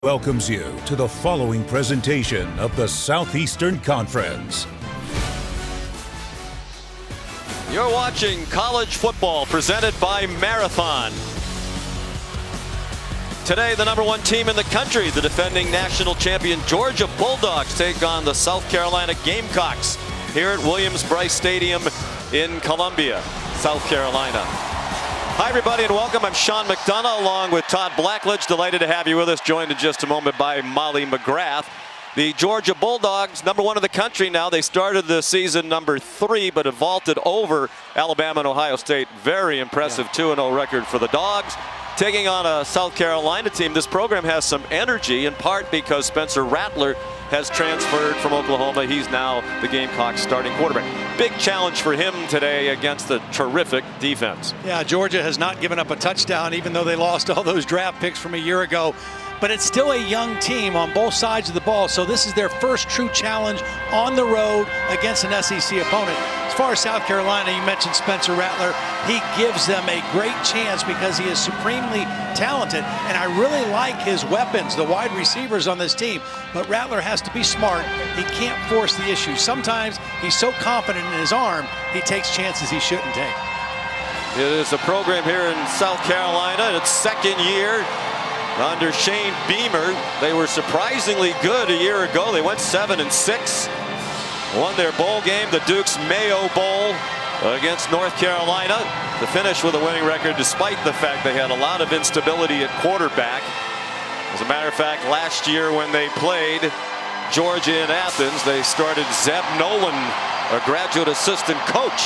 Welcomes you to the following presentation of the Southeastern Conference. You're watching college football presented by Marathon. Today, the #1 team in the country, the defending national champion Georgia Bulldogs, take on the South Carolina Gamecocks here at Williams-Brice Stadium in Columbia, South Carolina. Hi, everybody, and welcome. I'm Sean McDonough along with Todd Blackledge. Delighted to have you with us, joined in just a moment by Molly McGrath. The Georgia Bulldogs, #1 in the country now. They started the season #3, but have vaulted over Alabama and Ohio State. Very impressive 2-0 record for the Dogs. Taking on a South Carolina team. This program has some energy, in part because Spencer Rattler has transferred from Oklahoma. He's now the Gamecocks starting quarterback. Big challenge for him today against the terrific defense. Yeah, Georgia has not given up a touchdown, even though they lost all those draft picks from a year ago. But it's still a young team on both sides of the ball, so this is their first true challenge on the road against an SEC opponent. As far as South Carolina, you mentioned Spencer Rattler. He gives them a great chance because he is supremely talented, and I really like his weapons, the wide receivers on this team. But Rattler has to be smart. He can't force the issue. Sometimes he's so confident in his arm, he takes chances he shouldn't take. It is a program here in South Carolina in its second year under Shane Beamer. They were surprisingly good a year ago. They went 7-6, won their bowl game, the Duke's Mayo Bowl against North Carolina, to finish with a winning record despite the fact they had a lot of instability at quarterback. As a matter of fact, last year when they played Georgia in Athens, they started Zeb Nolan, a graduate assistant coach.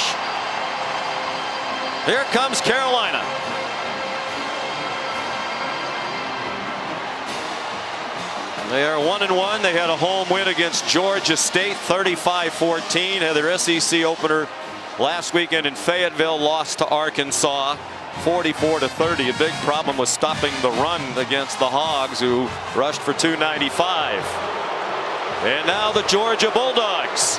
Here comes Carolina. They are 1-1. They had a home win against Georgia State, 35-14. Had their SEC opener last weekend in Fayetteville, lost to Arkansas, 44-30. A big problem was stopping the run against the Hogs, who rushed for 295. And now the Georgia Bulldogs,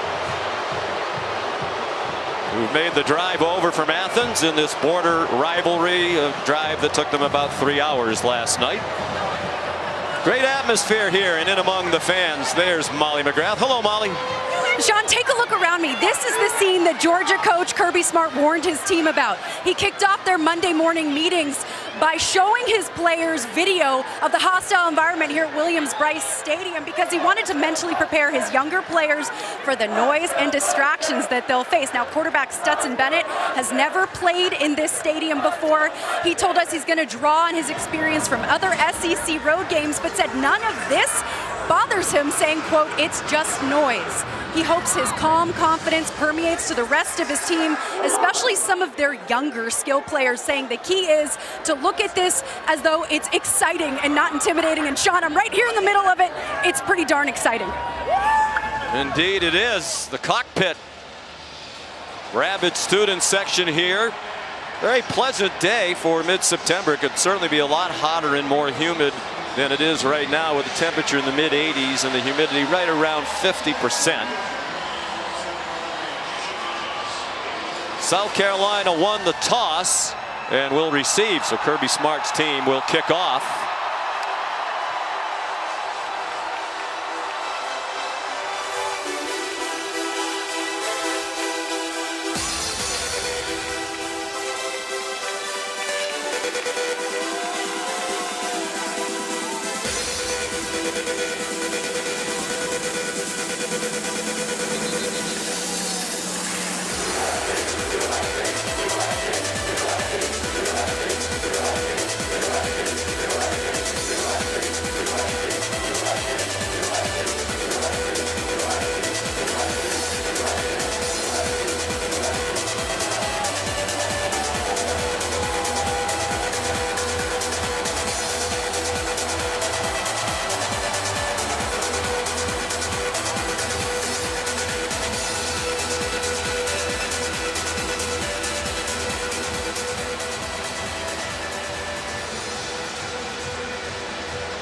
who've made the drive over from Athens in this border rivalry, a drive that took them about 3 hours last night. Great atmosphere here and in among the fans. There's Molly McGrath. Hello, Molly. Sean, take a look around me. This is the scene that Georgia coach Kirby Smart warned his team about. He kicked off their Monday morning meetings by showing his players video of the hostile environment here at Williams-Brice Stadium because he wanted to mentally prepare his younger players for the noise and distractions that they'll face. Now, quarterback Stetson Bennett has never played in this stadium before. He told us he's going to draw on his experience from other SEC road games, but said none of this bothers him, saying, quote, "It's just noise." He hopes his calm confidence permeates to the rest of his team, especially some of their younger skill players, saying the key is to look at this as though it's exciting and not intimidating. And Sean, I'm right here in the middle of it. It's pretty darn exciting. Indeed it is. The cockpit. Rabid student section here. Very pleasant day for mid-September. It could certainly be a lot hotter and more humid than it is right now, with the temperature in the mid-80s and the humidity right around 50%. South Carolina won the toss and will receive, so Kirby Smart's team will kick off.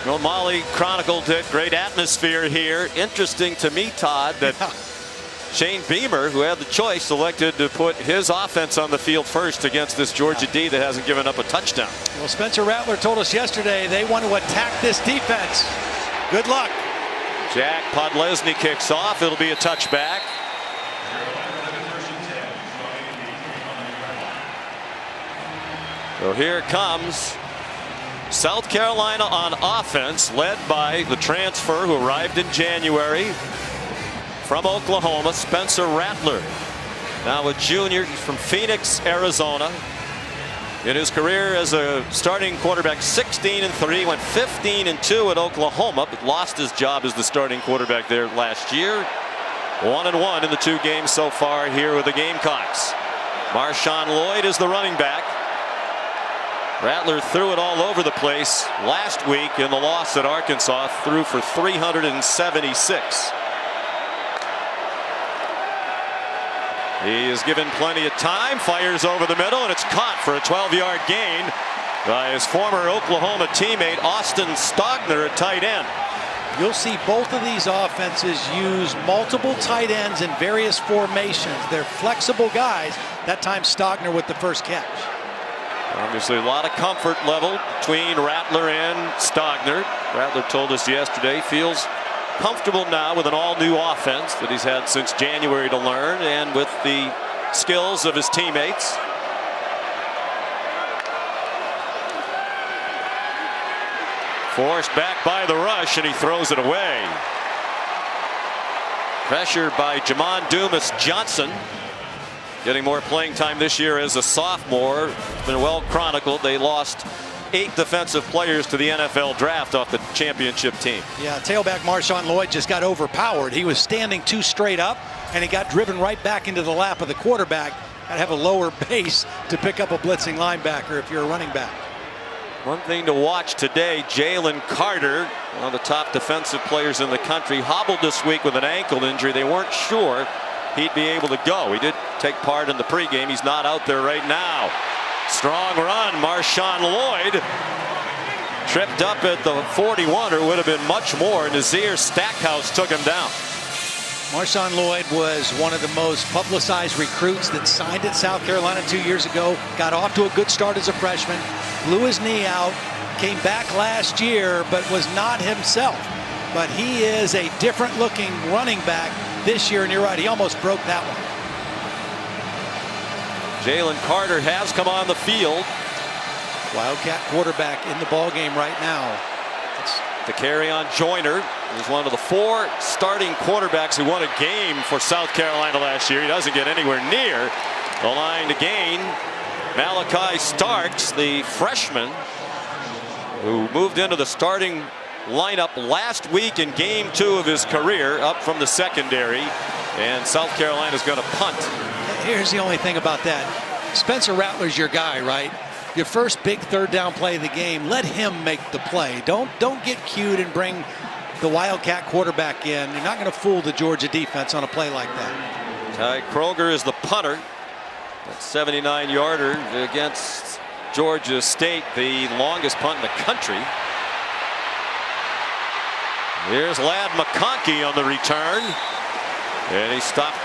Well, Molly chronicled it. Great atmosphere here. Interesting to me, Todd, that Shane Beamer, who had the choice, elected to put his offense on the field first against this Georgia D that hasn't given up a touchdown. Well, Spencer Rattler told us yesterday they want to attack this defense. Good luck. Jack Podlesny kicks off. It'll be a touchback. So here comes South Carolina on offense, led by the transfer who arrived in January from Oklahoma, Spencer Rattler. Now a junior from Phoenix, Arizona. In his career as a starting quarterback, 16-3, went 15-2 at Oklahoma, but lost his job as the starting quarterback there last year. 1-1 in the 2 games so far here with the Gamecocks. Marshawn Lloyd is the running back. Rattler threw it all over the place last week in the loss at Arkansas, threw for 376. He is given plenty of time, fires over the middle, and it's caught for a 12-yard gain by his former Oklahoma teammate Austin Stogner at tight end. You'll see both of these offenses use multiple tight ends in various formations. They're flexible guys. That time Stogner with the first catch. Obviously a lot of comfort level between Rattler and Stogner. Rattler told us yesterday feels comfortable now with an all-new offense that he's had since January to learn, and with the skills of his teammates. Forced back by the rush, and he throws it away. Pressured by Jamon Dumas Johnson. Getting more playing time this year as a sophomore. It's been well chronicled. They lost 8 defensive players to the NFL draft off the championship team. Yeah, tailback Marshawn Lloyd just got overpowered. He was standing too straight up, and he got driven right back into the lap of the quarterback. Got to have a lower base to pick up a blitzing linebacker if you're a running back. One thing to watch today, Jalen Carter, one of the top defensive players in the country, hobbled this week with an ankle injury. They weren't sure he'd be able to go. He did take part in the pregame. He's not out there right now. Strong run, Marshawn Lloyd tripped up at the 41, or would have been much more. Nazir Stackhouse took him down. Marshawn Lloyd was one of the most publicized recruits that signed at South Carolina 2 years ago. Got off to a good start as a freshman, blew his knee out, came back last year, but was not himself. But he is a different looking running back this year, and you're right, he almost broke that one. Jalen Carter has come on the field. Wildcat quarterback in the ball game right now. To carry on Joyner, who's one of the 4 starting quarterbacks who won a game for South Carolina last year. He doesn't get anywhere near the line to gain. Malachi Starks, the freshman, who moved into the starting lineup last week in game 2 of his career, up from the secondary, and South Carolina's going to punt. Here's the only thing about that. Spencer Rattler's your guy, right? Your first big 3rd down play of the game, let him make the play. Don't get cute and bring the Wildcat quarterback in. You're not going to fool the Georgia defense on a play like that. Ty Kroger is the punter. That 79-yarder against Georgia State, the longest punt in the country. Here's Ladd McConkey on the return, and he stopped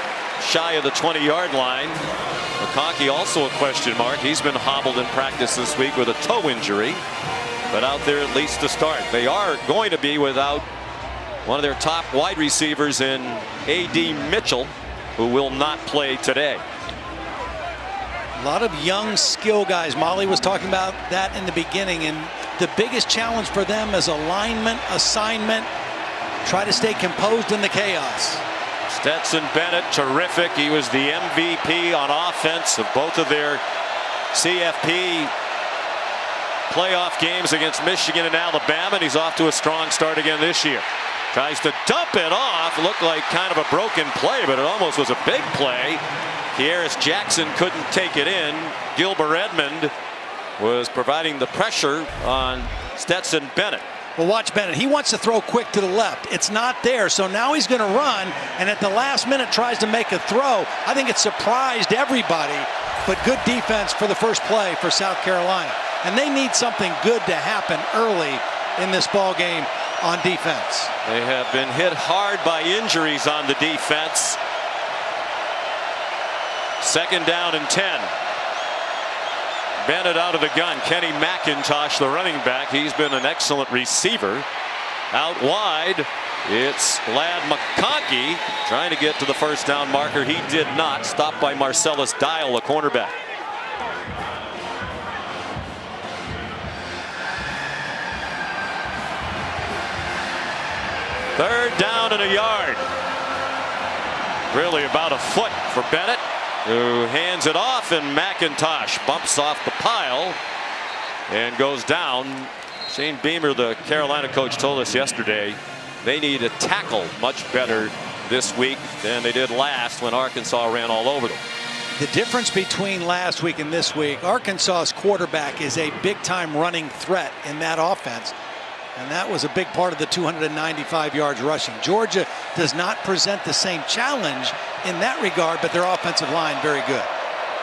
shy of the 20-yard line. McConkey also a question mark. He's been hobbled in practice this week with a toe injury, but out there at least to start. They are going to be without one of their top wide receivers in A.D. Mitchell, who will not play today. A lot of young skill guys. Molly was talking about that in the beginning, and the biggest challenge for them is alignment, assignment. Try to stay composed in the chaos. Stetson Bennett, terrific. He was the MVP on offense of both of their CFP playoff games against Michigan and Alabama, and he's off to a strong start again this year. Tries to dump it off. Looked like kind of a broken play, but it almost was a big play. Kearis Jackson couldn't take it in. Gilbert Edmond was providing the pressure on Stetson Bennett. Well, watch Bennett. He wants to throw quick to the left. It's not there, so now he's going to run, and at the last minute tries to make a throw. I think it surprised everybody, but good defense for the first play for South Carolina. And they need something good to happen early in this ball game on defense. They have been hit hard by injuries on the defense. 2nd down and 10. Bennett out of the gun. Kenny McIntosh, the running back. He's been an excellent receiver. Out wide, it's Ladd McConkey trying to get to the 1st down marker. He did not. Stopped by Marcellus Dial, the cornerback. Third down and a yard. Really about a foot for Bennett, who hands it off, and McIntosh bumps off the pile and goes down. Shane Beamer, the Carolina coach, told us yesterday they need to tackle much better this week than they did last when Arkansas ran all over them. The difference between last week and this week, Arkansas's quarterback is a big-time running threat in that offense. And that was a big part of the 295 yards rushing. Georgia does not present the same challenge in that regard, but their offensive line very good.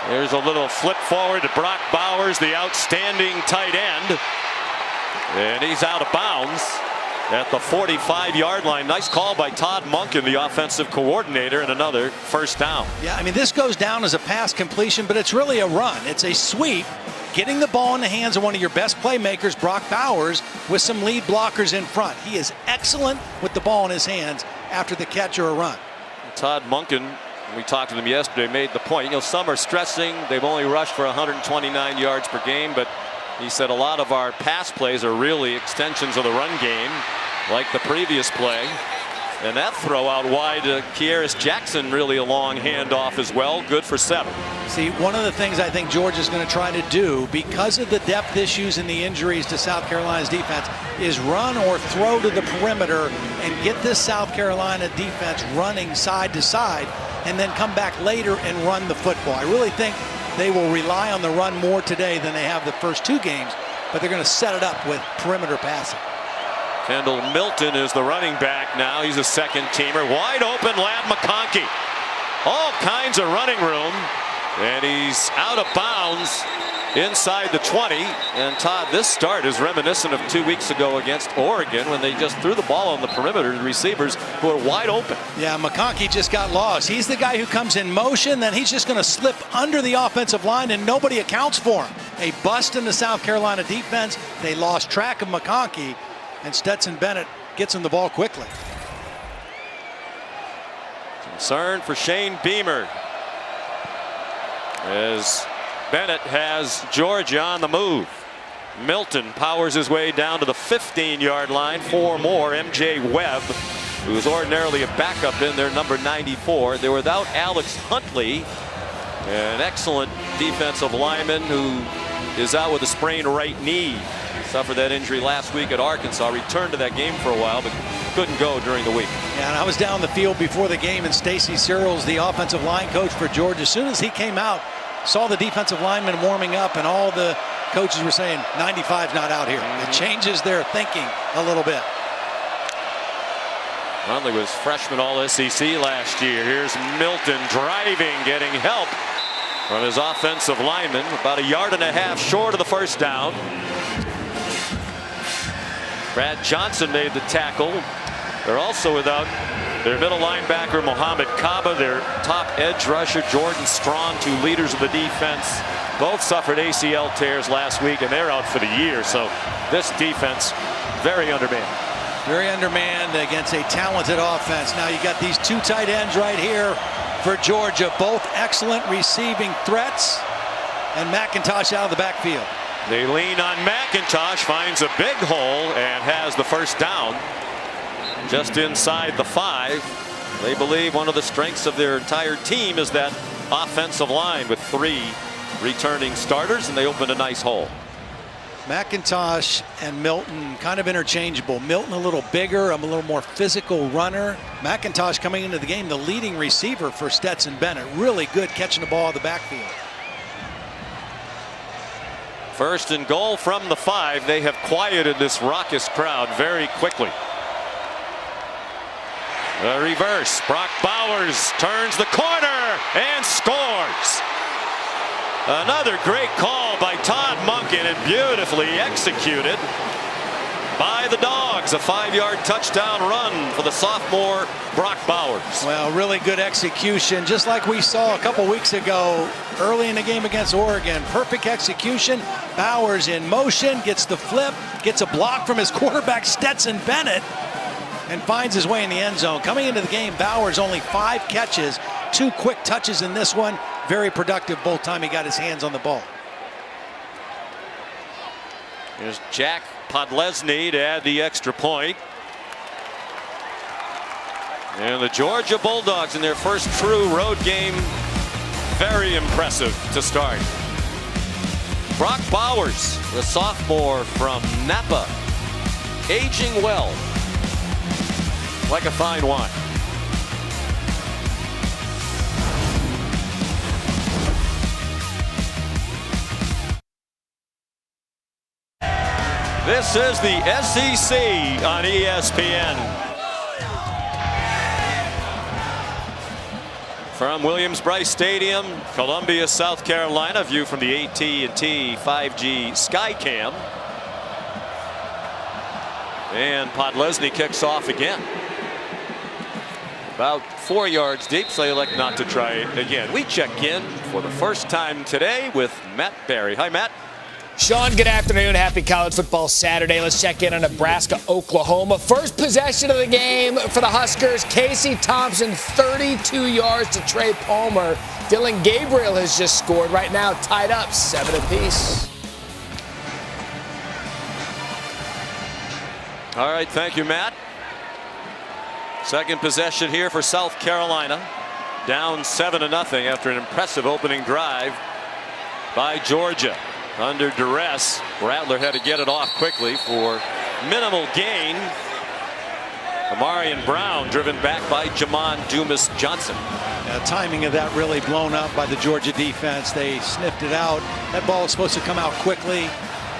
There's a little flip forward to Brock Bowers, the outstanding tight end. And he's out of bounds at the 45-yard line. Nice call by Todd Monken, the offensive coordinator, and another 1st down. Yeah, I mean, this goes down as a pass completion, but it's really a run. It's a sweep, getting the ball in the hands of one of your best playmakers, Brock Bowers, with some lead blockers in front. He is excellent with the ball in his hands after the catch or a run. Todd Monken, we talked to them yesterday, made the point. You know, some are stressing. They've only rushed for 129 yards per game, but he said a lot of our pass plays are really extensions of the run game, like the previous play. And that throw out wide to Kearis Jackson, really a long handoff as well. Good for 7. See, one of the things I think Georgia's going to try to do, because of the depth issues and the injuries to South Carolina's defense, is run or throw to the perimeter and get this South Carolina defense running side to side, and then come back later and run the football. I really think they will rely on the run more today than they have the first 2 games, but they're going to set it up with perimeter passing. Kendall Milton is the running back now. He's a 2nd teamer. Wide open, Ladd McConkey. All kinds of running room. And he's out of bounds inside the 20. And Todd, this start is reminiscent of 2 weeks ago against Oregon when they just threw the ball on the perimeter to receivers who are wide open. Yeah, McConkey just got lost. He's the guy who comes in motion, then he's just going to slip under the offensive line and nobody accounts for him. A bust in the South Carolina defense. They lost track of McConkey, and Stetson Bennett gets him the ball quickly. Concern for Shane Beamer as Bennett has Georgia on the move. Milton powers his way down to the 15-yard line. 4 more. MJ Webb, who's ordinarily a backup in there, number 94. They're without Alex Huntley, an excellent defensive lineman who is out with a sprained right knee. Suffered that injury last week at Arkansas. Returned to that game for a while, but couldn't go during the week. Yeah, and I was down the field before the game, and Stacy Searles, the offensive line coach for Georgia, as soon as he came out, saw the defensive linemen warming up, and all the coaches were saying 95's not out here. It changes their thinking a little bit. Huntley was freshman All-SEC last year. Here's Milton driving, getting help from his offensive lineman. About 1.5 yards short of the 1st down. Brad Johnson made the tackle. They're also without their middle linebacker Mohamed Kaba, their top edge rusher Jordan Strawn, 2 leaders of the defense. Both suffered ACL tears last week, and they're out for the year. So this defense very undermanned. Very undermanned against a talented offense. Now you got these 2 tight ends right here for Georgia, both excellent receiving threats, and McIntosh out of the backfield. They lean on McIntosh, finds a big hole, and has the 1st down just inside the 5. They believe one of the strengths of their entire team is that offensive line with 3 returning starters, and they opened a nice hole. McIntosh and Milton kind of interchangeable. Milton a little bigger, a little more physical runner. McIntosh coming into the game, the leading receiver for Stetson Bennett. Really good catching the ball in the backfield. 1st and goal from the 5. They have quieted this raucous crowd very quickly. The reverse. Brock Bowers turns the corner and scores. Another great call by Todd Monken, and beautifully executed by the Dogs. Bulldogs. A 5-yard touchdown run for the sophomore Brock Bowers. Well, really good execution, just like we saw a couple weeks ago early in the game against Oregon. Perfect execution. Bowers in motion, gets the flip, gets a block from his quarterback Stetson Bennett, and finds his way in the end zone. Coming into the game, Bowers only 5 catches, 2 quick touches in this one. Very productive both time he got his hands on the ball. Here's Jack Podlesny to add the extra point. And the Georgia Bulldogs in their first true road game, very impressive to start. Brock Bowers, the sophomore from Napa, aging well, like a fine wine. This is the SEC on ESPN. From Williams-Brice Stadium, Columbia, South Carolina, view from the AT&T 5G Skycam. And Podlesny kicks off again. About 4 yards deep, so they elect not to try it again. We check in for the first time today with Matt Barry. Hi, Matt. Sean, good afternoon. Happy College Football Saturday. Let's check in on Nebraska, Oklahoma. First possession of the game for the Huskers. Casey Thompson, 32 yards to Trey Palmer. Dylan Gabriel has just scored. Right now, tied up 7 apiece. All right, thank you, Matt. Second possession here for South Carolina. Down 7-0 after an impressive opening drive by Georgia. Under duress, Rattler had to get it off quickly for minimal gain. Amarian Brown driven back by Jamon Dumas Johnson. Timing of that really blown up by the Georgia defense. They sniffed it out. That ball was supposed to come out quickly.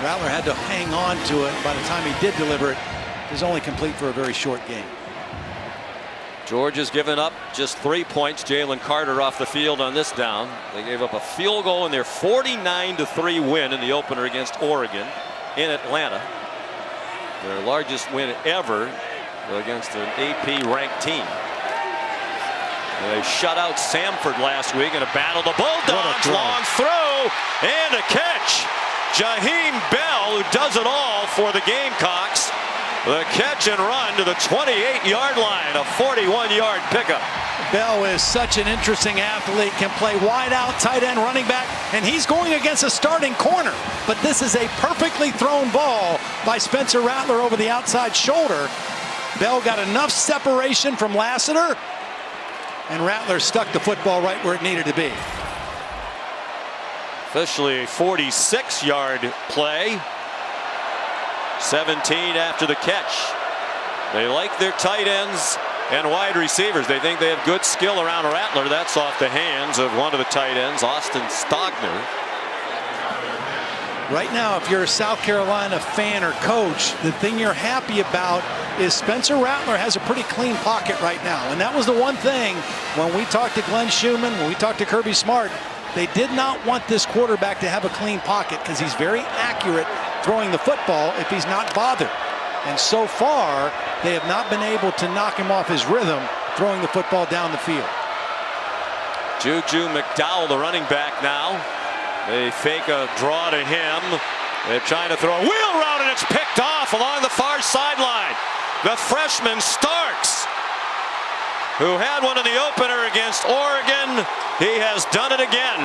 Rattler had to hang on to it. By the time he did deliver it, it was only complete for a very short gain. Georgia's given up just 3 points. Jalen Carter off the field on this down. They gave up a field goal in their 49-3 win in the opener against Oregon in Atlanta. Their largest win ever against an AP ranked team. And they shut out Samford last week in a battle. The Bulldogs, long throw and a catch. Jaheim Bell, who does it all for the Gamecocks. The catch and run to the 28-yard line, a 41-yard pickup. Bell is such an interesting athlete, can play wide out, tight end, running back, and he's going against a starting corner. But this is a perfectly thrown ball by Spencer Rattler over the outside shoulder. Bell got enough separation from Lassiter, and Rattler stuck the football right where it needed to be. Officially a 46-yard play. 17 after the catch. They like their tight ends and wide receivers. They think they have good skill around Rattler. That's off the hands of one of the tight ends, Austin Stogner. Right now, if you're a South Carolina fan or coach, the thing you're happy about is Spencer Rattler has a pretty clean pocket right now. And that was the one thing when we talked to Glenn Schumann, when we talked to Kirby Smart, they did not want this quarterback to have a clean pocket because he's very accurate throwing the football if he's not bothered. And so far, they have not been able to knock him off his rhythm throwing the football down the field. Juju McDowell, the running back now. They fake a draw to him. They're trying to throw a wheel route, and it's picked off along the far sideline. The freshman Starks, who had one in the opener against Oregon, he has done it again.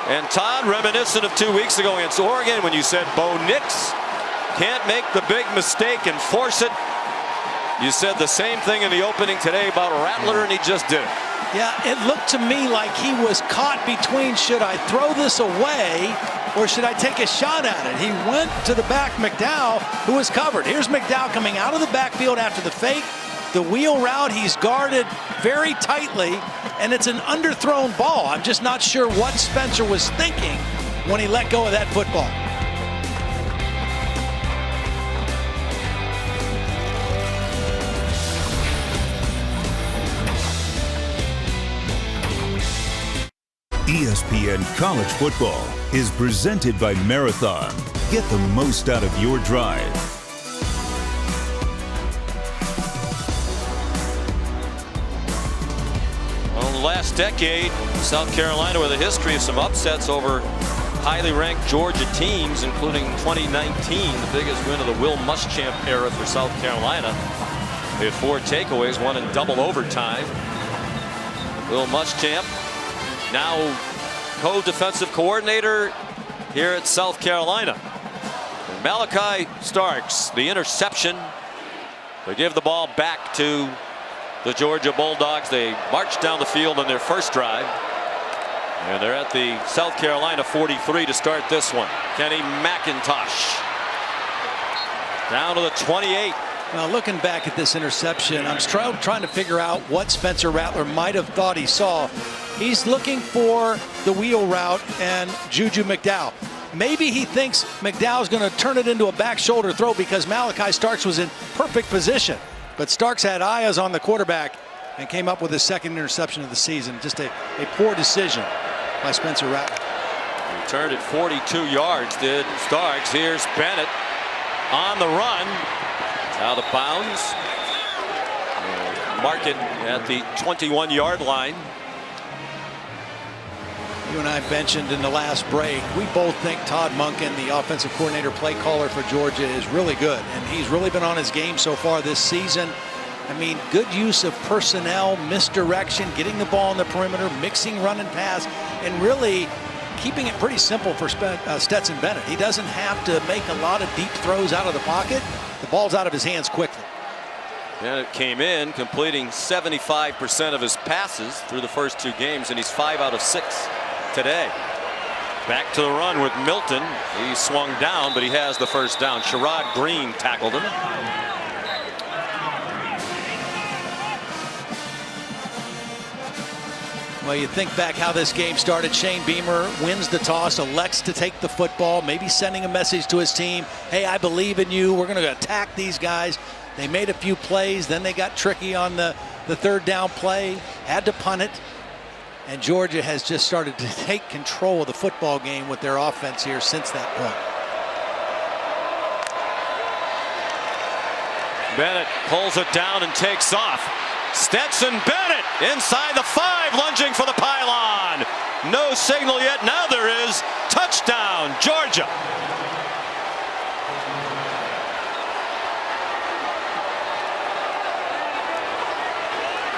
And Todd, reminiscent of 2 weeks ago against Oregon when you said Bo Nix can't make the big mistake and force it. You said the same thing in the opening today about Rattler, and he just did it. Yeah, it looked to me like he was caught between, should I throw this away or should I take a shot at it? He went to the back, McDowell, who was covered. Here's McDowell coming out of the backfield after the fake. The wheel route, he's guarded very tightly, and it's an underthrown ball. I'm just not sure what Spencer was thinking when he let go of that football. ESPN College Football is presented by Marathon. Get the most out of your drive. last decade, South Carolina with a history of some upsets over highly ranked Georgia teams, including 2019, the biggest win of the Will Muschamp era for South Carolina. They had 4 takeaways, one in double overtime. Will Muschamp, now co-defensive coordinator here at South Carolina. And Malachi Starks, the interception. They give the ball back to the Georgia Bulldogs. They march down the field on their first drive. And they're at the South Carolina 43 to start this one. Kenny McIntosh down to the 28. Now, looking back at this interception, I'm trying to figure out what Spencer Rattler might have thought he saw. He's looking for the wheel route and Juju McDowell. Maybe he thinks McDowell's going to turn it into a back shoulder throw because Malachi Starks was in perfect position. But Starks had eyes on the quarterback and came up with his second interception of the season. Just a poor decision by Spencer Rattler. Returned it 42 yards, did Starks. Here's Bennett on the run. Out of bounds. Mark it at the 21-yard line. You and I mentioned in the last break, we both think Todd Monken, the offensive coordinator, play caller for Georgia, is really good. And he's really been on his game so far this season. I mean, good use of personnel, misdirection, getting the ball on the perimeter, mixing run and pass, and really keeping it pretty simple for Stetson Bennett. He doesn't have to make a lot of deep throws out of the pocket. The ball's out of his hands quickly. Bennett came in completing 75% of his passes through the first 2 games, and he's 5 out of 6 today. Back to the run with Milton. He swung down, but he has the first down. Sherrod Green tackled him. Well, you think back how this game started. Shane Beamer wins the toss, elects to take the football, maybe sending a message to his team. Hey, I believe in you. We're going to attack these guys. They made a few plays. Then they got tricky on the third down play, had to punt it. And Georgia has just started to take control of the football game with their offense here since that point. Bennett pulls it down and takes off. Stetson Bennett inside the 5, lunging for the pylon. No signal yet. Now there is. Touchdown, Georgia.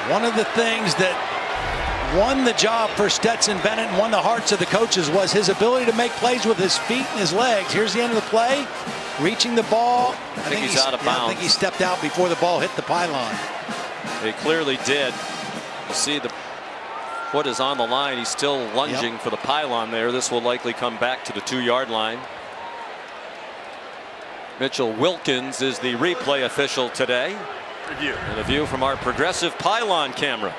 One of the things that won the job for Stetson Bennett and won the hearts of the coaches was his ability to make plays with his feet and his legs. Here's the end of the play. Reaching the ball. I think he's out of bounds. I think he stepped out before the ball hit the pylon. He clearly did. You see the foot is on the line. He's still lunging for the pylon there. This will likely come back to the 2-yard line. Mitchell Wilkins is the replay official today. And a view from our progressive pylon camera.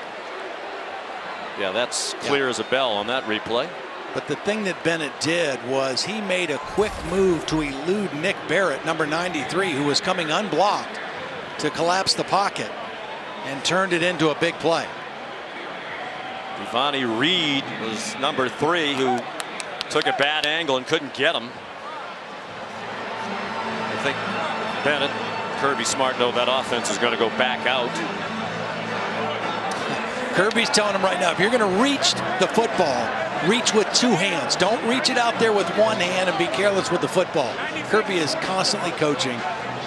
Yeah, that's clear as a bell on that replay. But the thing that Bennett did was he made a quick move to elude Nick Barrett, number 93, who was coming unblocked, to collapse the pocket and turned it into a big play. Devontae Reed was number 3, who took a bad angle and couldn't get him. I think Bennett, Kirby Smart know that offense is going to go back out. Kirby's telling him right now, if you're going to reach the football, reach with 2 hands. Don't reach it out there with 1 hand and be careless with the football. Kirby is constantly coaching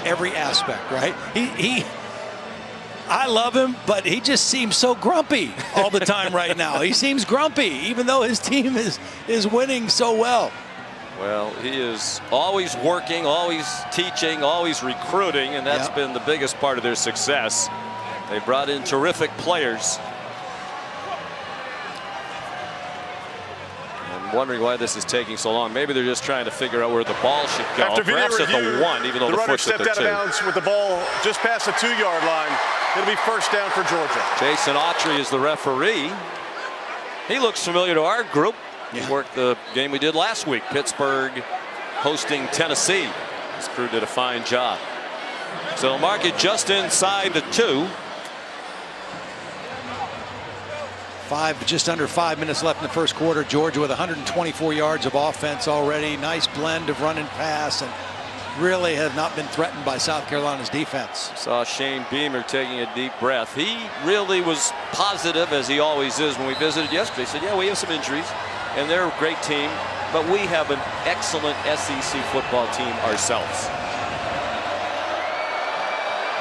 every aspect, right? I love him, but he just seems so grumpy all the time right now. He seems grumpy, even though his team is winning so well. Well, he is always working, always teaching, always recruiting, and that's been the biggest part of their success. They brought in terrific players. I'm wondering why this is taking so long. Maybe they're just trying to figure out where the ball should go. After perhaps review, at the 1, even though the runner foot's at stepped the 2. out of bounds with the ball just past the 2-yard line. It'll be first down for Georgia. Jason Autry is the referee. He looks familiar to our group. He worked the game we did last week, Pittsburgh hosting Tennessee. His crew did a fine job. So they'll mark it just inside the 2. Just under 5 minutes left in the first quarter. Georgia with 124 yards of offense already. Nice blend of run and pass, and really have not been threatened by South Carolina's defense. Saw Shane Beamer taking a deep breath. He really was positive, as he always is, when we visited yesterday. He said, yeah, we have some injuries, and they're a great team, but we have an excellent SEC football team ourselves.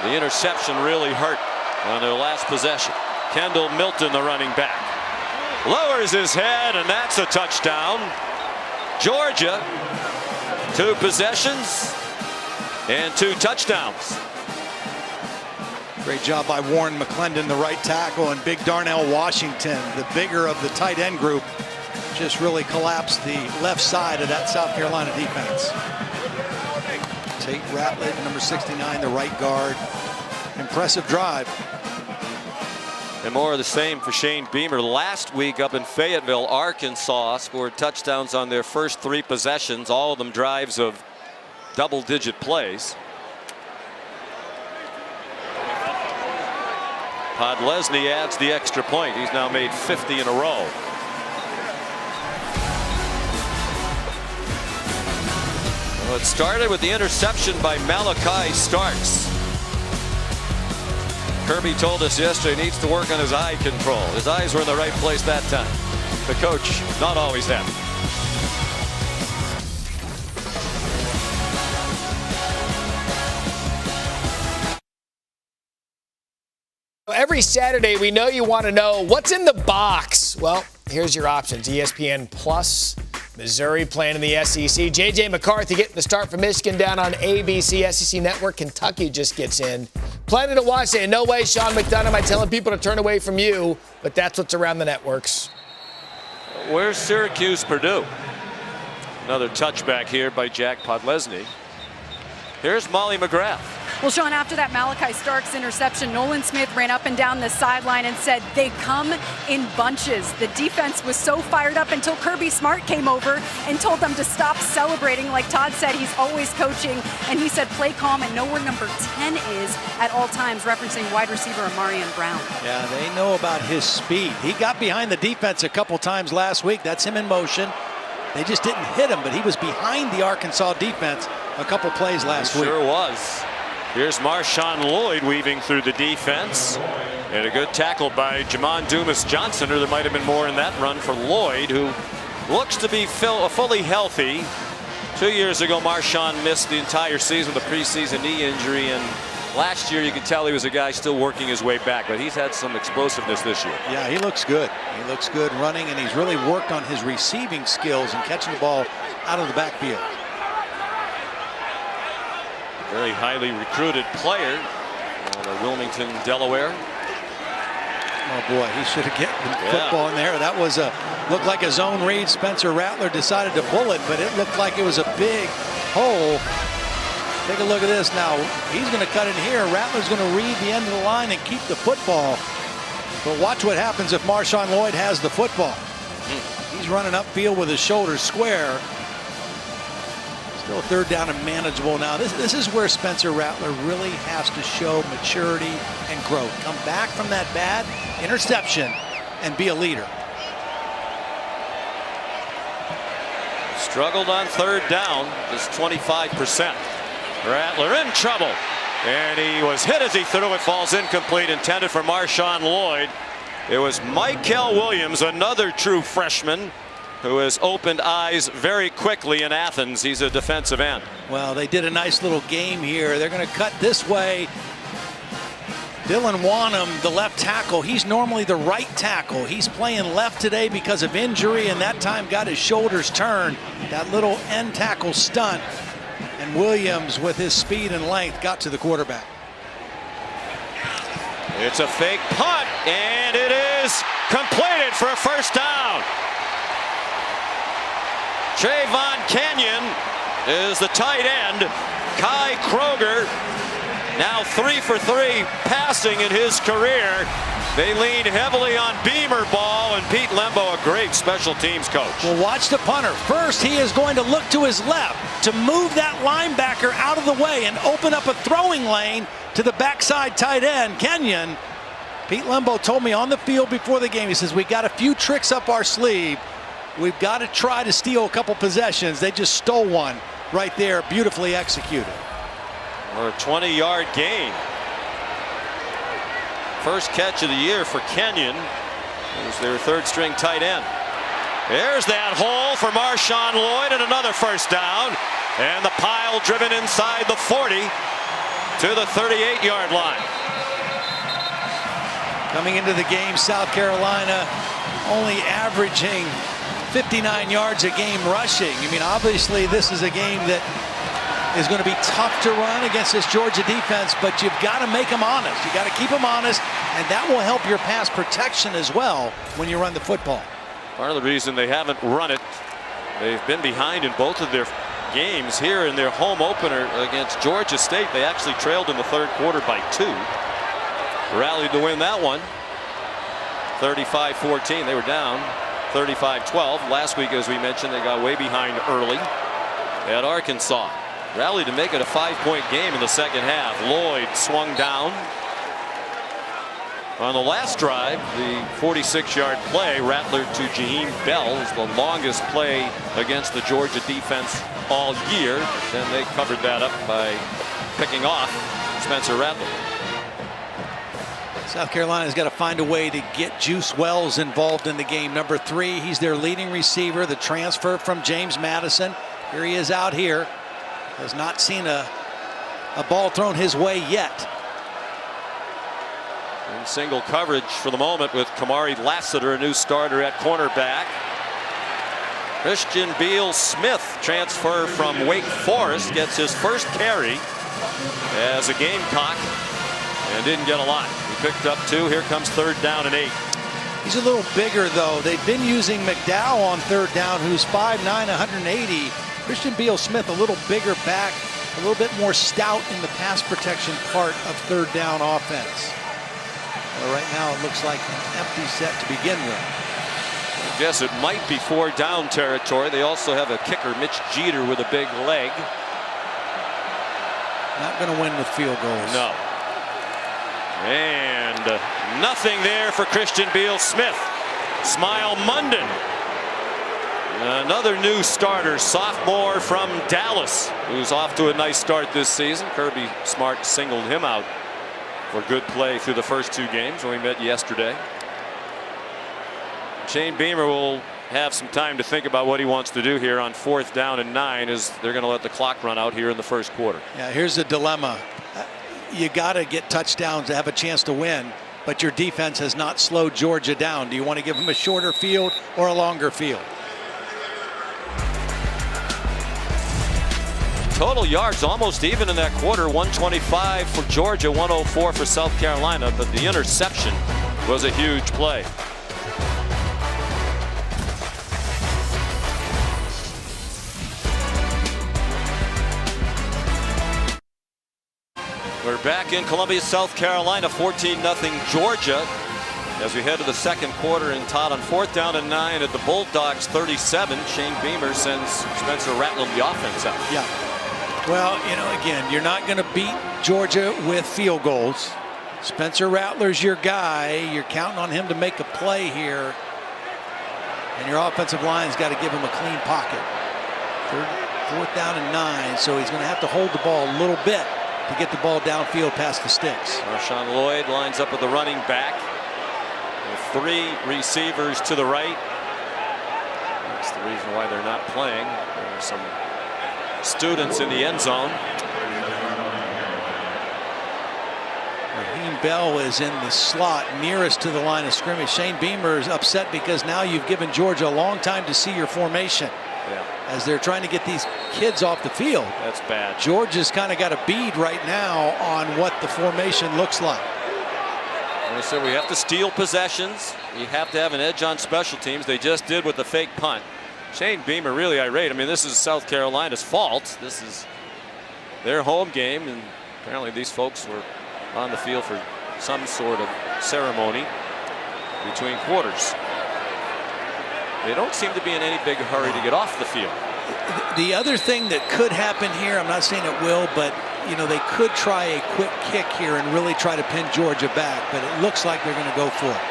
The interception really hurt on their last possession. Kendall Milton, the running back, lowers his head, and that's a touchdown. Georgia, 2 possessions and 2 touchdowns. Great job by Warren McClendon, the right tackle, and big Darnell Washington, the bigger of the tight end group, just really collapsed the left side of that South Carolina defense. Tate Ratliff, number 69, the right guard. Impressive drive. And more of the same for Shane Beamer. Last week up in Fayetteville, Arkansas scored touchdowns on their first 3 possessions, all of them drives of double-digit plays. Podlesny adds the extra point. He's now made 50 in a row. Well, it started with the interception by Malachi Starks. Kirby told us yesterday he needs to work on his eye control. His eyes were in the right place that time. The coach not always happy. Every Saturday, we know you want to know what's in the box. Well, here's your options. ESPN Plus, Missouri playing in the SEC. J.J. McCarthy getting the start for Michigan down on ABC, SEC Network. Kentucky just gets in. Plenty to watch. In no way, Sean McDonough, am I telling people to turn away from you, but that's what's around the networks. Where's Syracuse, Purdue? Another touchback here by Jack Podlesny. Here's Molly McGrath. Well, Sean, after that Malachi Starks interception, Nolan Smith ran up and down the sideline and said they come in bunches. The defense was so fired up until Kirby Smart came over and told them to stop celebrating. Like Todd said, he's always coaching, and he said play calm and know where number 10 is at all times, referencing wide receiver Amarian Brown. Yeah, they know about his speed. He got behind the defense a couple times last week. That's him in motion. They just didn't hit him, but he was behind the Arkansas defense a couple plays last week. Sure was. Here's Marshawn Lloyd weaving through the defense. And a good tackle by Jamon Dumas Johnson, or there might have been more in that run for Lloyd, who looks to be fully healthy. 2 years ago, Marshawn missed the entire season with a preseason knee injury, and last year you could tell he was a guy still working his way back, but he's had some explosiveness this year. Yeah, he looks good. He looks good running, and he's really worked on his receiving skills and catching the ball out of the backfield. Very highly recruited player out of Wilmington, Delaware. Oh boy, he should have get the football in there. That was looked like a zone read. Spencer Rattler decided to pull it, but it looked like it was a big hole. Take a look at this now. He's going to cut in here. Rattler's going to read the end of the line and keep the football. But watch what happens if Marshawn Lloyd has the football. He's running upfield with his shoulders square. Still 3rd down and manageable now. This is where Spencer Rattler really has to show maturity and growth. Come back from that bad interception and be a leader. Struggled on 3rd down, just 25%. Rattler in trouble, and he was hit as he threw it. Falls incomplete, intended for Marshawn Lloyd. It was Michael Williams, another true freshman, who has opened eyes very quickly in Athens. He's a defensive end. Well, they did a nice little game here. They're going to cut this way. Dylan Wanham, the left tackle, he's normally the right tackle. He's playing left today because of injury, and that time got his shoulders turned. That little end tackle stunt. And Williams, with his speed and length, got to the quarterback. It's a fake punt, and it is completed for a 1st down. Trayvon Kenyon is the tight end. Kai Kroger now 3 for 3 passing in his career. They lean heavily on Beamer ball, and Pete Lembo, a great special teams coach. Well, watch the punter. First, he is going to look to his left to move that linebacker out of the way and open up a throwing lane to the backside tight end, Kenyon. Pete Lembo told me on the field before the game, he says, we got a few tricks up our sleeve. We've got to try to steal a couple possessions. They just stole one right there, beautifully executed. Or a 20-yard gain. First catch of the year for Kenyon. It was their third-string tight end. There's that hole for Marshawn Lloyd, and another first down. And the pile driven inside the 40 to the 38-yard line. Coming into the game, South Carolina only averaging 59 yards a game rushing. I mean, obviously this is a game that is going to be tough to run against this Georgia defense, but you've got to make them honest. You got to keep them honest, and that will help your pass protection as well when you run the football. Part of the reason they haven't run it, they've been behind in both of their games. Here in their home opener against Georgia State, they actually trailed in the third quarter by 2. Rallied to win that one 35-14. They were down 35-12. Last week, as we mentioned, they got way behind early at Arkansas. Rallied to make it a 5-point game in the second half. Lloyd swung down. On the last drive, the 46-yard play, Rattler to Jaheim Bell, is the longest play against the Georgia defense all year. Then they covered that up by picking off Spencer Rattler. South Carolina's got to find a way to get Juice Wells involved in the game. Number 3, he's their leading receiver, the transfer from James Madison. Here he is out here. Has not seen a ball thrown his way yet. In single coverage for the moment with Kamari Lassiter, a new starter at cornerback. Christian Beal-Smith, transfer from Wake Forest, gets his first carry as a Gamecock and didn't get a lot. He picked up 2. Here comes third down and 8. He's a little bigger, though. They've been using McDowell on third down, who's 5'9", 180. Christian Beal-Smith, a little bigger back, a little bit more stout in the pass protection part of third down offense. Well, right now it looks like an empty set to begin with. I guess it might be 4 down territory. They also have a kicker, Mitch Jeter, with a big leg. Not going to win with field goals. No. And nothing there for Christian Beal-Smith. Smile Munden, another new starter, sophomore from Dallas, who's off to a nice start this season. Kirby Smart singled him out for good play through the first 2 games when we met yesterday. Shane Beamer will have some time to think about what he wants to do here on 4th down and 9, as they're going to let the clock run out here in the first quarter. Yeah, here's the dilemma. You got to get touchdowns to have a chance to win, but your defense has not slowed Georgia down. Do you want to give them a shorter field or a longer field? Total yards almost even in that quarter, 125 for Georgia, 104 for South Carolina, but the interception was a huge play. We're back in Columbia, South Carolina, 14-0 Georgia. As we head to the second quarter, and Todd on 4th down and 9 at the Bulldogs 37. Shane Beamer sends Spencer Rattler the offense out. Yeah. Well, you know, again, you're not going to beat Georgia with field goals. Spencer Rattler's your guy. You're counting on him to make a play here. And your offensive line's got to give him a clean pocket. 4th down and 9, so he's going to have to hold the ball a little bit to get the ball downfield past the sticks. Marshawn Lloyd lines up with the running back. With 3 receivers to the right. That's the reason why they're not playing. There are some students in the end zone. Jaheim Bell is in the slot nearest to the line of scrimmage. Shane Beamer is upset because now you've given Georgia a long time to see your formation. Yeah. As they're trying to get these kids off the field. That's bad. Georgia's kind of got a bead right now on what the formation looks like. I said we have to steal possessions. You have to have an edge on special teams. They just did with the fake punt. Shane Beamer really irate. I mean, this is South Carolina's fault. This is their home game, and apparently these folks were on the field for some sort of ceremony between quarters. They don't seem to be in any big hurry to get off the field. The other thing that could happen here, I'm not saying it will, but you know, they could try a quick kick here and really try to pin Georgia back, but it looks like they're going to go for it.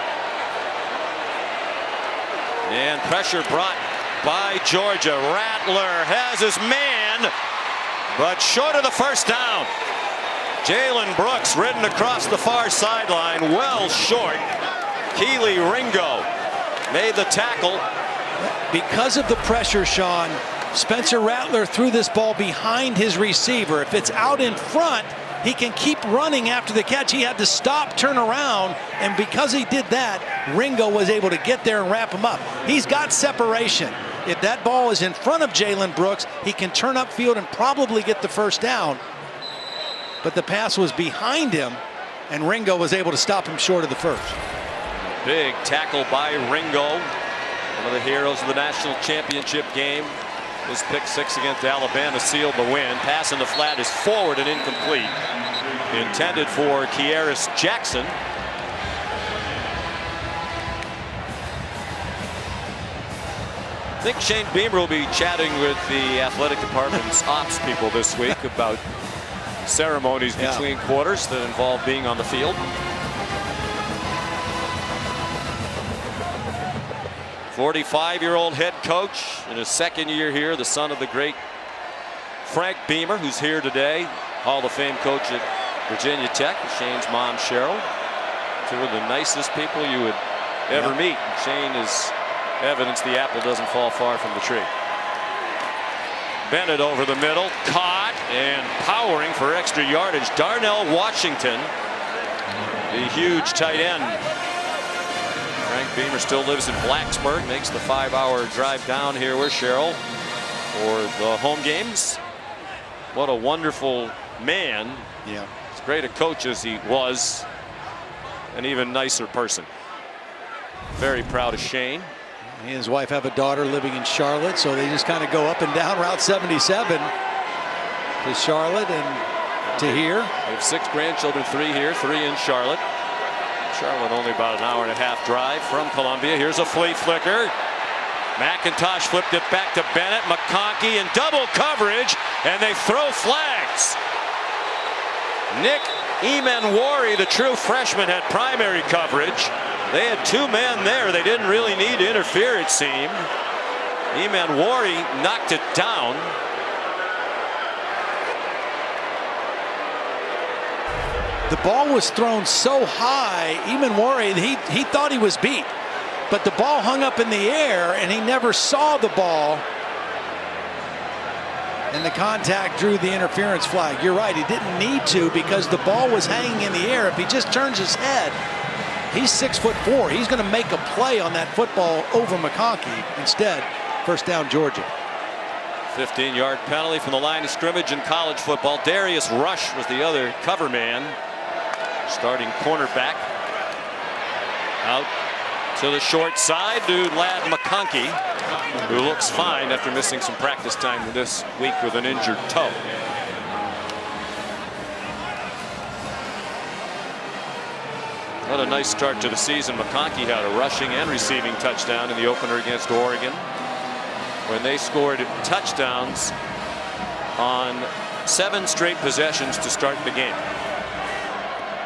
And pressure brought by Georgia. Rattler has his man but short of the first down. Jalen Brooks ridden across the far sideline, well short. Keely Ringo made the tackle. Because of the pressure, Sean, Spencer Rattler threw this ball behind his receiver. If it's out in front, he can keep running after the catch. He had to stop, turn around, and because he did that, Ringo was able to get there and wrap him up. He's got separation. If that ball is in front of Jalen Brooks, he can turn upfield and probably get the first down. But the pass was behind him, and Ringo was able to stop him short of the first. Big tackle by Ringo, one of the heroes of the national championship game. His pick six against Alabama sealed the win. Pass in the flat is forward and incomplete. Intended for Kieris Jackson. I think Shane Beamer will be chatting with the athletic department's ops people this week about ceremonies between quarters that involve being on the field. 45-year-old head coach in his second year here, the son of the great Frank Beamer, who's here today, Hall of Fame coach at Virginia Tech, Shane's mom Cheryl. Two of the nicest people you would ever meet. Shane is evidence the apple doesn't fall far from the tree. Bennett over the middle, caught and powering for extra yardage. Darnell Washington, the huge tight end. Frank Beamer still lives in Blacksburg, makes the 5-hour drive down here with Cheryl for the home games. What a wonderful man. Yeah. As great a coach as he was, an even nicer person. Very proud of Shane. He and his wife have a daughter living in Charlotte, so they just kind of go up and down Route 77 to Charlotte and to here. They have 6 grandchildren, 3 here, 3 in Charlotte. Charlotte only about an hour-and-a-half drive from Columbia. Here's a flea flicker. McIntosh flipped it back to Bennett. McConkey in double coverage, and they throw flags. Nick Emanwari, the true freshman, had primary coverage. They had 2 men there. They didn't really need to interfere, it seemed. Emanwari knocked it down. The ball was thrown so high, Emanwari, he thought he was beat. But the ball hung up in the air, and he never saw the ball. And the contact drew the interference flag. You're right, he didn't need to because the ball was hanging in the air. If he just turns his head, he's 6'4". He's going to make a play on that football over McConkey. Instead, first down, Georgia. 15-yard penalty from the line of scrimmage in college football. Darius Rush was the other cover man. Starting cornerback. Out to the short side to Ladd McConkey, who looks fine after missing some practice time this week with an injured toe. What a nice start to the season. McConkey had a rushing and receiving touchdown in the opener against Oregon, when they scored touchdowns on 7 straight possessions to start the game.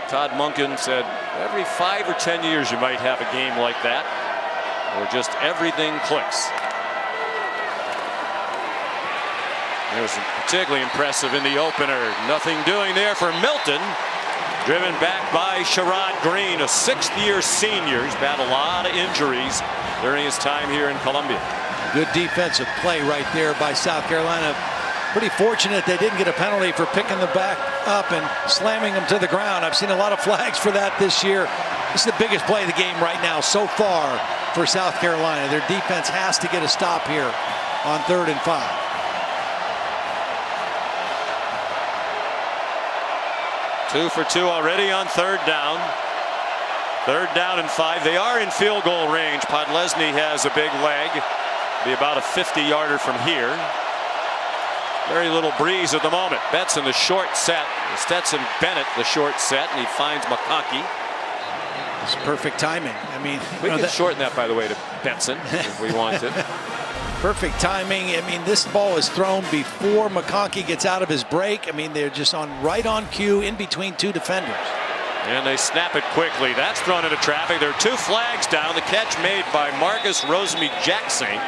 Todd Monken said every 5 or 10 years you might have a game like that, where just everything clicks. It was particularly impressive in the opener. Nothing doing there for Milton. Driven back by Sherrod Green, a 6th-year senior. He's had a lot of injuries during his time here in Columbia. Good defensive play right there by South Carolina. Pretty fortunate they didn't get a penalty for picking the back up and slamming them to the ground. I've seen a lot of flags for that this year. This is the biggest play of the game right now so far for South Carolina. Their defense has to get a stop here on 3rd and 5. Two for 2 already on 3rd down. 3rd down and 5. They are in field goal range. Podlesny has a big leg. Be about a 50-yarder from here. Very little breeze at the moment. Betson the short set. Stetson Bennett the short set, and he finds McConkey. It's perfect timing. I mean, we can shorten that, by the way, to Betson if we wanted. Perfect timing. I mean, this ball is thrown before McConkey gets out of his break. I mean, they're just right on cue in between 2 defenders. And they snap it quickly. That's thrown into traffic. There are 2 flags down. The catch made by Marcus Rosemy-Jackson.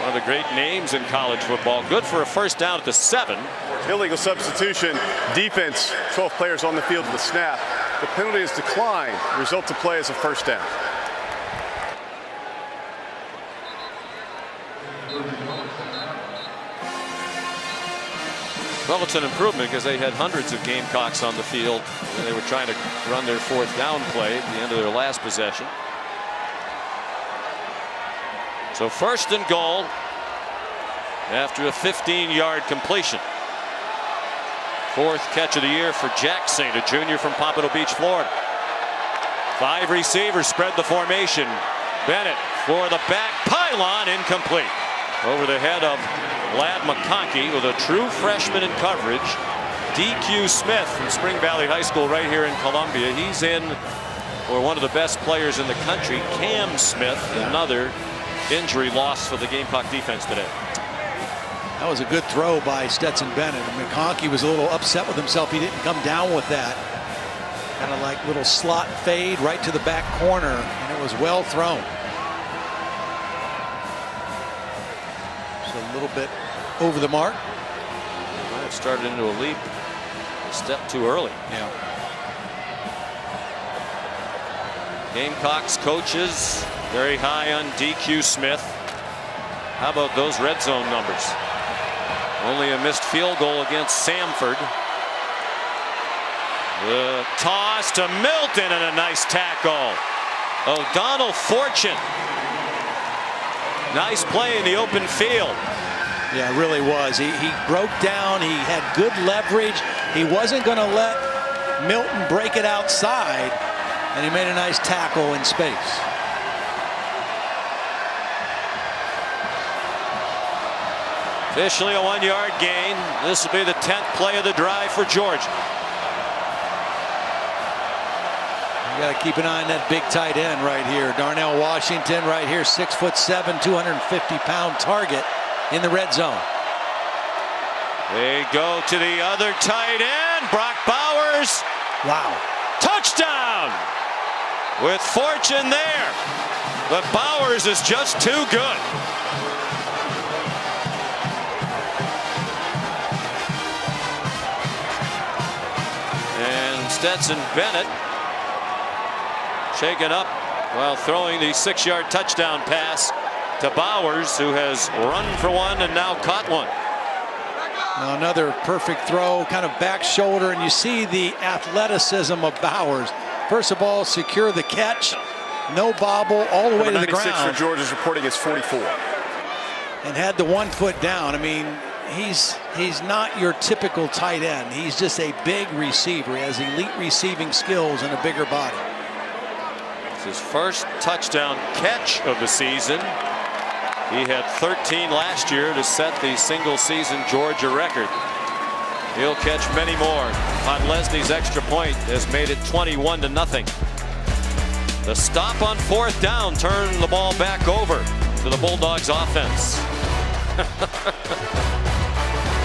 One of the great names in college football. Good for a first down at the 7. Illegal substitution. Defense, 12 players on the field at the snap. The penalty is declined. Result to play is a first down. Well, it's an improvement because they had hundreds of Gamecocks on the field and they were trying to run their fourth down play at the end of their last possession. So first and goal after a 15-yard completion. Fourth catch of the year for Jack Saint, a junior from Pompano Beach, Florida. 5 receivers spread the formation. Bennett for the back pylon, incomplete. Over the head of Lad McConkey with a true freshman in coverage. DQ Smith from Spring Valley High School right here in Columbia. He's in for one of the best players in the country, Cam Smith, another injury loss for the Gamecock defense today. That was a good throw by Stetson Bennett. McConkey was a little upset with himself. He didn't come down with that. Kind of like little slot fade right to the back corner, and it was well thrown. Just a little bit over the mark. Might have started into a leap a step too early. Yeah. Gamecocks coaches very high on DQ Smith. How about those red zone numbers? Only a missed field goal against Samford. The toss to Milton and a nice tackle. O'Donnell Fortune. Nice play in the open field. Yeah, it really was. He broke down. He had good leverage. He wasn't going to let Milton break it outside, and he made a nice tackle in space. Officially a 1-yard gain. This will be the 10th play of the drive for Georgia. You got to keep an eye on that big tight end right here. Darnell Washington right here, 6'7", 250-pound target in the red zone. They go to the other tight end, Brock Bowers. Wow. Touchdown! With Fortune there. But Bowers is just too good. And Stetson Bennett shaken up while throwing the 6-yard touchdown pass to Bowers, who has run for one and now caught one. Now another perfect throw, kind of back shoulder, and you see the athleticism of Bowers. First of all, secure the catch, no bobble, all the way to the ground. 96 for Georgia's reporting is 44. And had the 1 foot down. I mean, he's not your typical tight end. He's just a big receiver. He has elite receiving skills and a bigger body. It's his first touchdown catch of the season. He had 13 last year to set the single-season Georgia record. He'll catch many more. On Lesney's extra point has made it 21-0. The stop on 4th down turned the ball back over to the Bulldogs offense.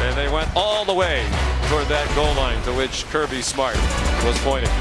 And they went all the way toward that goal line to which Kirby Smart was pointing.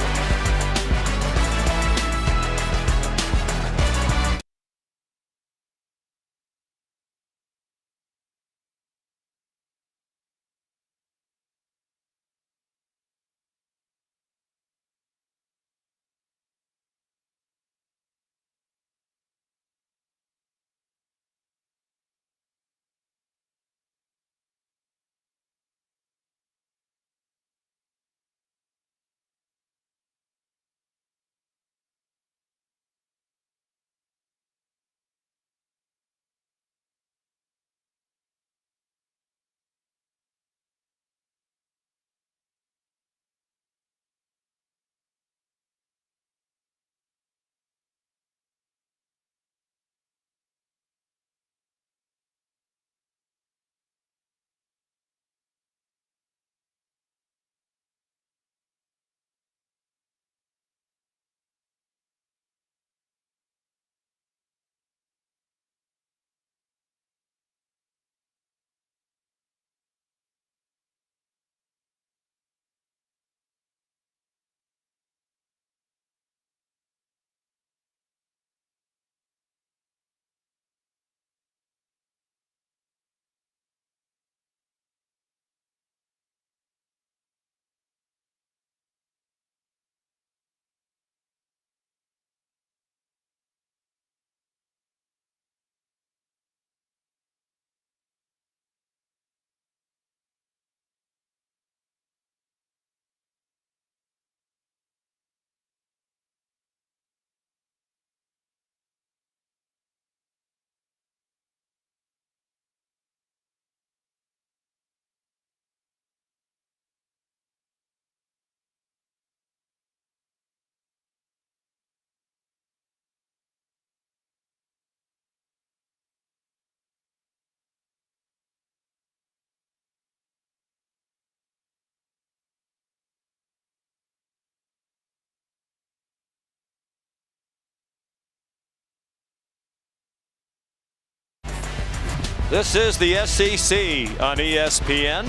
This is the SEC on ESPN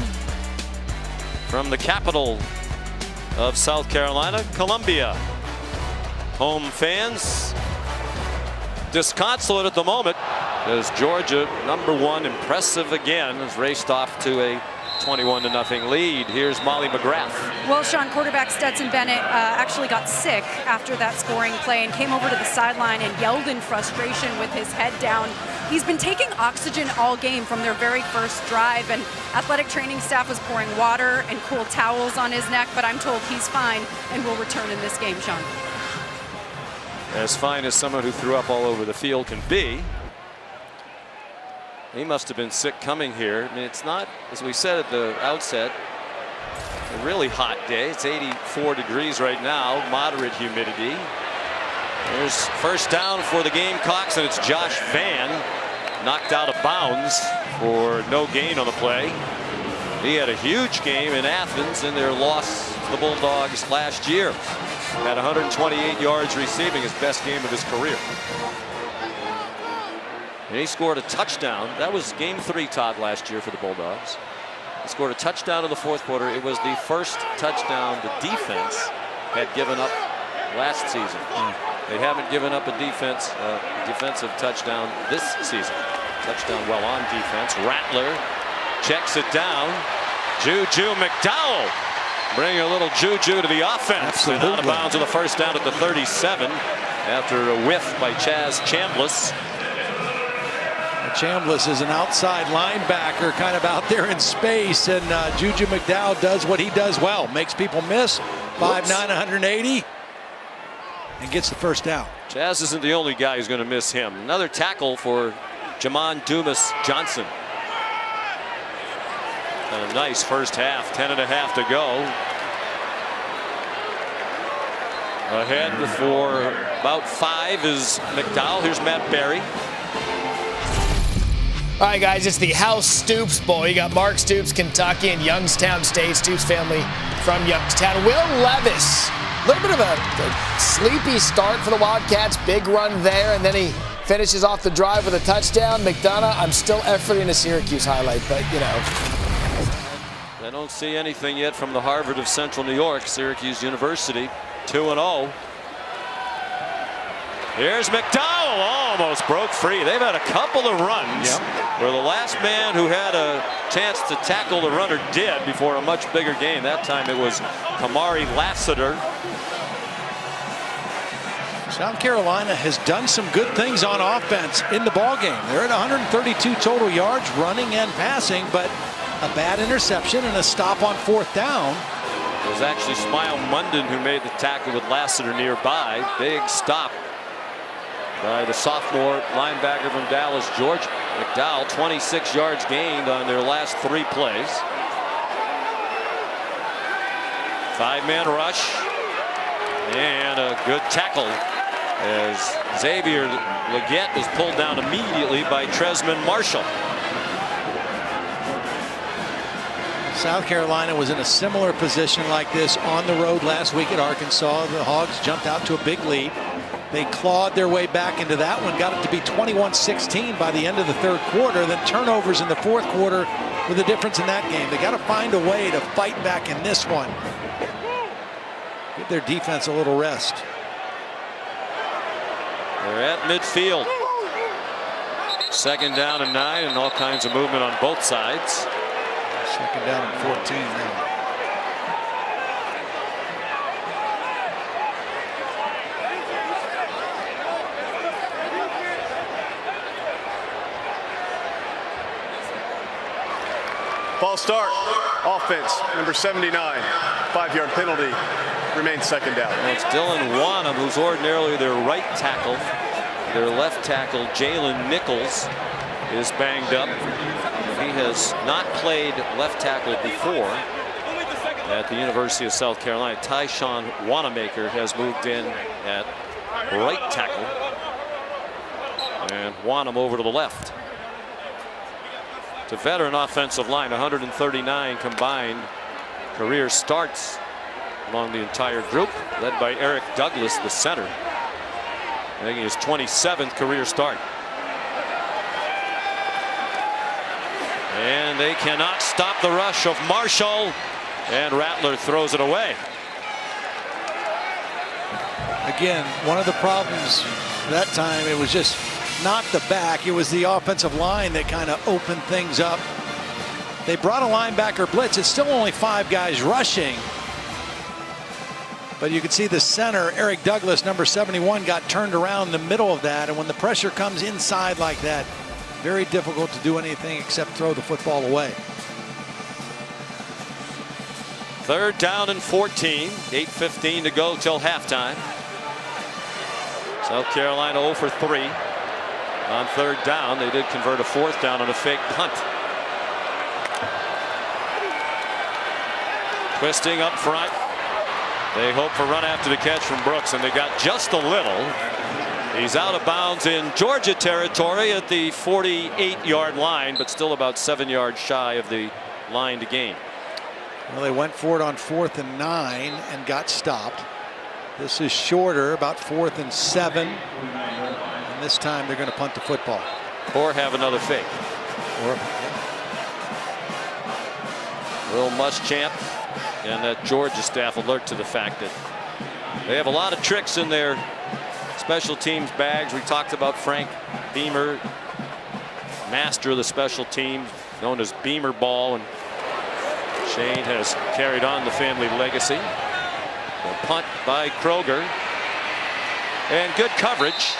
from the capital of South Carolina, Columbia. Home fans disconsolate at the moment as Georgia, #1, impressive again, has raced off to a 21-0 lead. Here's Molly McGrath. Well, Sean, quarterback Stetson Bennett actually got sick after that scoring play and came over to the sideline and yelled in frustration with his head down. He's been taking oxygen all game from their very first drive, and athletic training staff was pouring water and cool towels on his neck, but I'm told he's fine and will return in this game, Sean. As fine as someone who threw up all over the field can be. He must have been sick coming here. I mean, it's not, as we said at the outset, a really hot day. It's 84 degrees right now, moderate humidity. There's first down for the Gamecocks, and it's Josh Vann knocked out of bounds for no gain on the play. He had a huge game in Athens in their loss to the Bulldogs last year. Had 128 yards receiving, his best game of his career. And he scored a touchdown. That was game 3, Todd, last year for the Bulldogs. He scored a touchdown in the 4th quarter. It was the first touchdown the defense had given up last season. They haven't given up a defensive touchdown this season. Touchdown well on defense. Rattler checks it down. Juju McDowell bringing a little juju to the offense. And out of bounds with a first down at the 37 after a whiff by Chaz Chambliss. Chambliss is an outside linebacker, kind of out there in space, and Juju McDowell does what he does well. Makes people miss. 5'9", 180, and gets the first down. Chaz isn't the only guy who's going to miss him. Another tackle for Jamon Dumas Johnson. And a nice first half, 10.5 to go. Ahead for about 5 is McDowell. Here's Matt Berry. All right, guys, it's the House Stoops Bowl. You got Mark Stoops, Kentucky, and Youngstown State. Stoops family from Youngstown. Will Levis, a little bit of a sleepy start for the Wildcats. Big run there, and then he finishes off the drive with a touchdown. McDonough, I'm still efforting a Syracuse highlight, but, you know. I don't see anything yet from the Harvard of Central New York, Syracuse University, 2-0. Here's McDowell, almost broke free. They've had a couple of runs where the last man who had a chance to tackle the runner did before a much bigger game. That time it was Kamari Lassiter. South Carolina has done some good things on offense in the ballgame. They're at 132 total yards running and passing, but a bad interception and a stop on 4th down. It was actually Smile Munden who made the tackle with Lassiter nearby. Big stop by the sophomore linebacker from Dallas, Georgia. McDowell, 26 yards gained on their last 3 plays. 5-man rush. And a good tackle as Xavier Legette was pulled down immediately by Tresman Marshall. South Carolina was in a similar position like this on the road last week at Arkansas. The Hogs jumped out to a big lead. They clawed their way back into that one, got it to be 21-16 by the end of the 3rd quarter. Then turnovers in the 4th quarter were the difference in that game. They got to find a way to fight back in this one. Give their defense a little rest. They're at midfield. 2nd down and 9, and all kinds of movement on both sides. 2nd down and 14 now. False start. Offense, number 79. 5-yard penalty. Remains 2nd down. Well, it's Dylan Wanham, who's ordinarily their right tackle. Their left tackle, Jalen Nichols, is banged up. He has not played left tackle before at the University of South Carolina. Tyshawn Wanamaker has moved in at right tackle. And Wanham over to the left. It's a veteran offensive line, 139 combined career starts among the entire group, led by Eric Douglas, the center, making his 27th career start. And they cannot stop the rush of Marshall. And Rattler throws it away. Again, one of the problems that time, it was just not the back. It was the offensive line that kind of opened things up. They brought a linebacker blitz. It's still only 5 guys rushing. But you can see the center, Eric Douglas, number 71, got turned around in the middle of that. And when the pressure comes inside like that, very difficult to do anything except throw the football away. 3rd down and 14. 8:15 to go till halftime. South Carolina 0 for 3. On 3rd down, they did convert a 4th down on a fake punt. Twisting up front. They hope for run after the catch from Brooks, and they got just a little. He's out of bounds in Georgia territory at the 48-yard line, but still about 7 yards shy of the line to gain. Well, they went for it on 4th and 9 and got stopped. This is shorter, about 4th and 7. And this time they're going to punt the football. Or have another fake. Will Muschamp and that Georgia staff alert to the fact that they have a lot of tricks in their special teams bags. We talked about Frank Beamer, master of the special teams, known as Beamer Ball, and Shane has carried on the family legacy. The punt by Kroger, and good coverage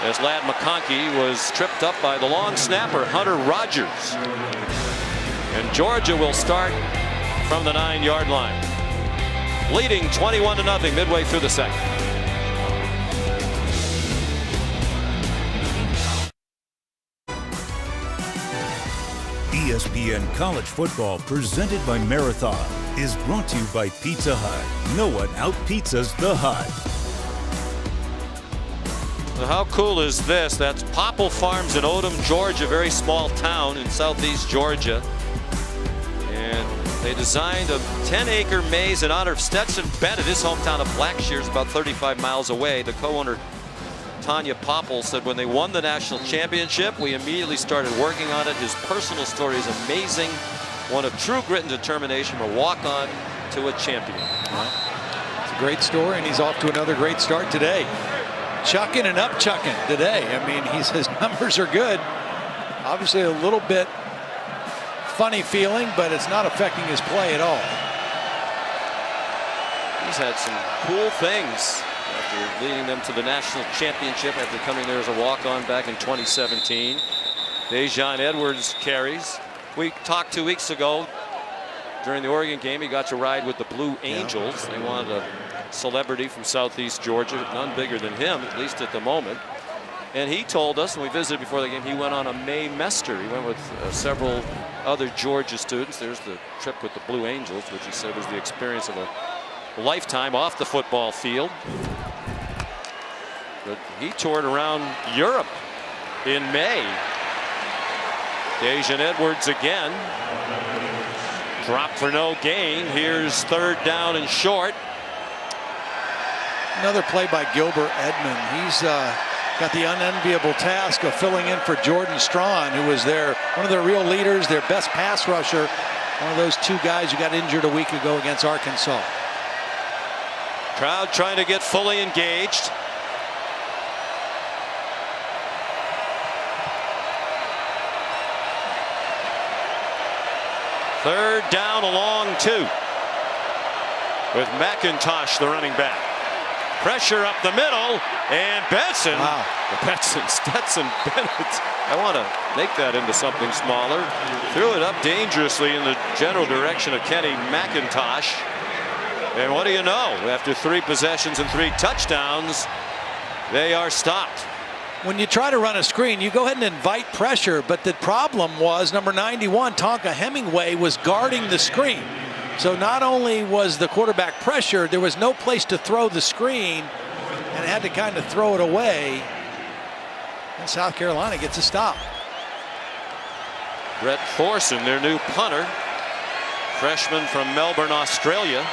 as Ladd McConkey was tripped up by the long snapper Hunter Rogers. And Georgia will start from the 9-yard line, leading 21-0 midway through the second. ESPN College Football, presented by Marathon, is brought to you by Pizza Hut. No one out-pizzas the Hut. So how cool is this? That's Popple Farms in Odom, Georgia, very small town in southeast Georgia. And they designed a 10-acre maze in honor of Stetson Bennett. His hometown of Blackshear is about 35 miles away. The co-owner Tanya Popple said when they won the national championship, we immediately started working on it. His personal story is amazing. One of true grit and determination, a walk-on to a champion. It's a great story, and he's off to another great start today. Chucking and up chucking today. I mean, his numbers are good. Obviously a little bit funny feeling, but it's not affecting his play at all. He's had some cool things after leading them to the national championship after coming there as a walk-on back in 2017. Dejon Edwards carries. We talked 2 weeks ago during the Oregon game. He got to ride with the Blue Angels. They wanted a celebrity from southeast Georgia, none bigger than him, at least at the moment. And he told us, when we visited before the game, he went on a Maymester. He went with several other Georgia students. There's the trip with the Blue Angels, which he said was the experience of a lifetime off the football field. But he toured around Europe in May. Dejon Edwards again. Dropped for no gain. Here's 3rd down and short. Another play by Gilbert Edmond. He's got the unenviable task of filling in for Jordan Strawn, who was one of their real leaders, their best pass rusher. One of those 2 guys who got injured a week ago against Arkansas. Crowd trying to get fully engaged. Third down along 2 with McIntosh, the running back. Pressure up the middle, and Benson. Wow. Stetson Bennett. I want to make that into something smaller. Threw it up dangerously in the general direction of Kenny McIntosh. And what do you know? After 3 possessions and 3 touchdowns, they are stopped. When you try to run a screen, you go ahead and invite pressure, but the problem was number 91, Tonka Hemingway, was guarding the screen. So not only was the quarterback pressured, there was no place to throw the screen, and had to kind of throw it away. And South Carolina gets a stop. Brett Thorson, their new punter, freshman from Melbourne, Australia.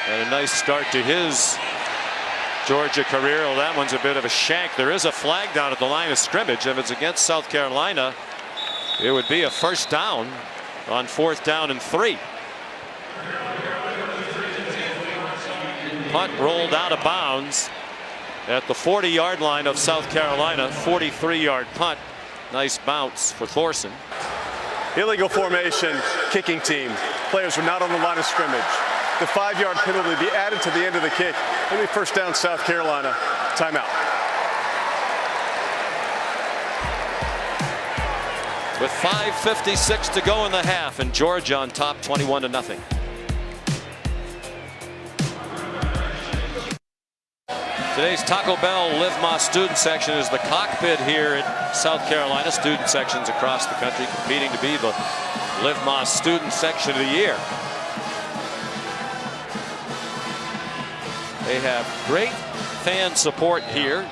And a nice start to his Georgia career. Well, that one's a bit of a shank. There is a flag down at the line of scrimmage. If it's against South Carolina, It would be a first down on 4th down and 3. Punt rolled out of bounds at the 40-yard line of South Carolina. 43-yard punt. Nice bounce for Thorson. Illegal formation, kicking team. Players were not on the line of scrimmage. The 5-yard penalty be added to the end of the kick. It'll be first down, South Carolina. Timeout. With 5:56 to go in the half, and Georgia on top 21-0. Today's Taco Bell Live Más student section is the cockpit here at South Carolina. Student sections across the country competing to be the Live Más student section of the year. They have great fan support here.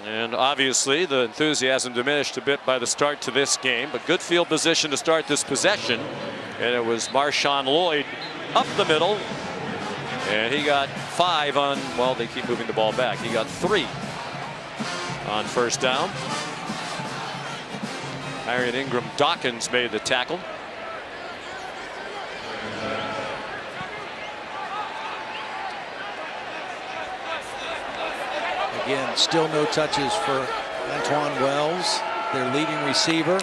And obviously the enthusiasm diminished a bit by the start to this game, but good field position to start this possession. And it was Marshawn Lloyd up the middle. And he got 5 on, well, they keep moving the ball back. He got 3 on first down. Arian Ingram Dawkins made the tackle. Again, still no touches for Antoine Wells, their leading receiver.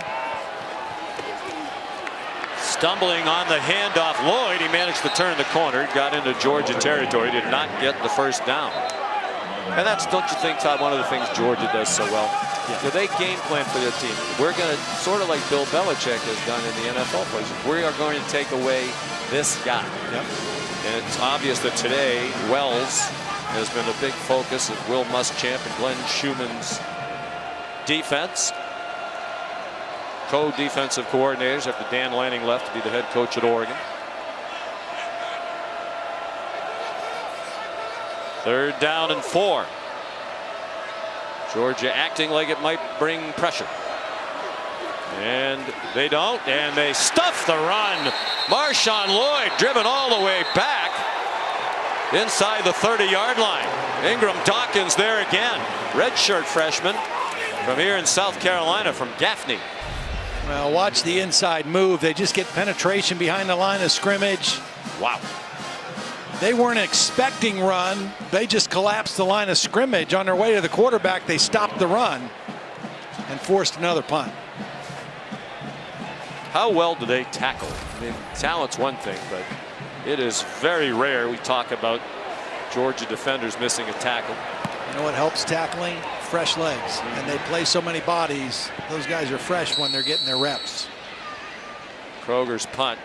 Stumbling on the handoff, Lloyd, he managed to turn the corner, got into Georgia territory, did not get the first down. And that's, don't you think, Todd, one of the things Georgia does so well? Yeah. So they game plan for their team. We're going to, sort of like Bill Belichick has done in the NFL places, we are going to take away this guy. Yep. And it's obvious that today, Wells has been a big focus of Will Muschamp and Glenn Schumann's defense. Co-defensive coordinators after Dan Lanning left to be the head coach at Oregon. 3rd down and 4. Georgia acting like it might bring pressure. And they don't, and they stuff the run. Marshawn Lloyd driven all the way back inside the 30-yard line. Ingram Dawkins there again. Redshirt freshman from here in South Carolina from Gaffney. Well, watch the inside move. They just get penetration behind the line of scrimmage. Wow. They weren't expecting run. They just collapsed the line of scrimmage. On their way to the quarterback, they stopped the run and forced another punt. How well do they tackle? I mean, talent's one thing, but it is very rare we talk about Georgia defenders missing a tackle. You know what helps tackling? Fresh legs. And they play so many bodies. Those guys are fresh when they're getting their reps. Kroger's punt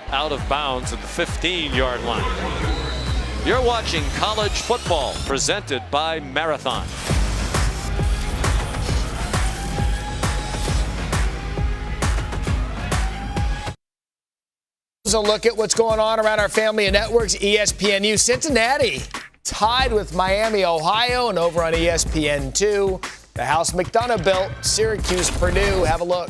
out of bounds at the 15-yard line. You're watching college football presented by Marathon. A look at what's going on around our family of networks. ESPNU Cincinnati tied with Miami, Ohio, and over on ESPN2, the house McDonough built, Syracuse, Purdue. Have a look.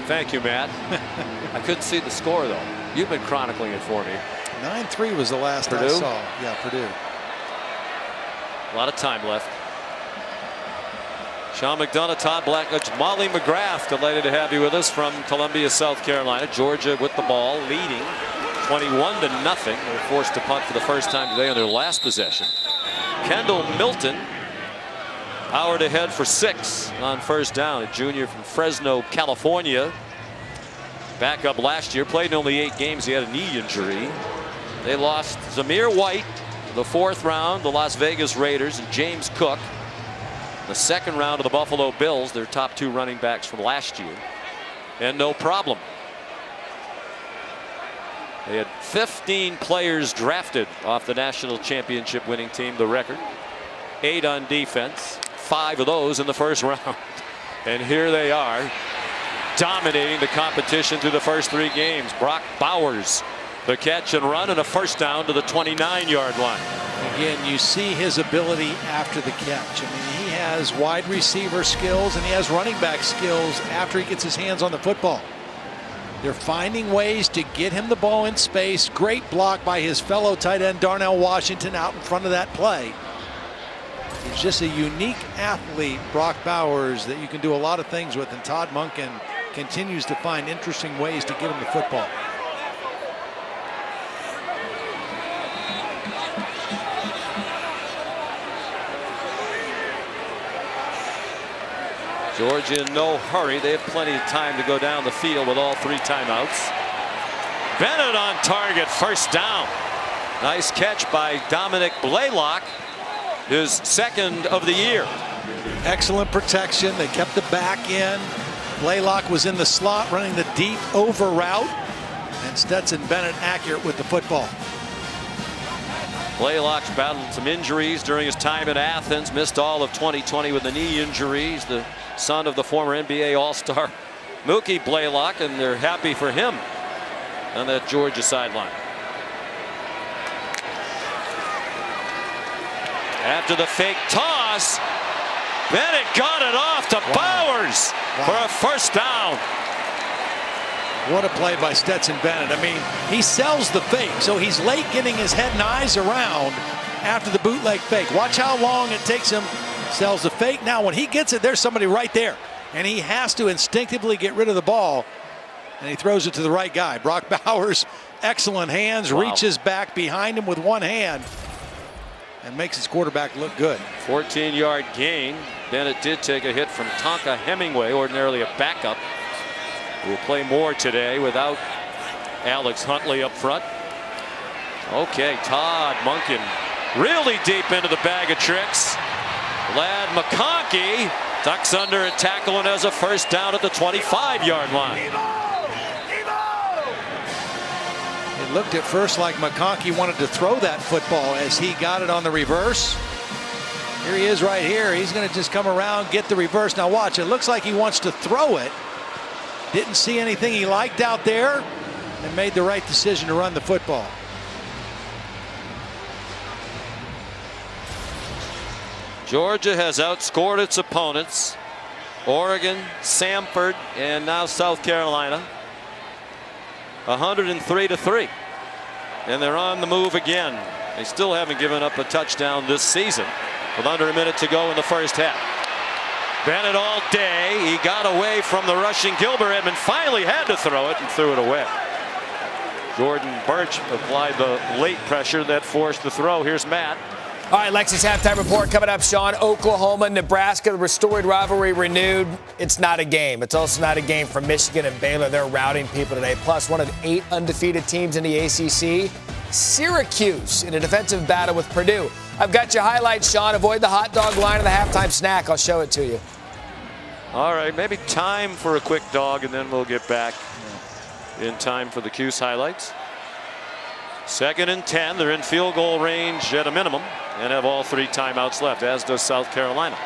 Thank you, Matt. I couldn't see the score, though. You've been chronicling it for me. 9-3 was the last Purdue? I saw. Yeah, Purdue. A lot of time left. Sean McDonough, Todd Blackledge, Molly McGrath, delighted to have you with us from Columbia, South Carolina. Georgia with the ball, leading 21-0. They were forced to punt for the first time today on their last possession. Kendall Milton powered ahead for 6 on first down. A junior from Fresno, California. Back up last year, played in only 8 games. He had a knee injury. They lost Zamir White, the 4th round, the Las Vegas Raiders, and James Cook, the 2nd round of the Buffalo Bills, their top 2 running backs from last year. And no problem. They had 15 players drafted off the national championship winning team, the record. 8 on defense, 5 of those in the 1st round. And here they are, dominating the competition through the first 3 games. Brock Bowers, the catch and run, and a first down to the 29-yard line. Again, you see his ability after the catch. I mean, he has wide receiver skills and he has running back skills after he gets his hands on the football. They're finding ways to get him the ball in space. Great block by his fellow tight end Darnell Washington out in front of that play. He's just a unique athlete, Brock Bowers, that you can do a lot of things with, and Todd Monken continues to find interesting ways to get him the football. Georgia in no hurry. They have plenty of time to go down the field with all 3 timeouts. Bennett on target, first down. Nice catch by Dominic Blaylock, his 2nd of the year. Excellent protection. They kept the back in. Blaylock was in the slot running the deep over route, and Stetson Bennett accurate with the football. Blaylock's battled some injuries during his time in Athens, missed all of 2020 with the knee injuries. The son of the former NBA All-Star Mookie Blaylock, and they're happy for him on that Georgia sideline. After the fake toss, Bennett got it off to Bowers for a first down. What a play by Stetson Bennett. I mean, he sells the fake, so he's late getting his head and eyes around after the bootleg fake. Watch how long it takes him. Sells the fake. Now, when he gets it, there's somebody right there, and he has to instinctively get rid of the ball, and he throws it to the right guy. Brock Bowers, excellent hands, reaches back behind him with one hand, and makes his quarterback look good. 14-yard gain. Bennett did take a hit from Tonka Hemingway, ordinarily a backup. Will play more today without Alex Huntley up front. Okay, Todd Monken really deep into the bag of tricks. Lad McConkey ducks under a tackle and has a first down at the 25-yard line. It looked at first like McConkey wanted to throw that football as he got it on the reverse. Here he is right here. He's going to just come around, get the reverse. Now watch, it looks like he wants to throw it. Didn't see anything he liked out there and made the right decision to run the football. Georgia has outscored its opponents. Oregon, Samford, and now South Carolina. 103-3. And they're on the move again. They still haven't given up a touchdown this season with under a minute to go in the first half. Bennett all day. He got away from the rushing Gilbert Edmond. Finally had to throw it and threw it away. Jordan Birch applied the late pressure that forced the throw. Here's Matt. All right, Lexus halftime report coming up, Sean. Oklahoma, Nebraska, the restored rivalry renewed. It's not a game. It's also not a game for Michigan and Baylor. They're routing people today. Plus, one of 8 undefeated teams in the ACC, Syracuse, in a defensive battle with Purdue. I've got your highlights, Sean. Avoid the hot dog line of the halftime snack. I'll show it to you. All right, maybe time for a quick dog, and then we'll get back in time for the Cuse highlights. 2nd and 10. They're in field goal range at a minimum and have all 3 timeouts left, as does South Carolina.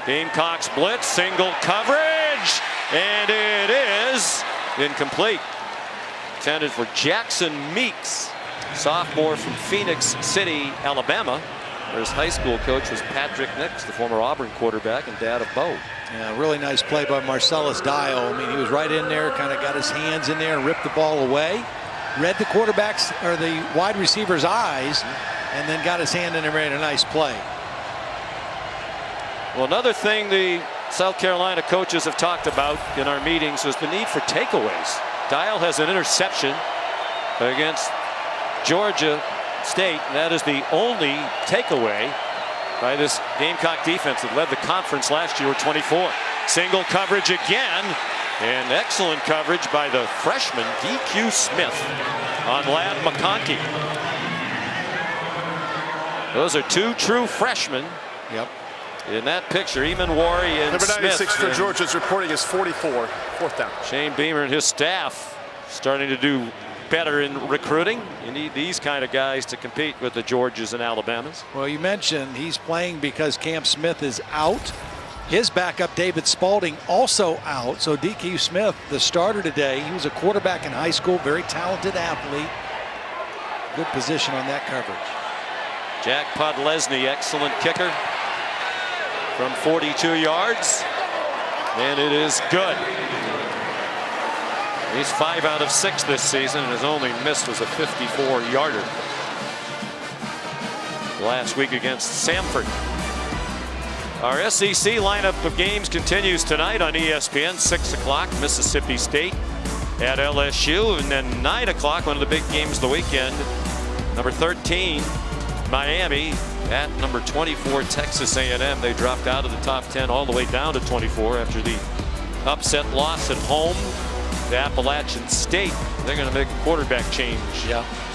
Gamecocks blitz, single coverage, and it is incomplete. Intended for Jackson Meeks, sophomore from Phoenix City, Alabama, where his high school coach was Patrick Nix, the former Auburn quarterback and dad of Bo. Yeah, really nice play by Marcellus Dial. I mean, he was right in there, kind of got his hands in there and ripped the ball away. Read the quarterback's or the wide receiver's eyes, and then got his hand in there and made a nice play. Well, another thing the South Carolina coaches have talked about in our meetings was the need for takeaways. Dial has an interception against Georgia State. That is the only takeaway by this Gamecock defense that led the conference last year with 24. Single coverage again, and excellent coverage by the freshman DQ Smith on Lad McConkey. Those are 2 true freshmen. Yep. In that picture, Eamon Wari and Number 96 Smith. for Georgia's reporting is 44. 4th down. Shane Beamer and his staff starting to do better in recruiting. You need these kind of guys to compete with the Georgias and Alabamas. Well, you mentioned he's playing because Cam Smith is out. His backup, David Spalding, also out. So DQ Smith, the starter today, he was a quarterback in high school, very talented athlete. Good position on that coverage. Jack Podlesny, excellent kicker from 42 yards. And it is good. He's 5 out of 6 this season, and his only miss was a 54-yarder last week against Samford. Our SEC lineup of games continues tonight on ESPN. 6 o'clock, Mississippi State at LSU, and then 9 o'clock, one of the big games of the weekend, number 13, Miami at number 24, Texas A&M. They dropped out of the top 10 all the way down to 24 after the upset loss at home to Appalachian State. They're going to make a quarterback change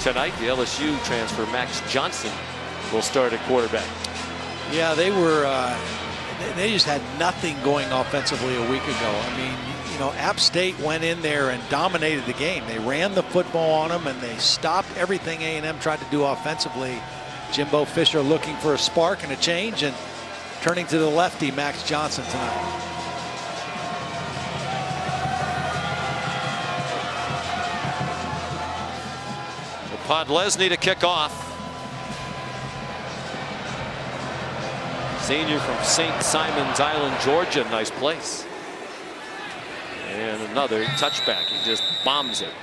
tonight. The LSU transfer Max Johnson will start at quarterback. Yeah, they were. They just had nothing going offensively a week ago. I mean, you know, App State went in there and dominated the game. They ran the football on them, and they stopped everything A&M tried to do offensively. Jimbo Fisher looking for a spark and a change, and turning to the lefty, Max Johnson tonight. Podlesny to kick off. Senior from St. Simon's Island, Georgia. Nice place. And another touchback. He just bombs it.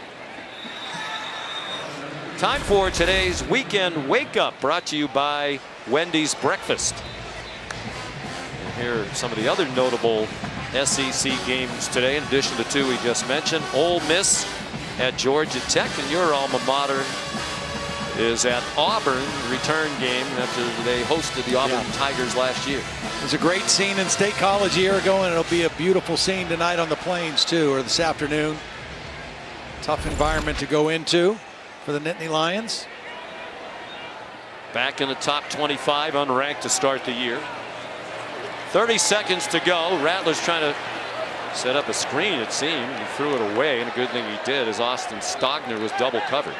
Time for today's Weekend Wake Up, brought to you by Wendy's Breakfast. And here are some of the other notable SEC games today, in addition to 2 we just mentioned. Ole Miss at Georgia Tech, and your alma mater is at Auburn, return game after they hosted the Auburn Tigers last year. It was a great scene in State College a year ago, and it'll be a beautiful scene tonight on the Plains too, or this afternoon. Tough environment to go into for the Nittany Lions. Back in the top 25, unranked to start the year. 30 seconds to go. Rattler's trying to set up a screen, it seemed. He threw it away, and a good thing he did, as Austin Stogner was double covered.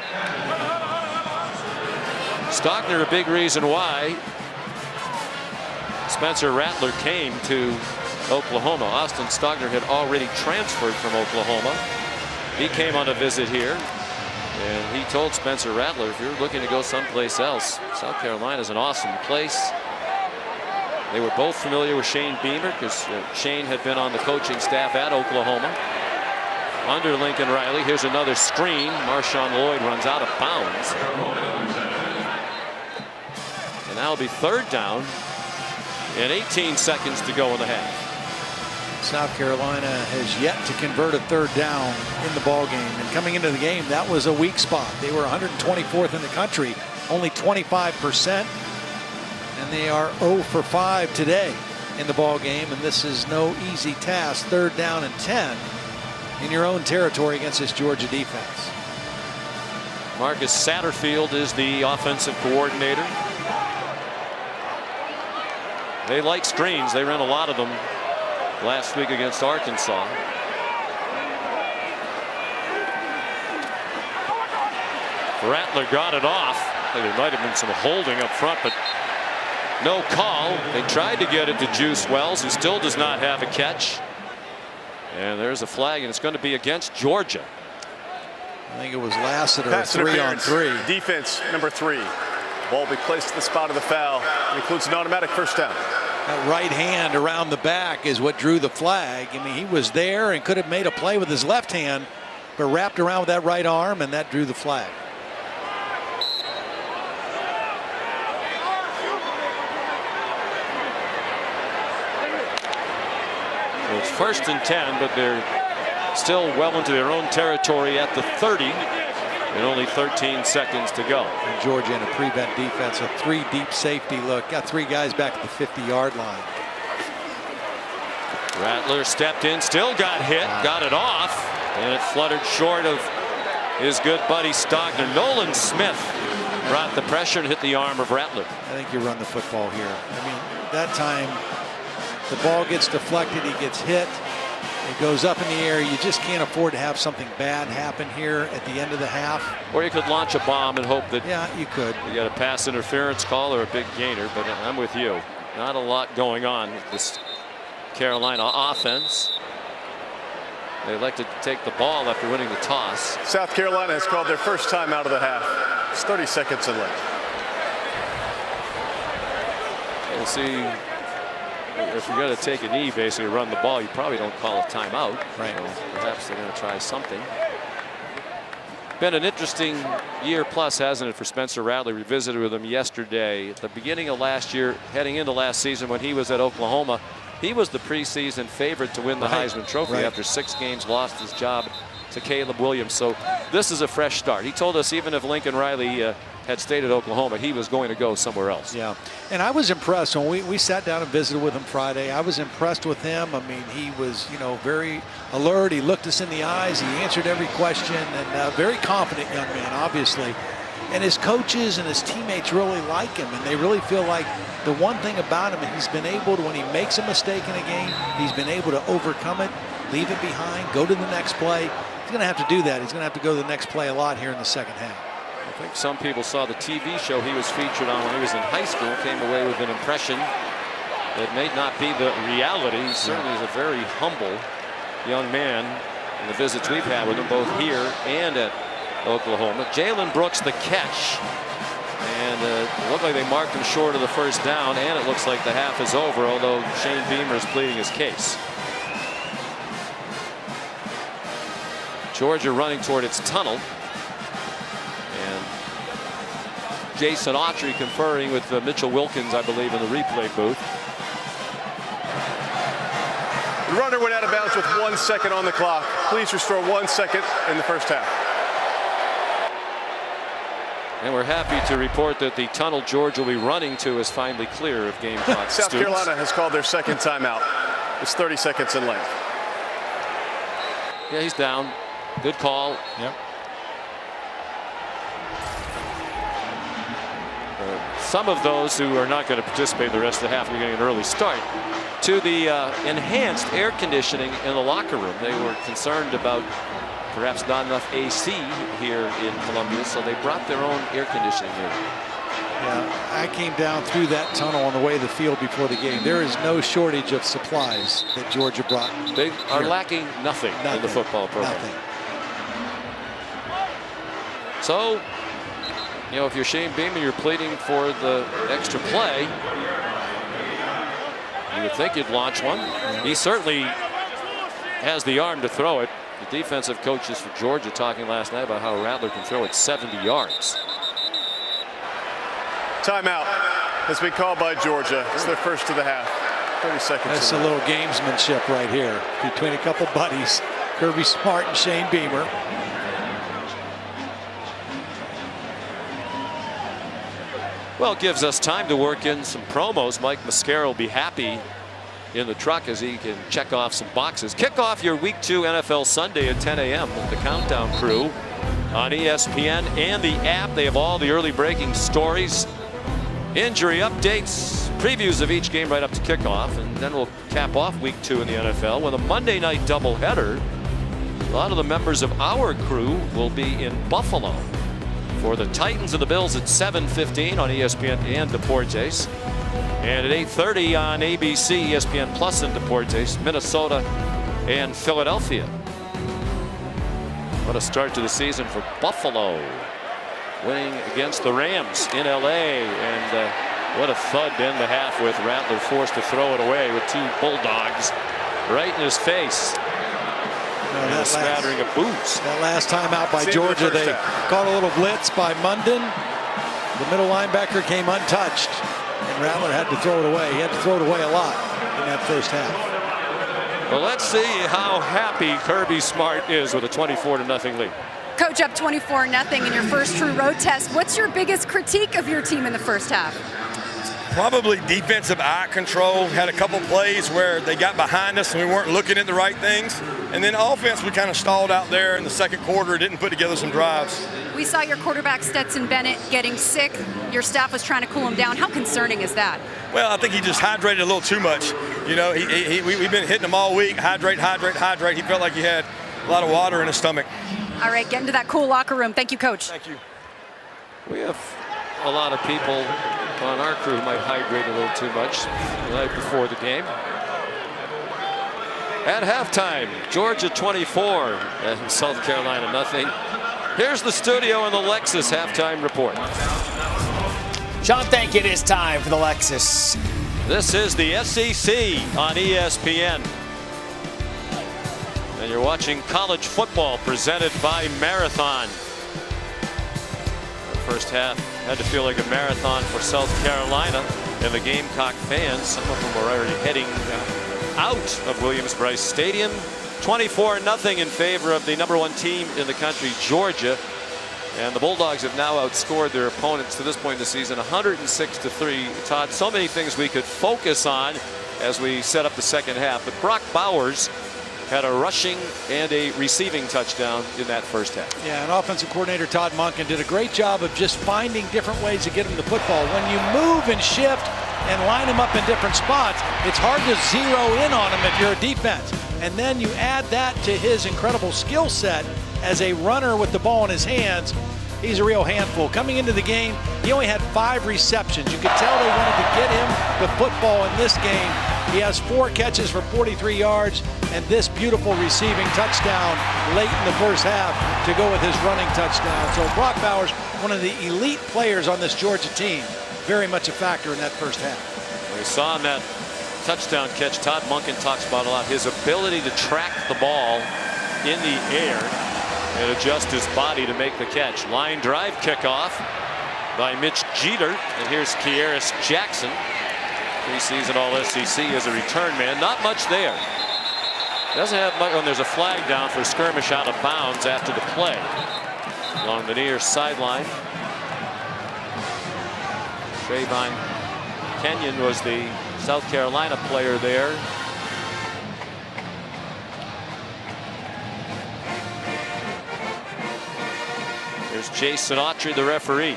Stogner, a big reason why Spencer Rattler came to Oklahoma. Austin Stogner had already transferred from Oklahoma. He came on a visit here, and he told Spencer Rattler, if you're looking to go someplace else, South Carolina is an awesome place. They were both familiar with Shane Beamer, because Shane had been on the coaching staff at Oklahoma under Lincoln Riley. Here's another screen. Marshawn Lloyd runs out of bounds. And that'll be 3rd down and 18 seconds to go in the half. South Carolina has yet to convert a 3rd down in the ball game, and coming into the game, that was a weak spot. They were 124th in the country, only 25%, and they are 0 for 5 today in the ball game, and this is no easy task. 3rd down and 10 in your own territory against this Georgia defense. Marcus Satterfield is the offensive coordinator. They like screens. They ran a lot of them last week against Arkansas. Rattler got it off. I think there might have been some holding up front, but no call. They tried to get it to Juice Wells, who still does not have a catch. And there's a flag, and it's going to be against Georgia. I think it was Lassiter, 3-on-3. Defense number 3. Ball will be placed at the spot of the foul. It includes an automatic first down. That right hand around the back is what drew the flag. I mean, he was there and could have made a play with his left hand, but wrapped around with that right arm, and that drew the flag. So it's 1st and 10, but they're still well into their own territory at the 30. And only 13 seconds to go. And Georgia in a prevent defense, a 3 deep safety look. Got 3 guys back at the 50-yard line. Rattler stepped in, still got hit, got it off, and it fluttered short of his good buddy Stogner. Nolan Smith brought the pressure and hit the arm of Rattler. I think you run the football here. I mean, that time the ball gets deflected, he gets hit. It goes up in the air. You just can't afford to have something bad happen here at the end of the half. Or you could launch a bomb and hope that you could. You got a pass interference call or a big gainer, but I'm with you. Not a lot going on with this Carolina offense. They elected to take the ball after winning the toss. South Carolina has called their first time out of the half. It's 30 seconds in left. We'll see if you're going to take a knee, basically run the ball, you probably don't call a timeout. Right. So perhaps they're going to try something. Been an interesting year plus, hasn't it, for Spencer Rattler? We visited with him yesterday. At the beginning of last year, heading into last season when he was at Oklahoma, he was the preseason favorite to win the Heisman Trophy. After 6 games, lost his job to Caleb Williams. So this is a fresh start. He told us even if Lincoln Riley had stayed at Oklahoma, he was going to go somewhere else. Yeah, and I was impressed when we sat down and visited with him Friday. I was impressed with him. I mean, he was, you know, very alert. He looked us in the eyes. He answered every question, and very confident young man, obviously. And his coaches and his teammates really like him, and they really feel like the one thing about him, he's been able to, when he makes a mistake in a game, he's been able to overcome it, leave it behind, go to the next play. He's going to have to do that. He's going to have to go to the next play a lot here in the second half. I think some people saw the TV show he was featured on when he was in high school, came away with an impression that may not be the reality. He certainly is a very humble young man in the visits we've had with him both here and at Oklahoma. Jalen Brooks the catch, and it looked like they marked him short of the first down, and it looks like the half is over, although Shane Beamer is pleading his case. Georgia running toward its tunnel, and Jason Autry conferring with Mitchell Wilkins, I believe, in the replay booth. The runner went out of bounds with 1 second on the clock. Please restore 1 second in the first half. And we're happy to report that the tunnel Georgia will be running to is finally clear of Gamecock South students. Carolina has called their second timeout. It's 30 seconds in length. Yeah, he's down. Good call. Yep. Some of those who are not going to participate the rest of the half are getting an early start. To the enhanced air conditioning in the locker room. They were concerned about perhaps not enough AC here in Columbia, so they brought their own air conditioning unit. Yeah, I came down through that tunnel on the way to the field before the game. There is no shortage of supplies that Georgia brought. They are lacking nothing in the football program. Nothing. So, you know, if you're Shane Beamer, you're pleading for the extra play. You would think you'd launch one. He certainly has the arm to throw it. The defensive coaches for Georgia talking last night about how Rattler can throw it 70 yards. Timeout has been called by Georgia. It's their first of the half. 30 seconds. That's a little gamesmanship right here between a couple buddies, Kirby Smart and Shane Beamer. Well, it gives us time to work in some promos. Mike Mascara will be happy in the truck as he can check off some boxes. Kick off your Week 2 NFL Sunday at 10 a.m. with the Countdown crew on ESPN and the app. They have all the early breaking stories, injury updates, previews of each game right up to kickoff, and then we'll cap off Week 2 in the NFL with a Monday night doubleheader. A lot of the members of our crew will be in Buffalo for the Titans and the Bills at 7:15 on ESPN and Deportes. And at 8:30 on ABC, ESPN Plus and Deportes, Minnesota and Philadelphia. What a start to the season for Buffalo. Winning against the Rams in LA. And what a thud to end the half with Rattler forced to throw it away with 2 Bulldogs right in his face. And a smattering of boots. That last time out by Georgia, they caught a little blitz by Munden. The middle linebacker came untouched, and Rattler had to throw it away. He had to throw it away a lot in that first half. Well, let's see how happy Kirby Smart is with a 24-0 lead. Coach, up 24-0 in your first true road test. What's your biggest critique of your team in the first half? Probably defensive eye control. Had a couple plays where they got behind us and we weren't looking at the right things. And then offense, we kind of stalled out there in the second quarter, didn't put together some drives. We saw your quarterback Stetson Bennett getting sick. Your staff was trying to cool him down. How concerning is that? Well, I think he just hydrated a little too much. You know, we've been hitting him all week. Hydrate, hydrate, hydrate. He felt like he had a lot of water in his stomach. All right, get into that cool locker room. Thank you, Coach. Thank you. We have a lot of people on our crew who might hydrate a little too much the night before the game. At halftime, Georgia 24 and South Carolina nothing. Here's the studio and the Lexus halftime report. Sean, thank you. It is time for the Lexus This is the SEC on ESPN. And you're watching college football presented by Marathon. The first half had to feel like a marathon for South Carolina and the Gamecock fans. Some of them were already heading out of Williams-Brice Stadium. 24-0 in favor of the #1 team in the country, Georgia. And the Bulldogs have now outscored their opponents to this point in the season 106-3. Todd, so many things we could focus on as we set up the second half. But Brock Bowers had a rushing and a receiving touchdown in that first half. Yeah, and offensive coordinator Todd Monken did a great job of just finding different ways to get him the football. When you move and shift and line him up in different spots, it's hard to zero in on him if you're a defense. And then you add that to his incredible skill set as a runner with the ball in his hands. He's a real handful. Coming into the game, he only had 5 receptions. You could tell they wanted to get him the football in this game. He has 4 catches for 43 yards and this beautiful receiving touchdown late in the first half to go with his running touchdown. So Brock Bowers, one of the elite players on this Georgia team, very much a factor in that first half. We saw in that touchdown catch, Todd Monken talks about a lot, his ability to track the ball in the air and adjust his body to make the catch. Line drive kickoff by Mitch Jeter. And here's Kearis Jackson, preseason All-SEC as a return man. Not much there. Doesn't have much. There's a flag down for skirmish out of bounds after the play along the near sideline. Trayvon Kenyon was the South Carolina player there. Here's Jason Autry, the referee.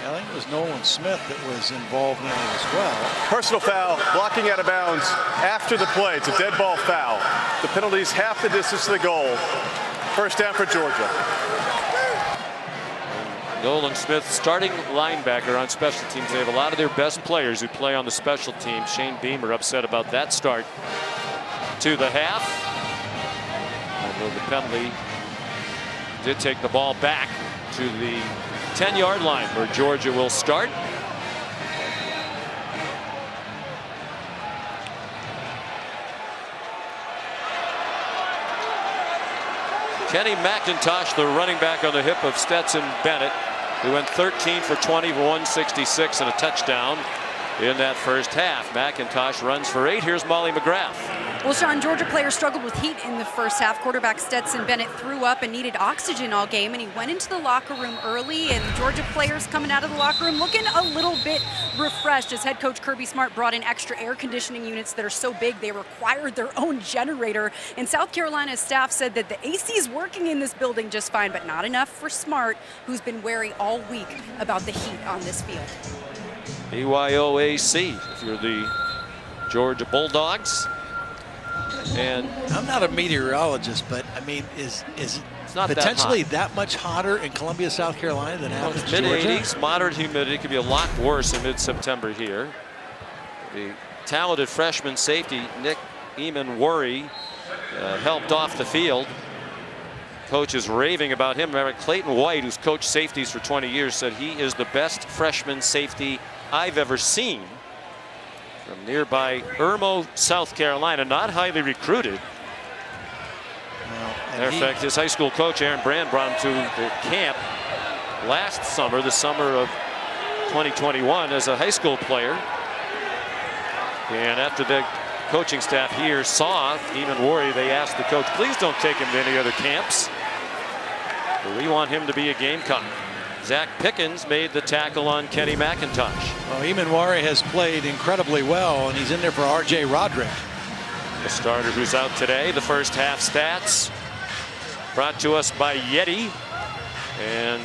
I think it was Nolan Smith that was involved in it as well. Personal foul, blocking out of bounds after the play. It's a dead ball foul. The penalty's half the distance to the goal. First down for Georgia. Nolan Smith, starting linebacker on special teams. They have a lot of their best players who play on the special teams. Shane Beamer upset about that start to the half. Although the penalty did take the ball back to the 10-yard line where Georgia will start. Kenny McIntosh, the running back on the hip of Stetson Bennett, who went 13 for 20 for 166 and a touchdown in that first half. McIntosh runs for 8. Here's Molly McGrath. Well, Sean, Georgia players struggled with heat in the first half. Quarterback Stetson Bennett threw up and needed oxygen all game, and he went into the locker room early, and Georgia players coming out of the locker room looking a little bit refreshed as head coach Kirby Smart brought in extra air conditioning units that are so big they required their own generator. And South Carolina's staff said that the AC is working in this building just fine, but not enough for Smart, who's been wary all week about the heat on this field. BYOAC if you're the Georgia Bulldogs. And I'm not a meteorologist, but I mean, is it not potentially that much hotter in Columbia, South Carolina than happens in Georgia? Mid-80s, moderate humidity. Could be a lot worse in mid-September here. The talented freshman safety Nick Eamon-Worry helped off the field. Coach is raving about him. Remember, Clayton White, who's coached safeties for 20 years, said he is the best freshman safety I've ever seen. From nearby Irmo, South Carolina, not highly recruited. Matter of fact, his high school coach, Aaron Brand, brought him to the camp last summer, the summer of 2021, as a high school player. And after the coaching staff here saw Eamon-Worry, they asked the coach, please don't take him to any other camps. We want him to be a Gamecock. Zach Pickens made the tackle on Kenny McIntosh. Well, Eamon-Worry has played incredibly well, and he's in there for R.J. Roderick. The starter who's out today. The first half stats brought to us by Yeti, and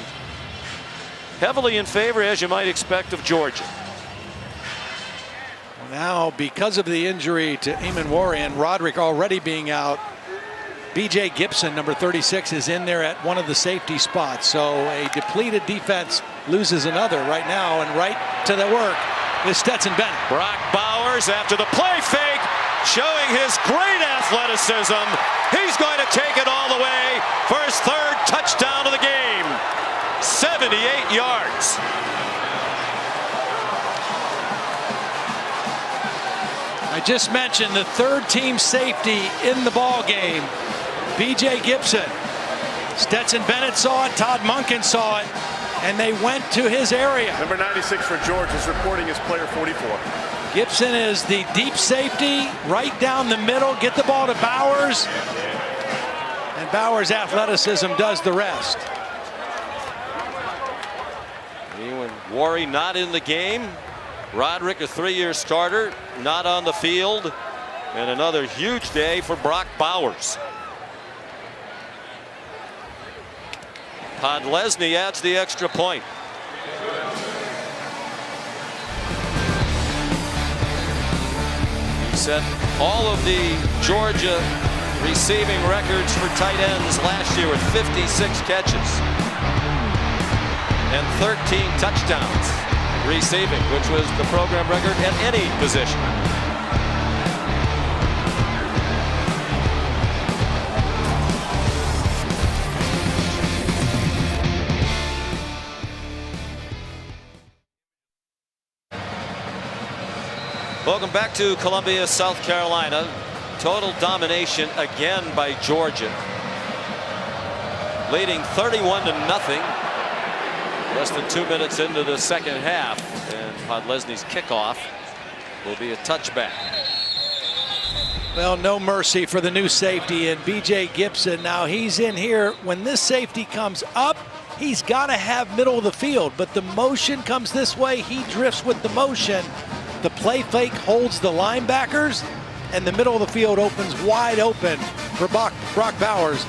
heavily in favor, as you might expect, of Georgia. Now, because of the injury to Eamon-Worry and Roderick already being out, B.J. Gibson, number 36, is in there at one of the safety spots. So a depleted defense loses another right now, and right to the work is Stetson Bennett. Brock Bowers, after the play fake, showing his great athleticism. He's going to take it all the way for his 3rd touchdown of the game. 78 yards. I just mentioned the third team safety in the ball game, B.J. Gibson. Stetson Bennett saw it, Todd Monken saw it, and they went to his area. Number 96 for Georgia is reporting as player 44. Gibson is the deep safety, right down the middle, get the ball to Bowers, and Bowers' athleticism does the rest. Ewan Worry not in the game. Roderick, a 3-year starter, not on the field. And another huge day for Brock Bowers. Podlesny adds the extra point. He set all of the Georgia receiving records for tight ends last year with 56 catches and 13 touchdowns receiving, which was the program record at any position. Welcome back to Columbia, South Carolina. Total domination again by Georgia, leading 31-0. Less than 2 minutes into the second half, and Podlesny's kickoff will be a touchback. Well, no mercy for the new safety, and B.J. Gibson. Now he's in here. When this safety comes up, he's got to have middle of the field, but the motion comes this way. He drifts with the motion. The play fake holds the linebackers, and the middle of the field opens wide open for Brock Bowers.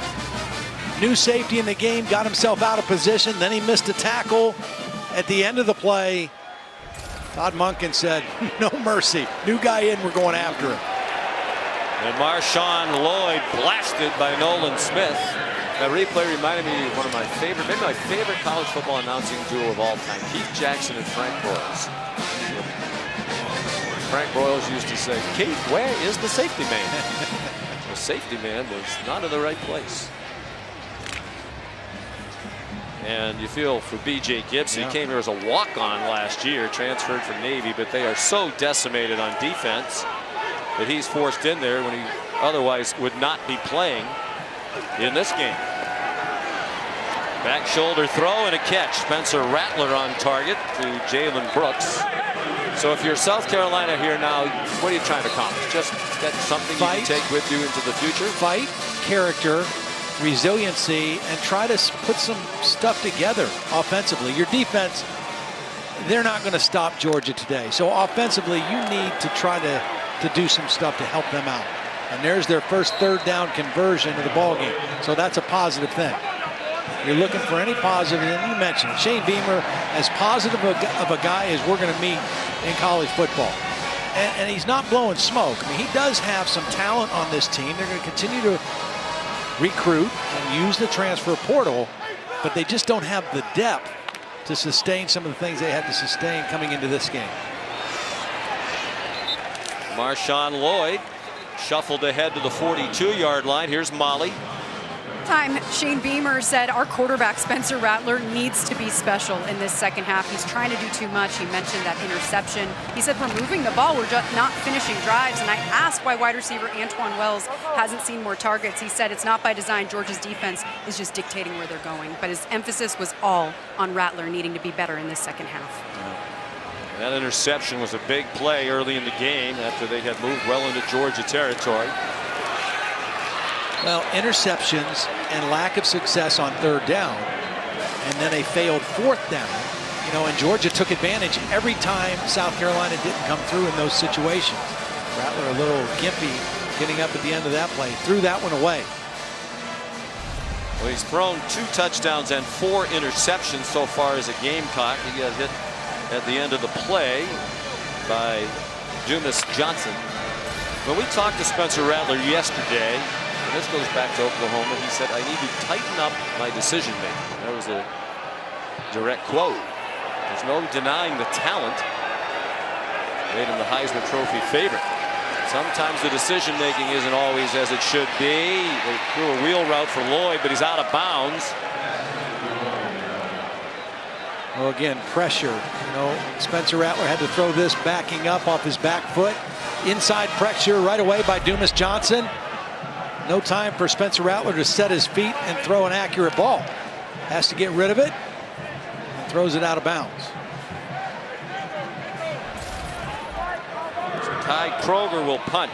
New safety in the game, got himself out of position, then he missed a tackle at the end of the play. Todd Monken said, no mercy. New guy in, we're going after him. And Marshawn Lloyd blasted by Nolan Smith. That replay reminded me of one of my favorite, maybe my favorite college football announcing duo of all time, Keith Jackson and Frank Broyles. Frank Broyles used to say, Keith, where is the safety man? The safety man was not in the right place. And you feel for B.J. Gibson. He came here as a walk-on last year, transferred from Navy, but they are so decimated on defense that he's forced in there when he otherwise would not be playing in this game. Back shoulder throw and a catch. Spencer Rattler on target to Jalen Brooks. So if you're South Carolina here now, what are you trying to accomplish? Just get something you can take with you into the future? Fight, character, resiliency, and try to put some stuff together offensively. Your defense, they're not going to stop Georgia today. So offensively, you need to try to do some stuff to help them out. And there's their first third down conversion of the ball game. So that's a positive thing. You're looking for any positive, and you mentioned it. Shane Beamer, as positive of a guy as we're going to meet in college football. And he's not blowing smoke. I mean, he does have some talent on this team. They're going to continue to recruit and use the transfer portal, but they just don't have the depth to sustain some of the things they had to sustain coming into this game. Marshawn Lloyd shuffled ahead to the 42-yard line. Here's Molly. Time, Shane Beamer said our quarterback Spencer Rattler needs to be special in this second half. He's trying to do too much. He mentioned that interception. He said we're moving the ball, we're just not finishing drives. And I asked why wide receiver Antoine Wells hasn't seen more targets. He said it's not by design. Georgia's defense is just dictating where they're going. But his emphasis was all on Rattler needing to be better in this second half. That interception was a big play early in the game after they had moved well into Georgia territory. Well, interceptions and lack of success on third down, and then a failed fourth down. You know, and Georgia took advantage every time South Carolina didn't come through in those situations. Rattler a little gimpy getting up at the end of that play, threw that one away. Well, he's thrown 2 touchdowns and 4 interceptions so far as a Gamecock. He got hit at the end of the play by Dumas Johnson. When we talked to Spencer Rattler yesterday, and this goes back to Oklahoma, he said, I need to tighten up my decision making. That was a direct quote. There's no denying the talent. Made him the Heisman Trophy favorite. Sometimes the decision making isn't always as it should be. They threw a wheel route for Lloyd, but he's out of bounds. Well, again, pressure. Spencer Rattler had to throw this backing up off his back foot. Inside pressure right away by Dumas Johnson. No time for Spencer Rattler to set his feet and throw an accurate ball. Has to get rid of it and throws it out of bounds. Ty Kroger will punt.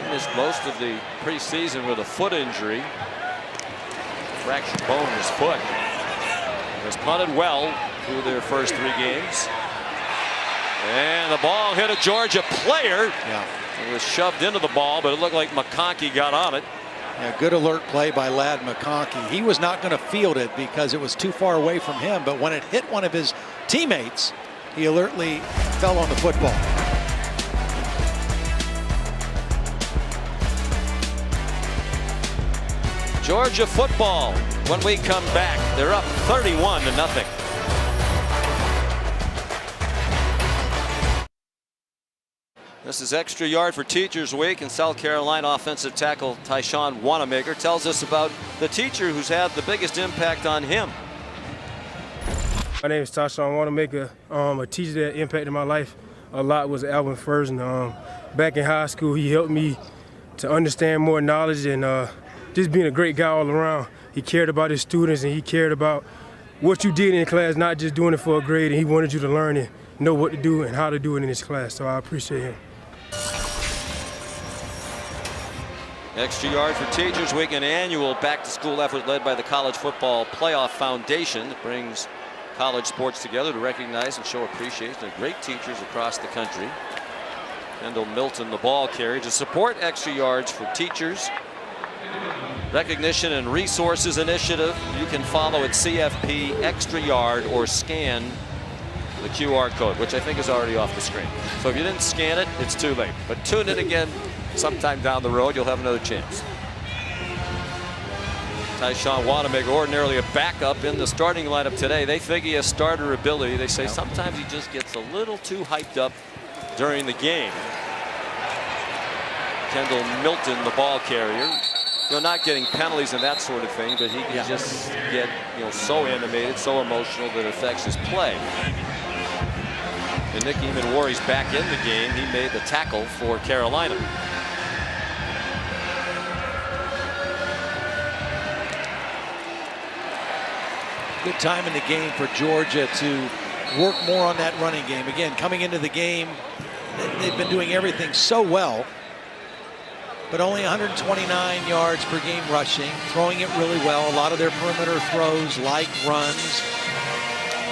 He missed most of the preseason with a foot injury. Fractured bone in his foot. Has punted well through their first 3 games. And the ball hit a Georgia player. Yeah. It was shoved into the ball, but it looked like McConkey got on it. Yeah, good alert play by Ladd McConkey. He was not going to field it because it was too far away from him, but when it hit one of his teammates, he alertly fell on the football. Georgia football. When we come back, they're up 31-0. This is Extra Yard for Teachers Week, and South Carolina offensive tackle Tyshawn Wanamaker tells us about the teacher who's had the biggest impact on him. My name is Tyshawn Wanamaker. A teacher that impacted my life a lot was Alvin Ferguson. Back in high school, he helped me to understand more knowledge and just being a great guy all around. He cared about his students and he cared about what you did in class, not just doing it for a grade, and he wanted you to learn and know what to do and how to do it in his class, so I appreciate him. Extra Yard for Teachers Week, an annual back-to-school effort led by the College Football Playoff Foundation that brings college sports together to recognize and show appreciation to great teachers across the country. Kendall Milton, the ball carrier. To support Extra Yards for Teachers Recognition and Resources Initiative, you can follow at CFP Extra Yard or scan the QR code, which I think is already off the screen. So if you didn't scan it, it's too late. But tune in again sometime down the road. You'll have another chance. Tyshawn Wanamaker, ordinarily a backup in the starting lineup today. They think he has starter ability. They say sometimes he just gets a little too hyped up during the game. Kendall Milton, the ball carrier. Not getting penalties and that sort of thing, but he can just get so animated, so emotional that it affects his play. And Nick Eamon-Warry's back in the game. He made the tackle for Carolina. Good time in the game for Georgia to work more on that running game. Again, coming into the game, they've been doing everything so well, but only 129 yards per game rushing, throwing it really well. A lot of their perimeter throws, like runs.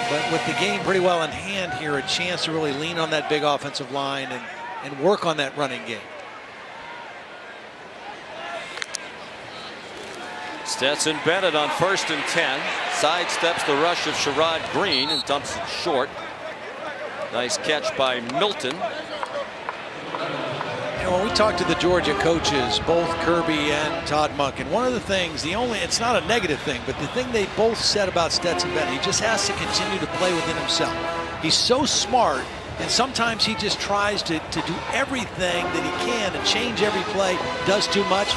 But with the game pretty well in hand here, a chance to really lean on that big offensive line and work on that running game. Stetson Bennett on 1st and 10. Sidesteps the rush of Sherrod Green and dumps it short. Nice catch by Milton. When we talk to the Georgia coaches, both Kirby and Todd Monken, one of the things, it's not a negative thing, but the thing they both said about Stetson Bennett, he just has to continue to play within himself. He's so smart, and sometimes he just tries to do everything that he can and change every play, does too much.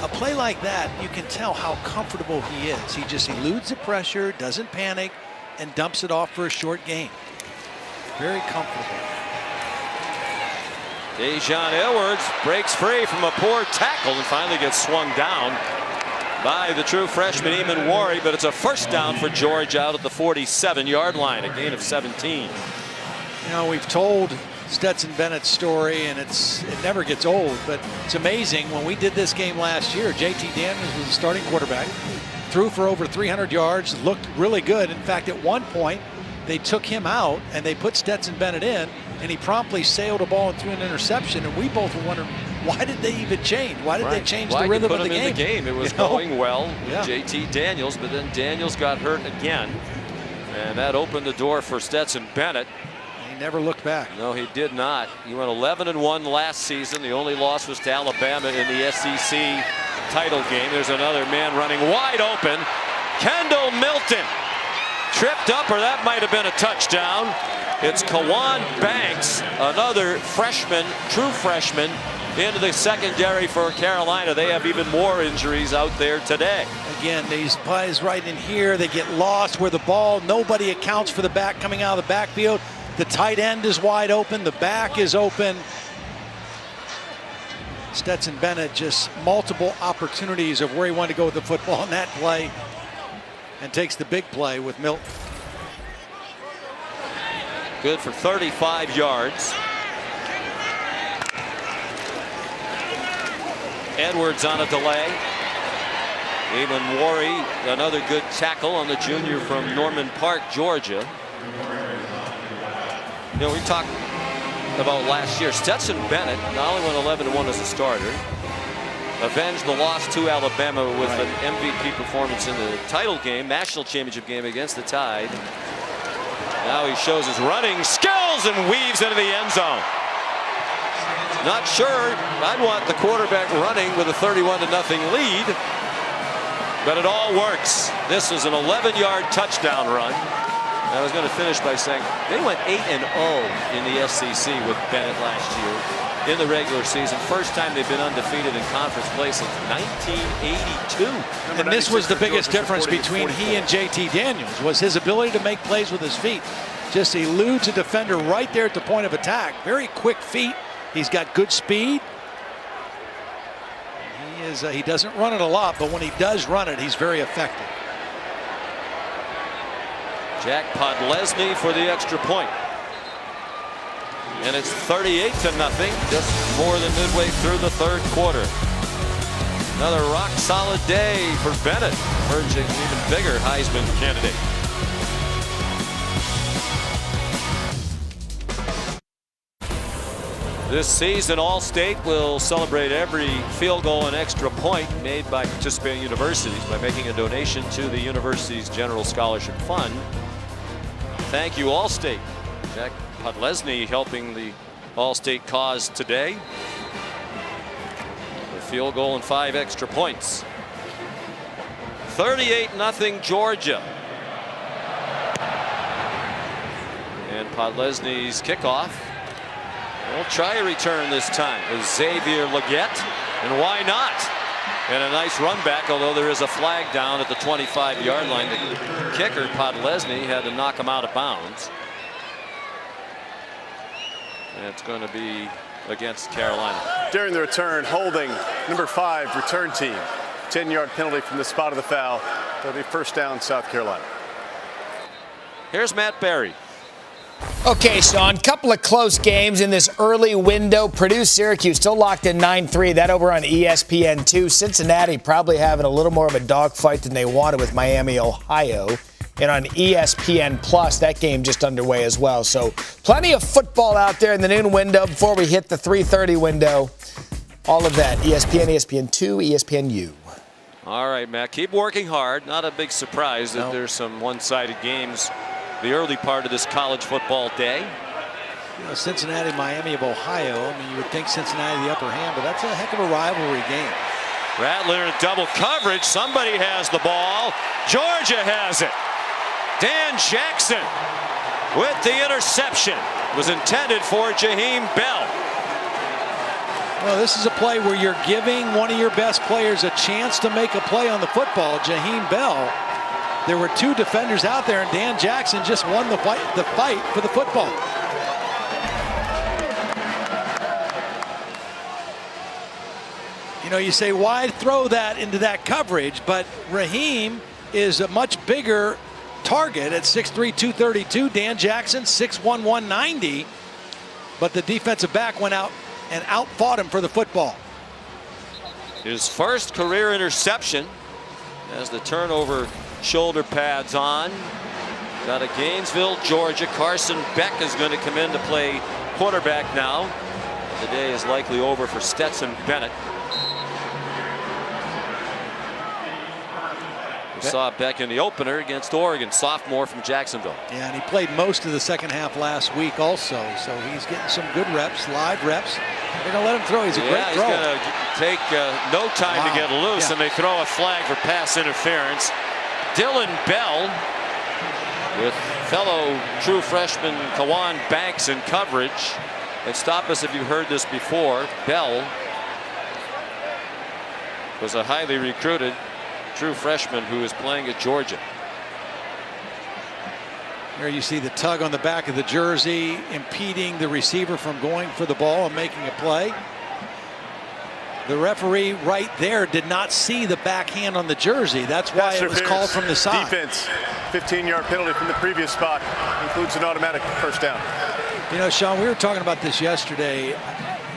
A play like that, you can tell how comfortable he is. He just eludes the pressure, doesn't panic, and dumps it off for a short gain. Very comfortable. Dejon Edwards breaks free from a poor tackle and finally gets swung down by the true freshman Eamon-Warry, but it's a first down for Georgia out at the 47-yard line, a gain of 17. We've told Stetson Bennett's story, and it never gets old, but it's amazing. When we did this game last year, JT Daniels was the starting quarterback, threw for over 300 yards, looked really good. In fact, at one point, they took him out and they put Stetson Bennett in, and he promptly sailed a ball and threw an interception. And we both were wondering, why did they even change? Why did they change the rhythm of the game? In the game? It was going well with JT Daniels, but then Daniels got hurt again, and that opened the door for Stetson Bennett. He never looked back. No, he did not. He went 11-1 last season. The only loss was to Alabama in the SEC title game. There's another man running wide open. Kendall Milton tripped up, or that might have been a touchdown. It's Kawan Banks, another freshman, true freshman, into the secondary for Carolina. They have even more injuries out there today. again. These plays right in here, they get lost where the ball, nobody accounts for the back coming out of the backfield. The tight end is wide open, the back is open. Stetson Bennett just multiple opportunities of where he wanted to go with the football in that play, and takes the big play with Milton. Good for 35 yards. Edwards on a delay. Eamon Worry, another good tackle on the junior from Norman Park, Georgia. You know, we talked about last year. Stetson Bennett not only went 11-1 as a starter, avenged the loss to Alabama with an MVP performance in the title game, national championship game against the Tide. Now he shows his running skills and weaves into the end zone. Not sure I'd want the quarterback running with a 31-0 lead, but it all works. This is an 11-yard touchdown run. I was going to finish by saying they went 8-0 in the SEC with Bennett last year in the regular season. First time they've been undefeated in conference play since 1982. And this was the biggest difference between he and JT Daniels, was his ability to make plays with his feet. Just eludes a defender right there at the point of attack. Very quick feet. He's got good speed. He doesn't run it a lot, but when he does run it, he's very effective. Jack Podlesny for the extra point. And it's 38-0, just more than midway through the third quarter. Another rock-solid day for Bennett, emerging an even bigger Heisman candidate. This season, All-State will celebrate every field goal and extra point made by participating universities by making a donation to the university's General Scholarship Fund. Thank you, All-State. Jack Podlesny helping the All-State cause today. A field goal and 5 extra points. 38-0 Georgia. And Podlesny's kickoff. We'll try a return this time with Xavier Leggett, and why not? And a nice run back, although there is a flag down at the 25-yard line. The kicker, Podlesny, had to knock him out of bounds. And it's going to be against Carolina. During the return, holding number 5 return team. 10-yard penalty from the spot of the foul. That'll be first down, South Carolina. Here's Matt Berry. Okay, Sean, couple of close games in this early window. Purdue-Syracuse still locked in 9-3. That over on ESPN2. Cincinnati probably having a little more of a dogfight than they wanted with Miami, Ohio. And on ESPN Plus, that game just underway as well. So plenty of football out there in the noon window before we hit the 3:30 window. All of that, ESPN, ESPN2, ESPNU. All right, Matt, keep working hard. Not a big surprise that there's some one-sided games the early part of this college football day. You know, Cincinnati, Miami of Ohio. I mean, you would think Cincinnati the upper hand, but that's a heck of a rivalry game. Rattler in double coverage. Somebody has the ball. Georgia has it. Dan Jackson with the interception. Was intended for Jaheim Bell. Well, this is a play where you're giving one of your best players a chance to make a play on the football, Jaheim Bell. There were 2 defenders out there, and Dan Jackson just won the fight for the football. You know, you say, why throw that into that coverage? But Raheem is a much bigger target at 6'3", 232. Dan Jackson, 6'1", 190. But the defensive back went out and outfought him for the football. His first career interception as the turnover shoulder pads on. Out of Gainesville, Georgia. Carson Beck is going to come in to play quarterback now. The day is likely over for Stetson Bennett. We saw Beck in the opener against Oregon, sophomore from Jacksonville. Yeah, and he played most of the second half last week also, so he's getting some good reps, live reps. They're going to let him throw. He's a great throw. He's going to take no time to get loose, and they throw a flag for pass interference. Dylan Bell with fellow true freshman Kawan Banks in coverage. And stop us if you've heard this before. Bell was a highly recruited true freshman who is playing at Georgia. Here you see the tug on the back of the jersey, impeding the receiver from going for the ball and making a play. The referee right there did not see the backhand on the jersey. That's why it was called from the side. Defense, 15-yard penalty from the previous spot, includes an automatic first down. You know, Sean, we were talking about this yesterday,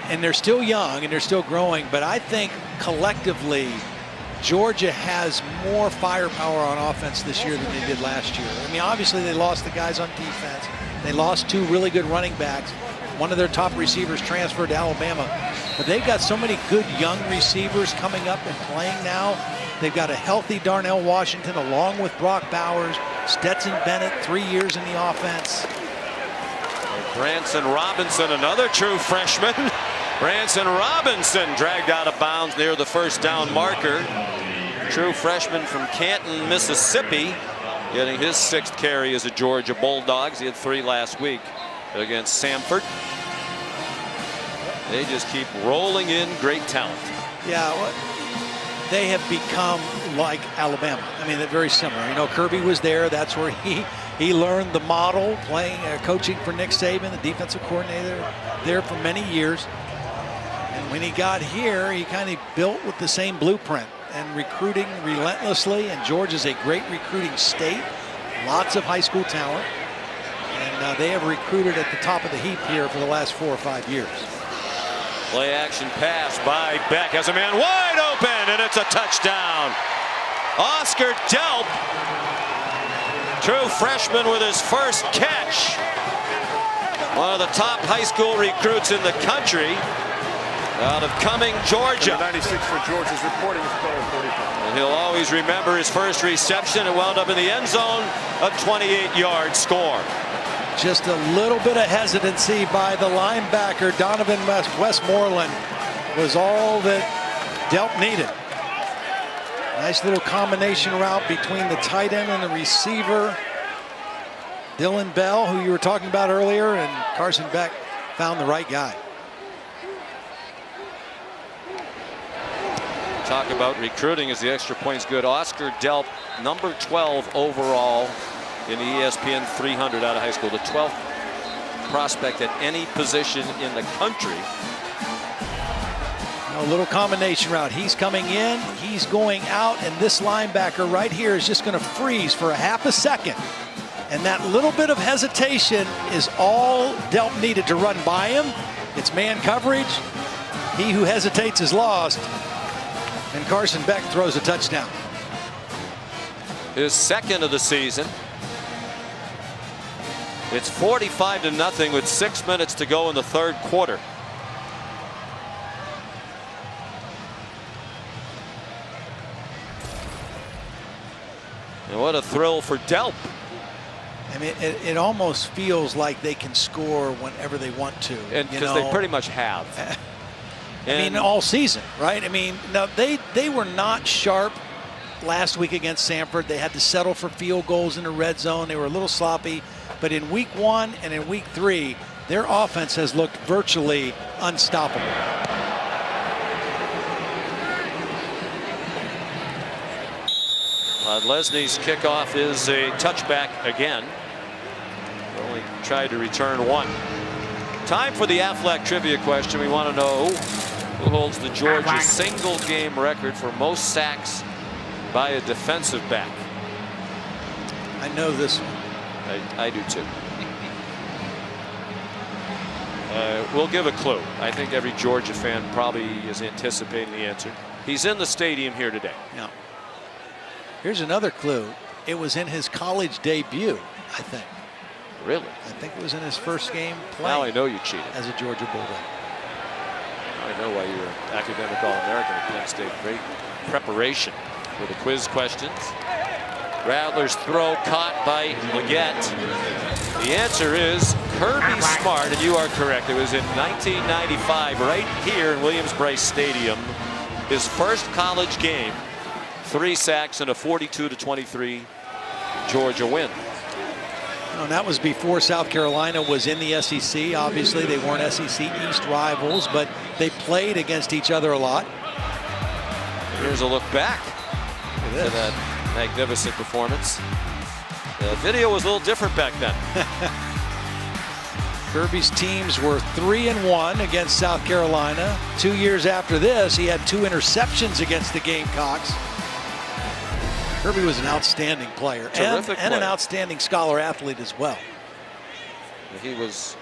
and they're still young and they're still growing, but I think collectively Georgia has more firepower on offense this year than they did last year. I mean, obviously they lost the guys on defense. They lost 2 really good running backs. One of their top receivers transferred to Alabama. But they've got so many good young receivers coming up and playing now. They've got a healthy Darnell Washington along with Brock Bowers, Stetson Bennett, 3 years in the offense. Branson Robinson, another true freshman. Branson Robinson dragged out of bounds near the first down marker. True freshman from Canton, Mississippi, getting his 6th carry as a Georgia Bulldogs. He had 3 last week against Samford. They just keep rolling in great talent. Yeah, they have become like Alabama. I mean, they're very similar. You know, Kirby was there. That's where he learned the model, playing, coaching for Nick Saban, the defensive coordinator there for many years. And when he got here, he kind of built with the same blueprint and recruiting relentlessly. And Georgia's a great recruiting state, lots of high school talent. And they have recruited at the top of the heap here for the last 4 or 5 years. Play action pass by Beck, has a man wide open, and it's a touchdown. Oscar Delp, true freshman with his first catch. One of the top high school recruits in the country out of Cumming, Georgia. Number 96 for Georgia's reporting is player 45. And he'll always remember his first reception. It wound up in the end zone, a 28-yard score. Just a little bit of hesitancy by the linebacker, Donovan Westmoreland, was all that Delp needed. Nice little combination route between the tight end and the receiver. Dylan Bell, who you were talking about earlier, and Carson Beck found the right guy. Talk about recruiting as the extra point's good. Oscar Delp, number 12 overall in the ESPN 300 out of high school, the 12th prospect at any position in the country. A little combination route. He's coming in, he's going out, and this linebacker right here is just going to freeze for a half a second. And that little bit of hesitation is all Delp needed to run by him. It's man coverage. He who hesitates is lost. And Carson Beck throws a touchdown. His 2nd of the season. It's 45-0 with 6 minutes to go in the 3rd quarter. And what a thrill for Delp. I mean, it almost feels like they can score whenever they want to. And because they pretty much have. I mean, all season, right? I mean, no, they were not sharp last week against Samford. They had to settle for field goals in the red zone. They were a little sloppy. But in week 1 and in week 3, their offense has looked virtually unstoppable. Lesney's kickoff is a touchback again. Only tried to return 1. Time for the Aflac trivia question. We want to know who holds the Georgia single game record for most sacks by a defensive back. I know this one. I do too. We'll give a clue. I think every Georgia fan probably is anticipating the answer. He's in the stadium here today. Yeah. Here's another clue. It was in his college debut, I think. Really? I think it was in his first game playing. Now I know you cheated. As a Georgia Bulldog. I know why you were academic All-American at Penn State. Great preparation for the quiz questions. Rattler's throw caught by Leggett. The answer is Kirby Smart, and you are correct. It was in 1995, right here in Williams-Brice Stadium. His first college game, 3 sacks and a 42-23 Georgia win. And that was before South Carolina was in the SEC. Obviously, they weren't SEC East rivals, but they played against each other a lot. Here's a look back. to that magnificent performance. The video was a little different back then. Kirby's teams were 3-1 against South Carolina. 2 years after this, he had 2 interceptions against the Gamecocks. Kirby was an outstanding player and an outstanding scholar athlete as well. He was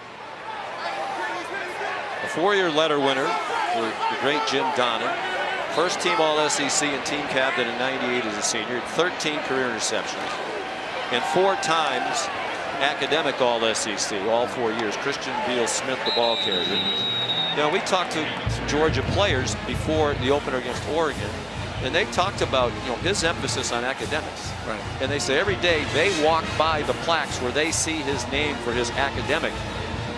a 4-year letter winner for the great Jim Donnan. First team All-SEC and team captain in '98 as a senior. 13 career interceptions. And 4 times academic All-SEC, all 4 years. Christian Beal Smith, the ball carrier. You know, we talked to some Georgia players before the opener against Oregon, and they talked about, you know, his emphasis on academics. Right. And they say every day they walk by the plaques where they see his name for his academic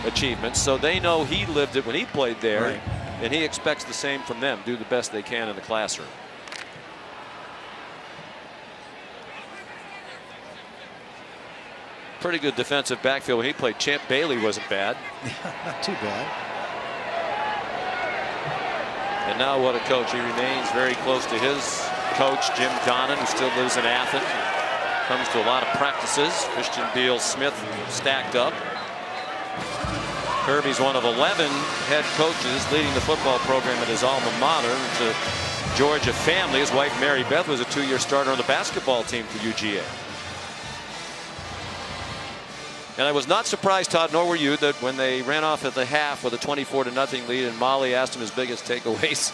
achievements, so they know he lived it when he played there, right. And he expects the same from them. Do the best they can in the classroom. Pretty good defensive backfield when he played. Champ Bailey wasn't bad. Not too bad. And now what a coach. He remains very close to his coach, Jim Donnan, who still lives in Athens. Comes to a lot of practices. Christian Beal Smith stacked up. Kirby's one of 11 head coaches leading the football program at his alma mater. It's a Georgia family. His wife, Mary Beth, was a 2-year starter on the basketball team for UGA. And I was not surprised, Todd, nor were you, that when they ran off at the half with a 24-0 lead and Molly asked him his biggest takeaways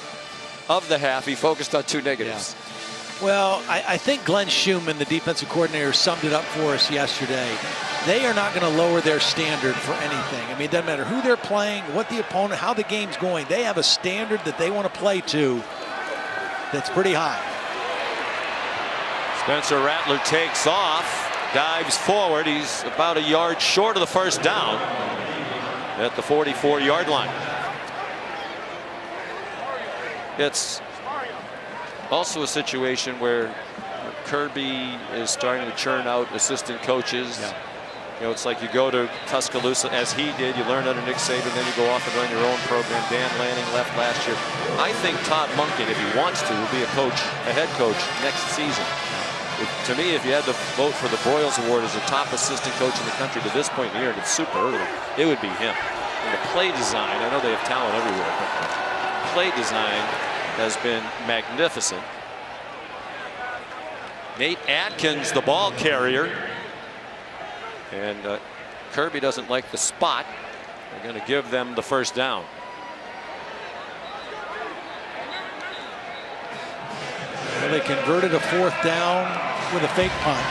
of the half, he focused on 2 negatives. Yeah. Well, I think Glenn Schumann, the defensive coordinator, summed it up for us yesterday. They are not going to lower their standard for anything. I mean, it doesn't matter who they're playing, what the opponent, how the game's going. They have a standard that they want to play to that's pretty high. Spencer Rattler takes off. Dives forward. He's about a yard short of the first down at the 44-yard line. It's also a situation where Kirby is starting to churn out assistant coaches. Yeah. You know, it's like you go to Tuscaloosa, as he did. You learn under Nick Saban, then you go off and run your own program. Dan Lanning left last year. I think Todd Monken, if he wants to, will be a head coach next season. To me, if you had to vote for the Broyles Award as the top assistant coach in the country to this point in the year, and it's super early, it would be him. And the play design, I know they have talent everywhere, but the play design has been magnificent. Nate Atkins, the ball carrier. And Kirby doesn't like the spot. They're going to give them the first down. Well, they converted a 4th down with a fake punt.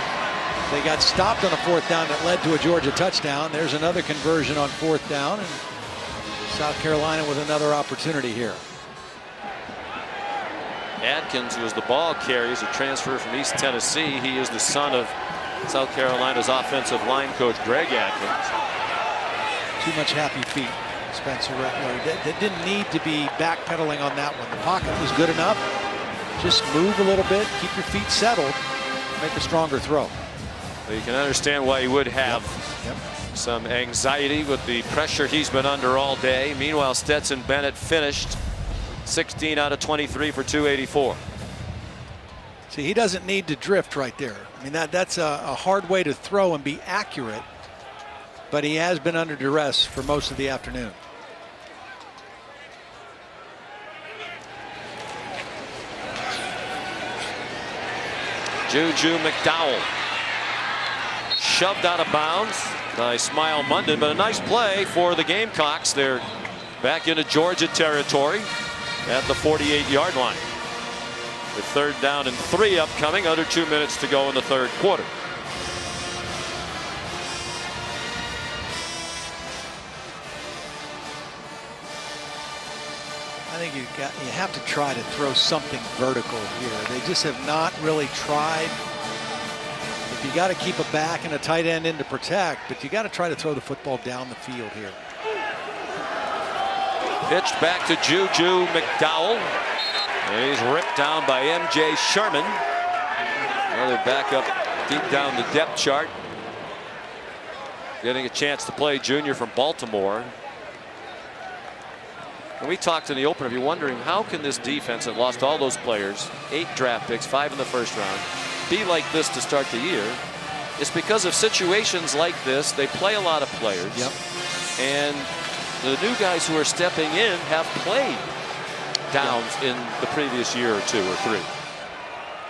They got stopped on a 4th down that led to a Georgia touchdown. There's another conversion on 4th down, and South Carolina with another opportunity here. Atkins was the ball carrier. He's a transfer from East Tennessee. He is the son of South Carolina's offensive line coach Greg Atkins. Too much happy feet, Spencer Rattler. They didn't need to be backpedaling on that one. The pocket was good enough. Just move a little bit, keep your feet settled, make a stronger throw. Well, you can understand why he would have some anxiety with the pressure he's been under all day. Meanwhile, Stetson Bennett finished 16 out of 23 for 284. See, he doesn't need to drift right there. I mean, that's a hard way to throw and be accurate, but he has been under duress for most of the afternoon. Juju McDowell shoved out of bounds by Smile Munden, but a nice play for the Gamecocks. They're back into Georgia territory at the 48-yard line. With 3rd down and 3 upcoming, under 2 minutes to go in the 3rd quarter. I think you have to try to throw something vertical here. They just have not really tried. If you got to keep a back and a tight end in to protect, but you got to try to throw the football down the field here. Pitched back to Juju McDowell. And he's ripped down by M.J. Sherman. Another backup deep down the depth chart. Getting a chance to play, junior from Baltimore. And we talked in the opener, if you're wondering how can this defense that lost all those players, 8 draft picks, 5 in the first round, be like this to start the year? It's because of situations like this. They play a lot of players. Yep. And the new guys who are stepping in have played downs in the previous year or 2 or 3.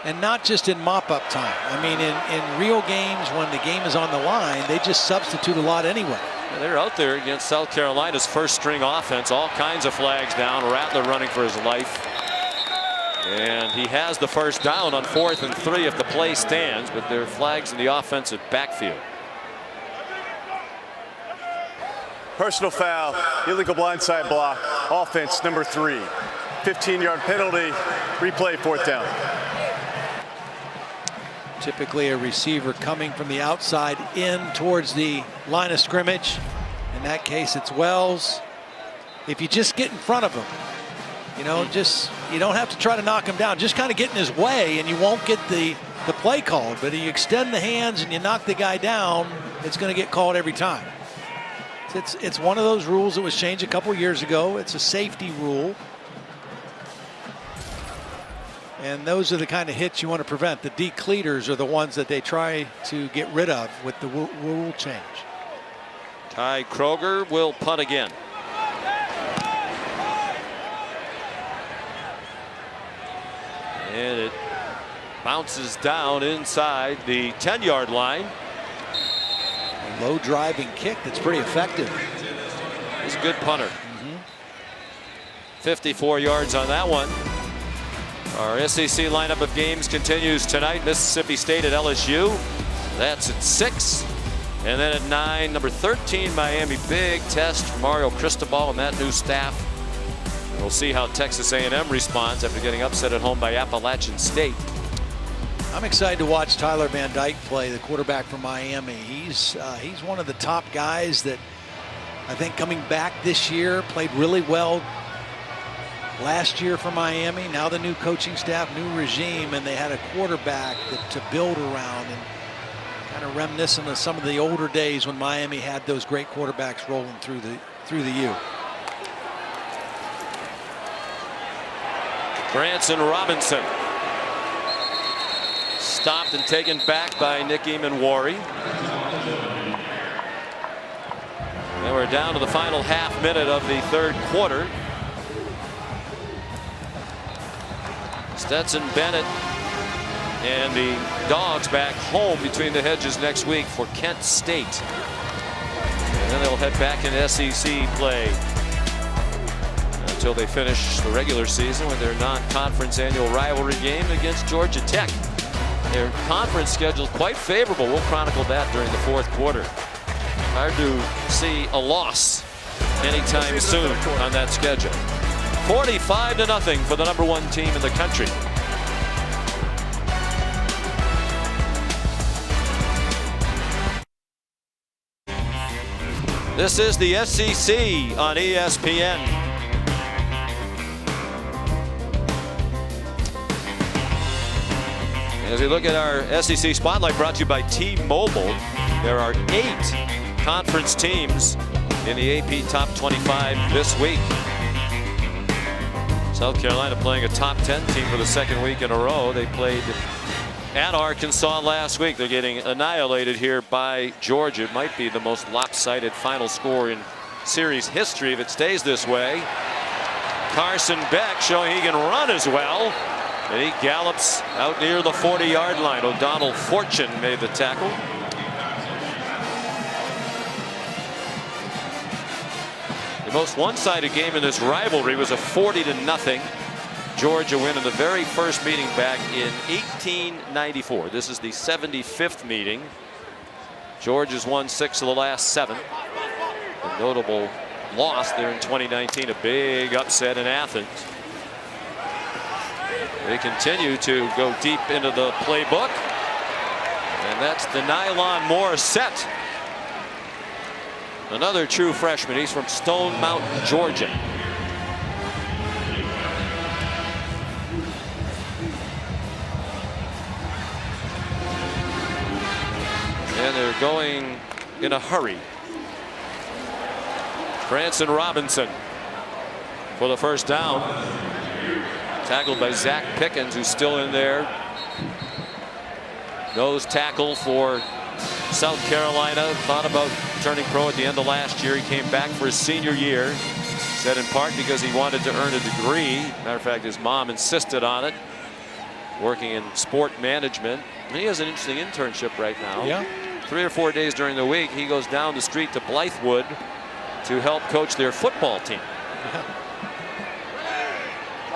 And not just in mop-up time. I mean, in real games when the game is on the line, they just substitute a lot anyway. Yeah, they're out there against South Carolina's first-string offense. All kinds of flags down. Rattler running for his life. And he has the first down on 4th and 3 if the play stands, but there are flags in the offensive backfield. Personal foul, illegal blindside block, offense number 3. 15-yard penalty, replay, 4th down. Typically a receiver coming from the outside in towards the line of scrimmage. In that case, it's Wells. If you just get in front of him, you know, you don't have to try to knock him down. Just kind of get in his way and you won't get the play called. But if you extend the hands and you knock the guy down, it's going to get called every time. It's one of those rules that was changed a couple years ago. It's a safety rule. And those are the kind of hits you want to prevent. The decleaters are the ones that they try to get rid of with the rule change. Ty Kroger will punt again. And it bounces down inside the 10-yard line. A low driving kick that's pretty effective. He's a good punter. 54 yards on that one. Our SEC lineup of games continues tonight. Mississippi State at LSU. That's at 6. And then at 9, number 13, Miami. Big test for Mario Cristobal and that new staff. We'll see how Texas A&M responds after getting upset at home by Appalachian State. I'm excited to watch Tyler Van Dyke play, the quarterback from Miami. He's one of the top guys that I think coming back this year played really well last year for Miami. Now the new coaching staff, new regime, and they had a quarterback to build around, and kind of reminiscent of some of the older days when Miami had those great quarterbacks rolling through the U. Branson Robinson stopped and taken back by Nick Eamon-Wari. And we're down to the final half minute of the 3rd quarter. Stetson Bennett and the Dogs back home between the hedges next week for Kent State. And then they'll head back into SEC play until they finish the regular season with their non-conference annual rivalry game against Georgia Tech. Their conference schedule is quite favorable. We'll chronicle that during the 4th quarter. Hard to see a loss anytime soon on that schedule. 45-0 for the #1 team in the country. This is the SEC on ESPN. As we look at our SEC Spotlight, brought to you by T-Mobile, there are 8 conference teams in the AP Top 25 this week. South Carolina playing a top 10 team for the 2nd week in a row. They played at Arkansas last week. They're getting annihilated here by Georgia. It might be the most lopsided final score in series history if it stays this way. Carson Beck showing he can run as well. And he gallops out near the 40-yard line. O'Donnell Fortune made the tackle. The most one-sided game in this rivalry was a 40-0 Georgia win in the very first meeting back in 1894. This is the 75th meeting. Georgia's won 6 of the last 7. A notable loss there in 2019, a big upset in Athens. They continue to go deep into the playbook. And that's the Nylon Morissette. Another true freshman. He's from Stone Mountain, Georgia. And they're going in a hurry. Branson Robinson for the first down. Tackled by Zach Pickens, who's still in there. Nose tackle for South Carolina. Thought about turning pro at the end of last year. He came back for his senior year. Said in part because he wanted to earn a degree. Matter of fact, his mom insisted on it. Working in sport management. And he has an interesting internship right now. Yeah. 3 or 4 days during the week, he goes down the street to Blythewood to help coach their football team.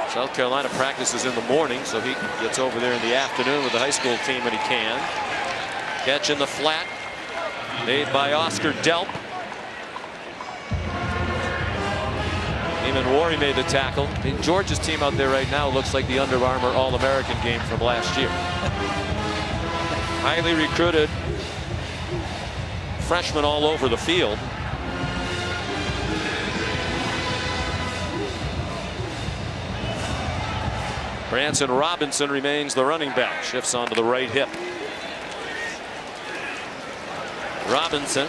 South Carolina practices in the morning, so he gets over there in the afternoon with the high school team when he can. Catch in the flat, made by Oscar Delp. Eamon Warry made the tackle. I mean, Georgia's team out there right now looks like the Under Armour All-American game from last year. Highly recruited freshmen all over the field. Branson Robinson remains the running back. Shifts onto the right hip. Robinson,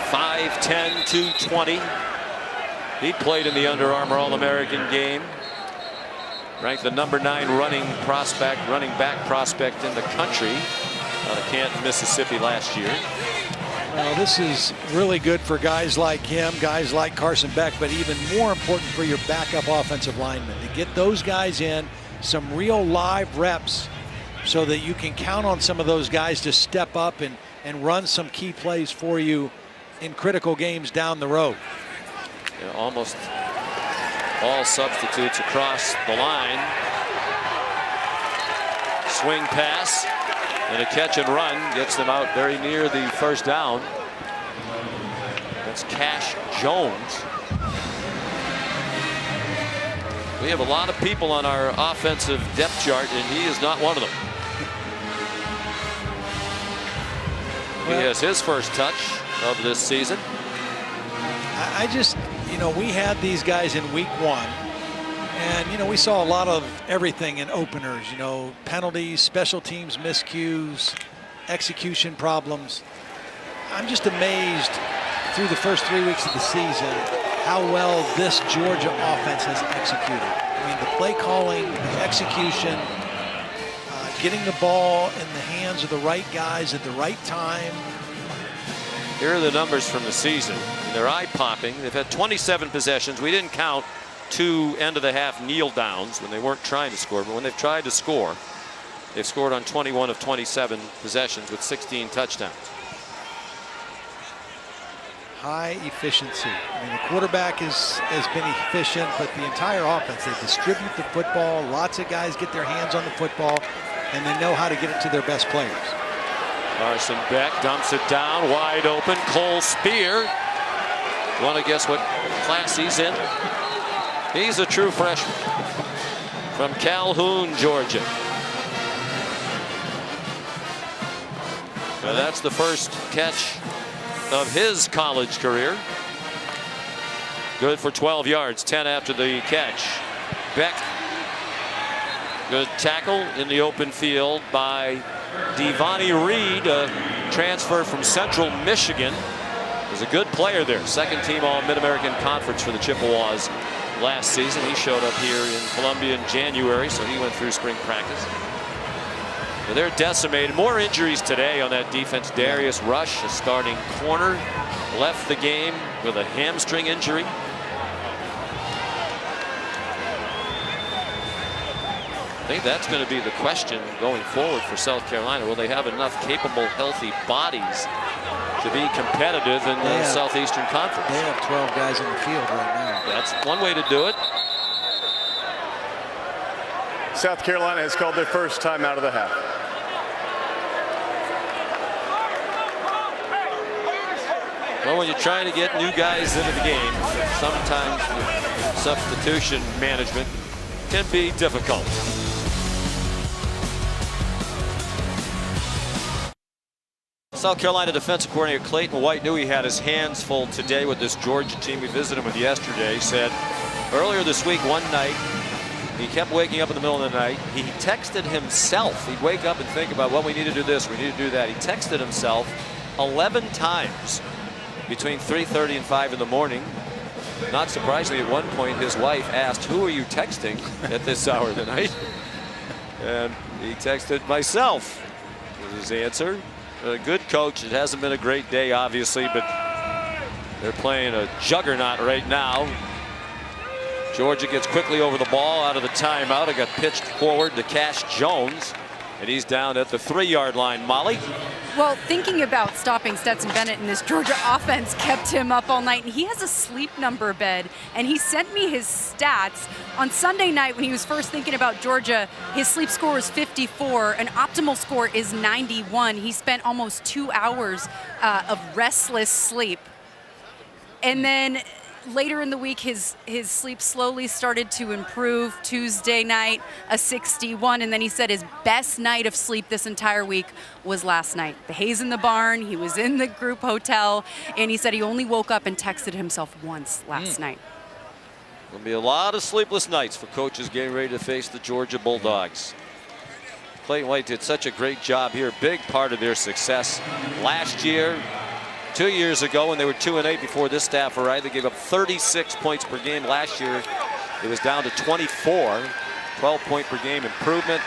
5'10", 220. He played in the Under Armour All-American game. Ranked the #9 running back prospect in the country out of Canton, Mississippi last year. Well, this is really good for guys like him, guys like Carson Beck, but even more important for your backup offensive linemen to get those guys in some real live reps so that you can count on some of those guys to step up and run some key plays for you in critical games down the road. Yeah, almost all substitutes across the line. Swing pass and a catch and run gets them out very near the first down. That's Cash Jones. We have a lot of people on our offensive depth chart, and he is not one of them. He has his first touch of this season. I just, we had these guys in week 1. And, we saw a lot of everything in openers, penalties, special teams, miscues, execution problems. I'm just amazed through the first 3 weeks of the season how well this Georgia offense has executed. I mean, the play calling, the execution, getting the ball in the hands of the right guys at the right time. Here are the numbers from the season. They're eye-popping. They've had 27 possessions. We didn't count 2 end-of-the-half kneel downs when they weren't trying to score, but when they've tried to score, they've scored on 21 of 27 possessions with 16 touchdowns. High efficiency. I mean, the quarterback has been efficient, but the entire offense, they distribute the football. Lots of guys get their hands on the football, and they know how to get it to their best players. Carson Beck dumps it down, wide open. Cole Spear. Want to guess what class he's in? He's a true freshman from Calhoun, Georgia. Now that's the first catch of his college career. Good for 12 yards, 10 after the catch. Beck, good tackle in the open field by Devonnie Reed, a transfer from Central Michigan. Was a good player there. Second team All Mid-American Conference for the Chippewas last season. He showed up here in Columbia in January, so he went through spring practice. But they're decimated. More injuries today on that defense. Darius Rush, a starting corner, left the game with a hamstring injury. I think that's going to be the question going forward for South Carolina. Will they have enough capable, healthy bodies to be competitive in the Southeastern Conference? They have 12 guys in the field right now. That's one way to do it. South Carolina has called their first time out of the half. Well, when you're trying to get new guys into the game, sometimes substitution management can be difficult. South Carolina defensive coordinator Clayton White knew he had his hands full today with this Georgia team. We visited him with yesterday. He said earlier this week, one night, he kept waking up in the middle of the night. He texted himself. He'd wake up and think about, well, we need to do this, we need to do that. He texted himself 11 times between 3:30 and 5 in the morning. Not surprisingly, at one point, his wife asked, "Who are you texting at this hour tonight?" And he texted, "Myself," was his answer. A good coach. It hasn't been a great day, obviously, but they're playing a juggernaut right now. Georgia gets quickly over the ball out of the timeout. It got pitched forward to Cash Jones, and he's down at the 3-yard line. Molly? Well, thinking about stopping Stetson Bennett and this Georgia offense kept him up all night, and he has a sleep number bed, and he sent me his stats. On Sunday night, when he was first thinking about Georgia, his sleep score was 54. An optimal score is 91. He spent almost 2 hours of restless sleep. And then later in the week, his sleep slowly started to improve. Tuesday night, a 61, and then he said his best night of sleep this entire week was last night. The haze in the barn, he was in the group hotel, and he said he only woke up and texted himself once last night. There'll be a lot of sleepless nights for coaches getting ready to face the Georgia Bulldogs. Clayton White did such a great job here, big part of their success last year. 2 years ago, when they were 2-8 before this staff arrived, they gave up 36 points per game. Last year, it was down to 24, 12-point per game improvement.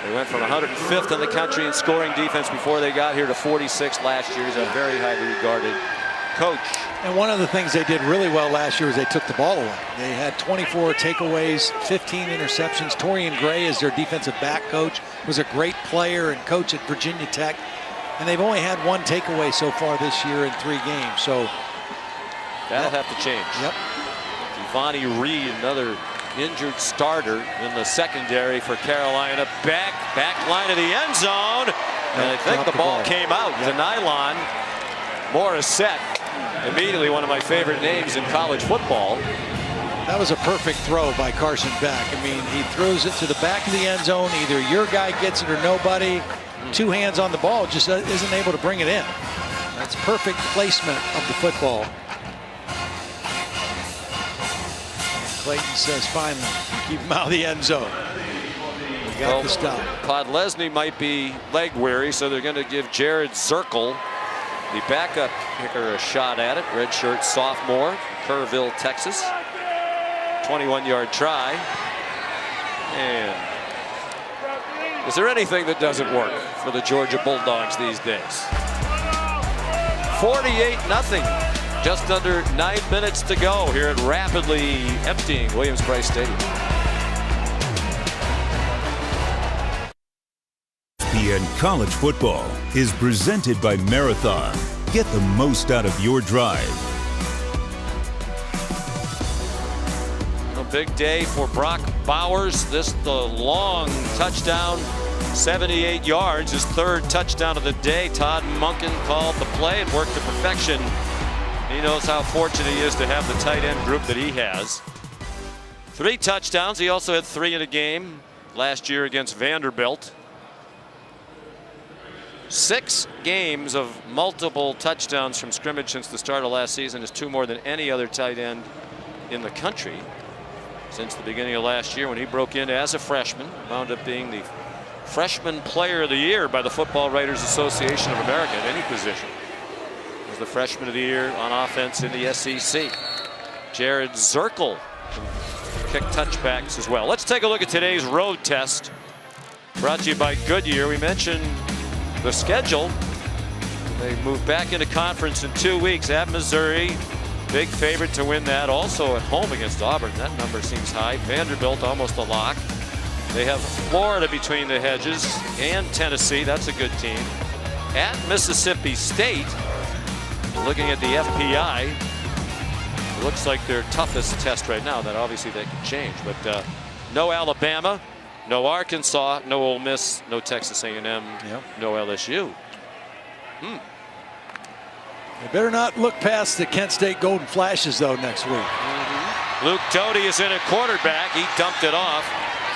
They went from 105th in the country in scoring defense before they got here to 46th last year. He's a very highly regarded coach. And one of the things they did really well last year was they took the ball away. They had 24 takeaways, 15 interceptions. Torian Gray, as their defensive back coach, was a great player and coach at Virginia Tech. And they've only had 1 takeaway so far this year in 3 games. So that'll have to change. Yep. Devontae Reed, another injured starter in the secondary for Carolina. Back line of the end zone. And I think the ball came out. The nylon. Morissette, immediately one of my favorite names in college football. That was a perfect throw by Carson Beck. I mean, he throws it to the back of the end zone. Either your guy gets it or nobody. 2 hands on the ball, just isn't able to bring it in. That's perfect placement of the football. Clayton says, finally, keep him out of the end zone. We got the stop. Podlesny might be leg weary, so they're going to give Jared Zirkle, the backup kicker, a shot at it. Redshirt sophomore, Kerrville, Texas. 21-yard try. And is there anything that doesn't work for the Georgia Bulldogs these days? 48-0. Just under 9 minutes to go here at rapidly emptying Williams-Brice Stadium. ESPN College Football is presented by Marathon. Get the most out of your drive. A big day for Brock Bowers. This the long touchdown, 78 yards, his 3rd touchdown of the day. Todd Monken called the play and worked to perfection. He knows how fortunate he is to have the tight end group that he has. 3 touchdowns. He also had 3 in a game last year against Vanderbilt. 6 games of multiple touchdowns from scrimmage since the start of last season is 2 more than any other tight end in the country since the beginning of last year when he broke in as a freshman. Wound up being the Freshman Player of the Year by the Football Writers Association of America at any position. He was the Freshman of the Year on offense in the SEC. Jared Zirkle kicked touchbacks as well. Let's take a look at today's road test, brought to you by Goodyear. We mentioned the schedule. They move back into conference in 2 weeks at Missouri. Big favorite to win that. Also at home against Auburn. That number seems high. Vanderbilt almost a lock. They have Florida between the hedges and Tennessee. That's a good team. At Mississippi State, looking at the FPI, looks like their toughest test right now. That obviously they can change. But no Alabama, no Arkansas, no Ole Miss, no Texas A&M, no LSU. They better not look past the Kent State Golden Flashes, though, next week. Luke Doty is in at quarterback. He dumped it off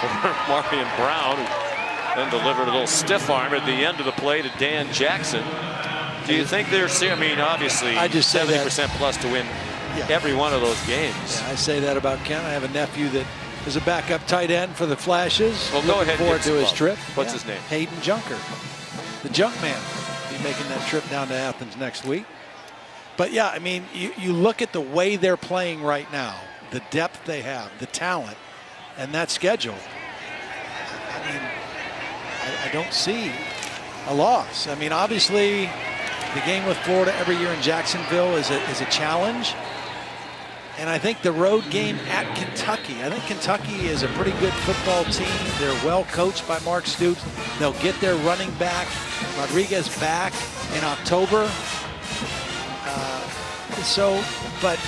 for Marion Brown, who then delivered a little stiff arm at the end of the play to Dan Jackson. Do you think they're, I mean, obviously, I just 70% plus to win every one of those games? Yeah, I say that about Kent. I have a nephew that is a backup tight end for the Flashes. Well, go ahead. Forward to his trip. What's his name? Hayden Junker, the junk man. Be making that trip down to Athens next week. But yeah, I mean, you look at the way they're playing right now, the depth they have, the talent, and that schedule. I mean, I don't see a loss. I mean, obviously, the game with Florida every year in Jacksonville is a challenge. And I think the road game at Kentucky, I think Kentucky is a pretty good football team. They're well coached by Mark Stoops. They'll get their running back, Rodriguez, back in October. But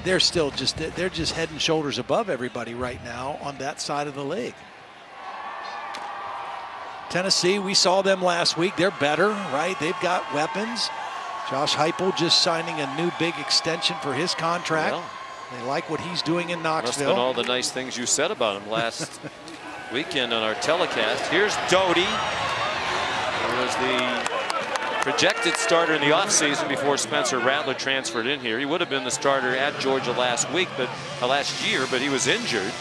they're still they're just head and shoulders above everybody right now on that side of the league. Tennessee, we saw them last week. They're better, right? They've got weapons. Josh Heupel just signing a new big extension for his contract. Well, they like what he's doing in Knoxville. Must have been all the nice things you said about him last weekend on our telecast. Here's Doty, who was the projected starter in the offseason before Spencer Rattler transferred in here. He would have been the starter at Georgia last year, but he was injured.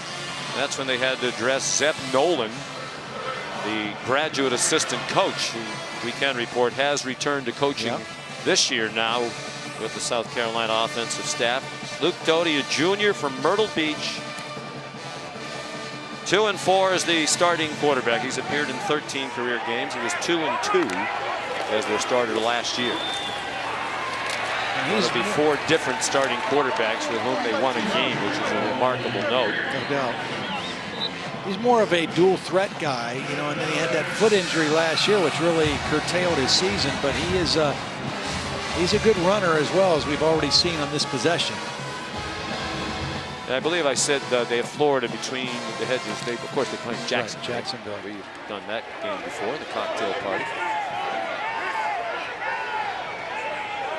That's when they had to address Zeb Nolan, the graduate assistant coach, who we can report has returned to coaching this year now with the South Carolina offensive staff. Luke Doty, a junior from Myrtle Beach. 2-4 as the starting quarterback. He's appeared in 13 career games. He was 2-2 as their starter last year. There'll be 4 different starting quarterbacks with whom they won a game, which is a remarkable note. No doubt. He's more of a dual threat guy, you know, and then he had that foot injury last year, which really curtailed his season. But he is he's a good runner as well, as we've already seen on this possession. And I believe I said they have Florida between the hedges. Of course, they play Jacksonville. Right, Jacksonville. We've done that game before, the cocktail party.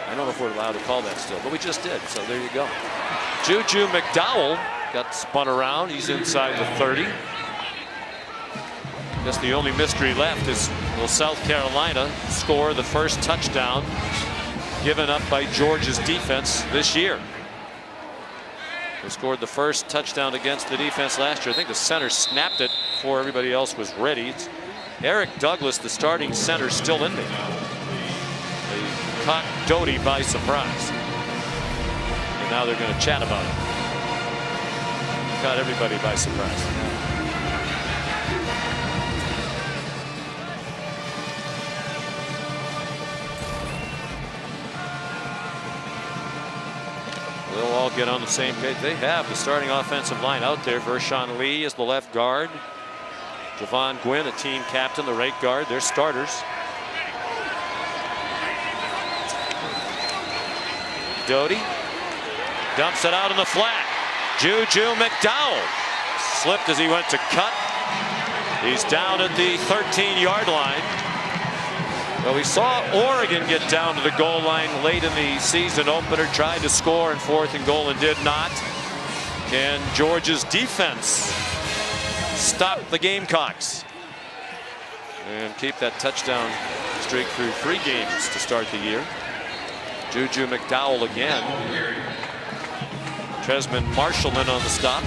I don't know if we're allowed to call that still, but we just did, so there you go. Juju McDowell got spun around. He's inside the 30. I guess the only mystery left is, will South Carolina score the first touchdown given up by Georgia's defense this year? They scored the first touchdown against the defense last year. I think the center snapped it before everybody else was ready. It's Eric Douglas, the starting center, still in there. They caught Doty by surprise. And now they're going to chat about it. Caught everybody by surprise. They'll all get on the same page. They have the starting offensive line out there. Vershawn Lee is the left guard. Javon Gwynn, a team captain, the right guard. They're starters. Doty dumps it out in the flat. Juju McDowell slipped as he went to cut. He's down at the 13-yard line. Well, we saw Oregon get down to the goal line late in the season opener, tried to score in 4th and goal and did not. Can Georgia's defense stop the Gamecocks and keep that touchdown streak through 3 games to start the year? Juju McDowell again. Tresman Marshallman on the stop.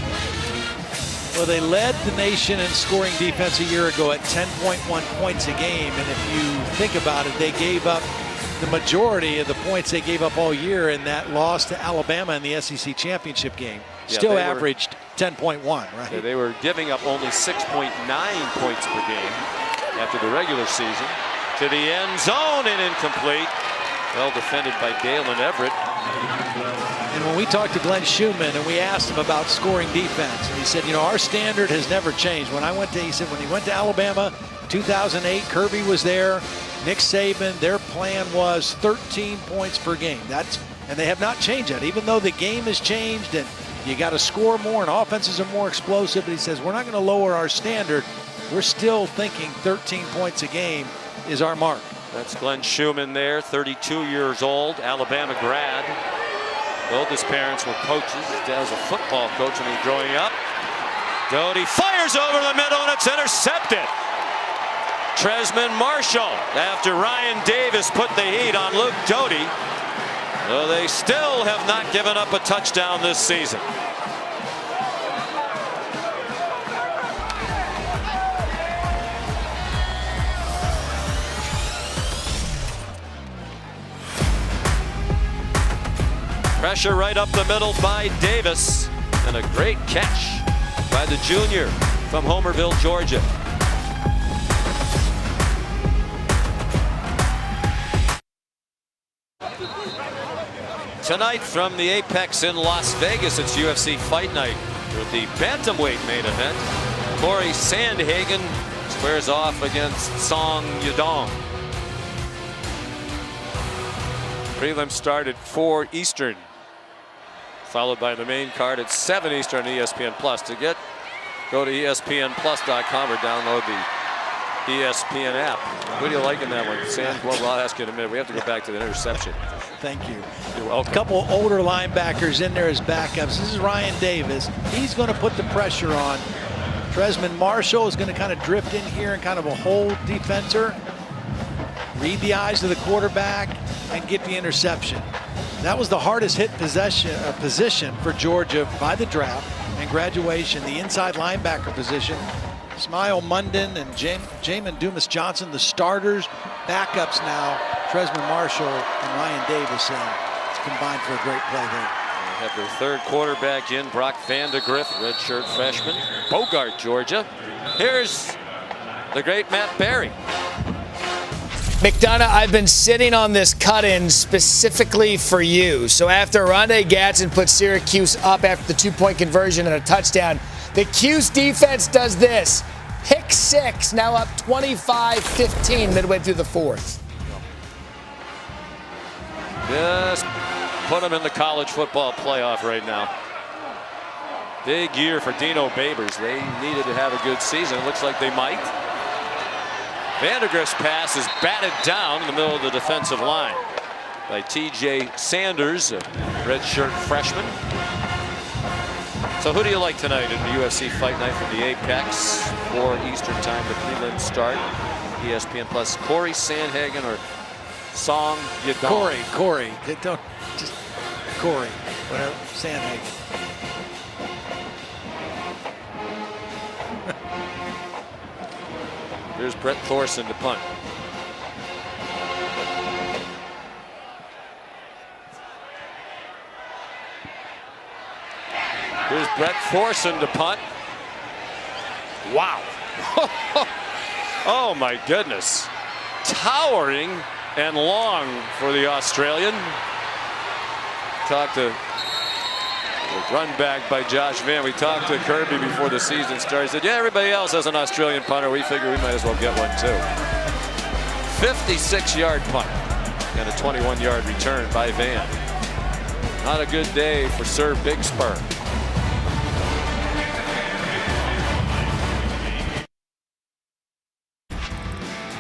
Well, they led the nation in scoring defense a year ago at 10.1 points a game. And if you think about it, they gave up the majority of the points they gave up all year in that loss to Alabama in the SEC championship game. Yeah, still averaged 10.1, right? Yeah, they were giving up only 6.9 points per game after the regular season. To the end zone and incomplete. Well defended by Dalen Everett. And when we talked to Glenn Schumann and we asked him about scoring defense, and he said, you know, our standard has never changed. When he said when he went to Alabama, 2008, Kirby was there, Nick Saban, their plan was 13 points per game. And they have not changed that, even though the game has changed and you got to score more and offenses are more explosive. But he says, we're not going to lower our standard. We're still thinking 13 points a game is our mark. That's Glenn Schumann there, 32 years old, Alabama grad. Both his parents were coaches. His dad was a football coach when he was growing up. Doty fires over the middle and it's intercepted. Tresman Marshall after Ryan Davis put the heat on Luke Doty. Though they still have not given up a touchdown this season. Pressure right up the middle by Davis. And a great catch by the junior from Homerville, Georgia. Tonight from the Apex in Las Vegas, it's UFC Fight Night with the bantamweight main event. Corey Sandhagen squares off against Song Yadong. Prelims start at 4 Eastern, followed by the main card at 7 Eastern ESPN Plus. To get, go to ESPNplus.com or download the ESPN app. What do you like in that one, Sam? Well, I'll ask you in a minute. We have to go back to the interception. Thank you. You're welcome. A couple older linebackers in there as backups. This is Ryan Davis. He's going to put the pressure on. Tresman Marshall is going to kind of drift in here and kind of a hold defender. Read the eyes of the quarterback and get the interception. That was the hardest hit position for Georgia by the draft and graduation. The inside linebacker position. Smile Munden and Jamin Dumas-Johnson, the starters. Backups now, Tresman Marshall and Ryan Davis, it's combined for a great play there. They have their third quarterback in, Brock Vandegrift, redshirt freshman, Bogart, Georgia. Here's the great Matt Berry. McDonough, I've been sitting on this cut-in specifically for you. So after Rondé Gatson put Syracuse up after the 2-point conversion and a touchdown, the Cuse defense does this. Pick 6, now up 25-15 midway through the fourth. Just put them in the college football playoff right now. Big year for Dino Babers. They needed to have a good season. It looks like they might. Vandegrift's pass is batted down in the middle of the defensive line by T.J. Sanders, a redshirt freshman. So who do you like tonight in the UFC Fight Night from the Apex? 4 Eastern time, the prelims start. ESPN Plus, Corey Sandhagen or Song Yadong? Corey. Don't just Corey. Whatever. Sandhagen. Here's Brett Thorson to punt. Here's Brett Thorson to punt. Wow. Oh my goodness. Towering and long for the Australian. Talked to the run back by Josh Vann. We talked to Kirby before the season started. He said, yeah, everybody else has an Australian punter. We figure we might as well get one too. 56-yard punt and a 21-yard return by Vann. Not a good day for Sir Big Spur.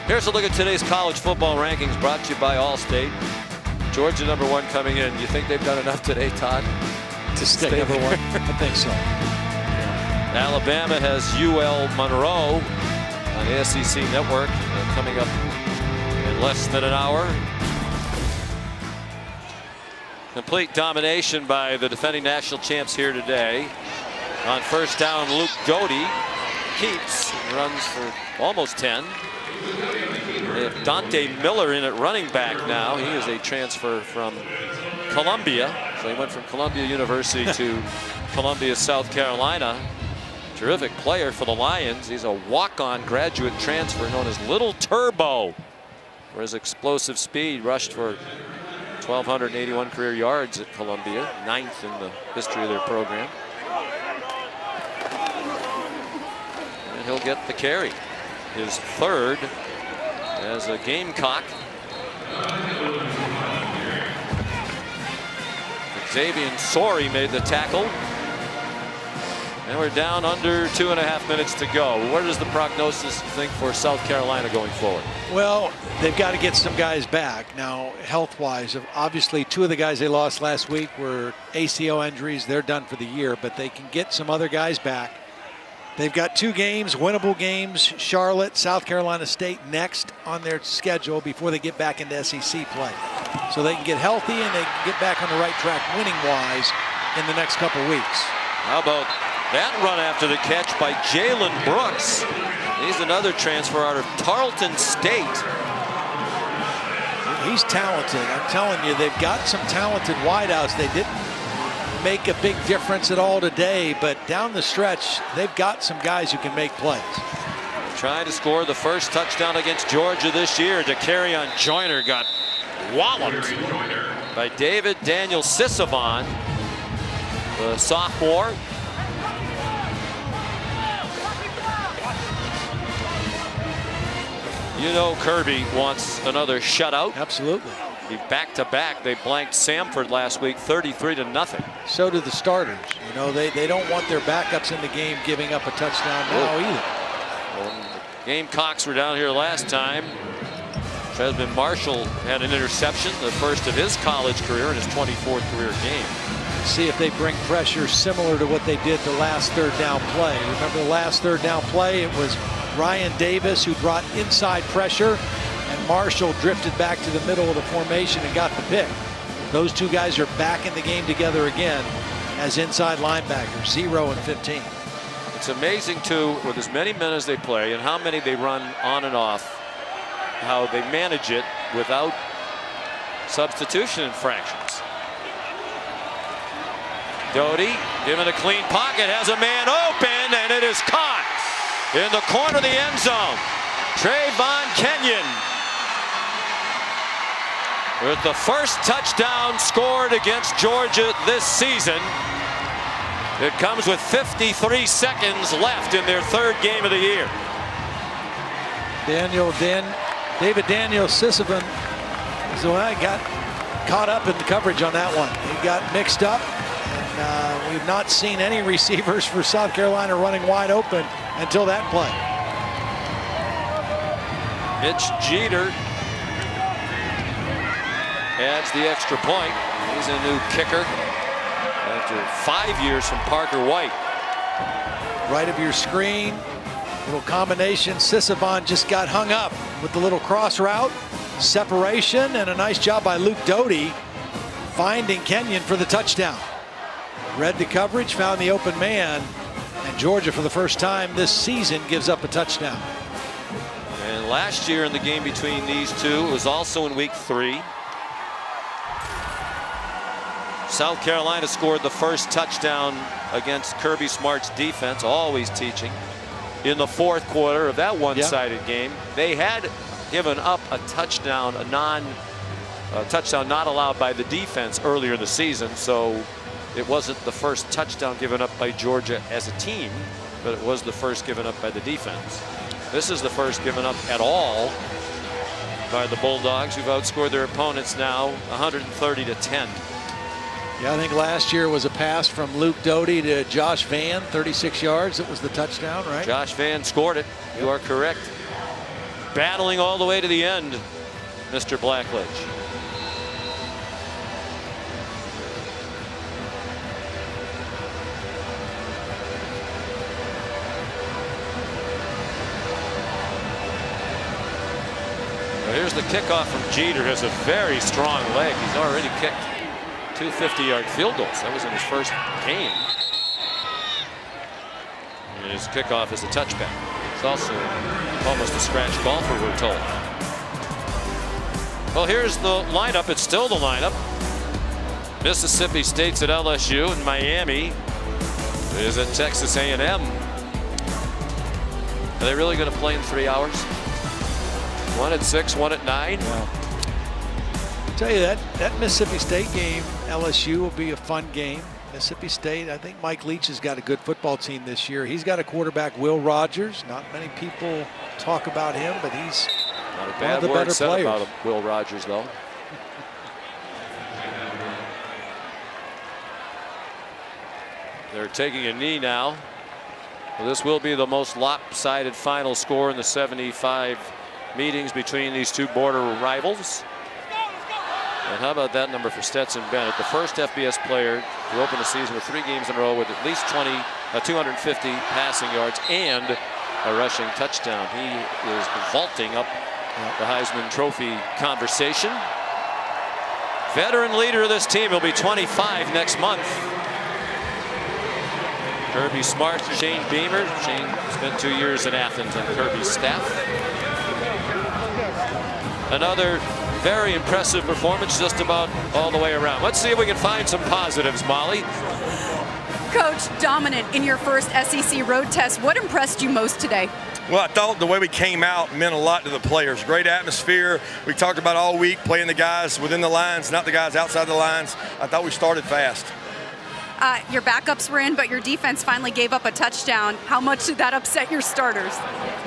Here's a look at today's college football rankings brought to you by Allstate. Georgia #1 coming in. You think they've done enough today, Todd? To stay #1? I think so. Alabama has UL Monroe on the SEC Network coming up in less than an hour. Complete domination by the defending national champs here today. On first down, Luke Doty keeps, runs for almost 10. They have Dante Miller in at running back now. He is a transfer from Columbia. So he went from Columbia University to Columbia, South Carolina. Terrific player for the Lions. He's a walk-on graduate transfer known as Little Turbo for his explosive speed. Rushed for 1,281 career yards at Columbia, 9th in the history of their program. And he'll get the carry, his 3rd as a Gamecock. Xavier Sorey made the tackle. And we're down under 2.5 minutes to go. What is the prognosis think for South Carolina going forward? Well, they've got to get some guys back. Now, health-wise, obviously 2 of the guys they lost last week were ACL injuries. They're done for the year, but they can get some other guys back. They've got 2 games, winnable games, Charlotte, South Carolina State next on their schedule before they get back into SEC play. So they can get healthy and they can get back on the right track winning-wise in the next couple weeks. How about that run after the catch by Jalen Brooks? He's another transfer out of Tarleton State. he's talented. I'm telling you, they've got some talented wideouts. They didn't make a big difference at all today, but down the stretch, they've got some guys who can make plays. Trying to score the first touchdown against Georgia this year. DeCarrion Joyner got walloped by David Daniel Sisavon, the sophomore. You know Kirby wants another shutout. Absolutely. Back-to-back, they blanked Samford last week 33-0. So do the starters. You know, they don't want their backups in the game giving up a touchdown now either. Well, the Gamecocks were down here last time. Trezman Marshall had an interception, the first of his college career in his 24th career game. See if they bring pressure similar to what they did the last third down play. Remember the last third down play? It was Ryan Davis who brought inside pressure, and Marshall drifted back to the middle of the formation and got the pick. Those two guys are back in the game together again as inside linebackers, 0 and 15. It's amazing too, with as many men as they play and how many they run on and off, how they manage it without substitution infractions. Doty given a clean pocket, has a man open, and it is caught in the corner of the end zone. Trayvon Kenyon with the first touchdown scored against Georgia this season. It comes with 53 seconds left in their third game of the year. David Daniel Sisavon is the one that got caught up in the coverage on that one. He got mixed up, and we've not seen any receivers for South Carolina running wide open until that play. Mitch Jeter adds the extra point. He's a new kicker after 5 years from Parker White. Right of your screen, little combination. Sisavon just got hung up with the little cross route, separation, and a nice job by Luke Doty finding Kenyon for the touchdown. Read the coverage, found the open man, and Georgia for the first time this season gives up a touchdown. And last year in the game between these two, it was also in week 3. South Carolina scored the first touchdown against Kirby Smart's defense, always teaching, in the fourth quarter of that one-sided game. They had given up a touchdown, a touchdown not allowed by the defense earlier in the season, so it wasn't the first touchdown given up by Georgia as a team, but it was the first given up by the defense. This is the first given up at all by the Bulldogs, who've outscored their opponents now 130-10. Yeah, I think last year was a pass from Luke Doty to Josh Vann, 36 yards. It was the touchdown, right? Josh Vann scored it. You are correct. Battling all the way to the end, Mr. Blackledge. Well, here's the kickoff from Jeter. Has a very strong leg. He's already kicked 2 50-yard field goals. That was in his first game. And his kickoff is a touchback. It's also almost a scratch golfer, we're told. Well, here's the lineup. It's still the lineup. Mississippi State's at LSU, and Miami is at Texas A&M. Are they really going to play in 3 hours? One at 6, one at 9. Yeah. Tell you that Mississippi State game, LSU, will be a fun game. Mississippi State, I think Mike Leach has got a good football team this year. He's got a quarterback, Will Rogers. Not many people talk about him, but he's not a one bad of the word better said players. about him, Will Rogers, though. They're taking a knee now. Well, this will be the most lopsided final score in the 75 meetings between these two border rivals. And how about that number for Stetson Bennett, the first FBS player to open the season with 3 games in a row with at least 250 passing yards and a rushing touchdown. He is vaulting up the Heisman Trophy conversation. Veteran leader of this team will be 25 next month. Kirby Smart, Shane Beamer. Shane spent 2 years in Athens on Kirby's staff. Another very impressive performance just about all the way around. Let's see if we can find some positives, Molly. Coach, dominant in your first SEC road test. What impressed you most today? Well, I thought the way we came out meant a lot to the players. Great atmosphere. We talked about all week playing the guys within the lines, not the guys outside the lines. I thought we started fast. Your backups were in, but your defense finally gave up a touchdown. How much did that upset your starters?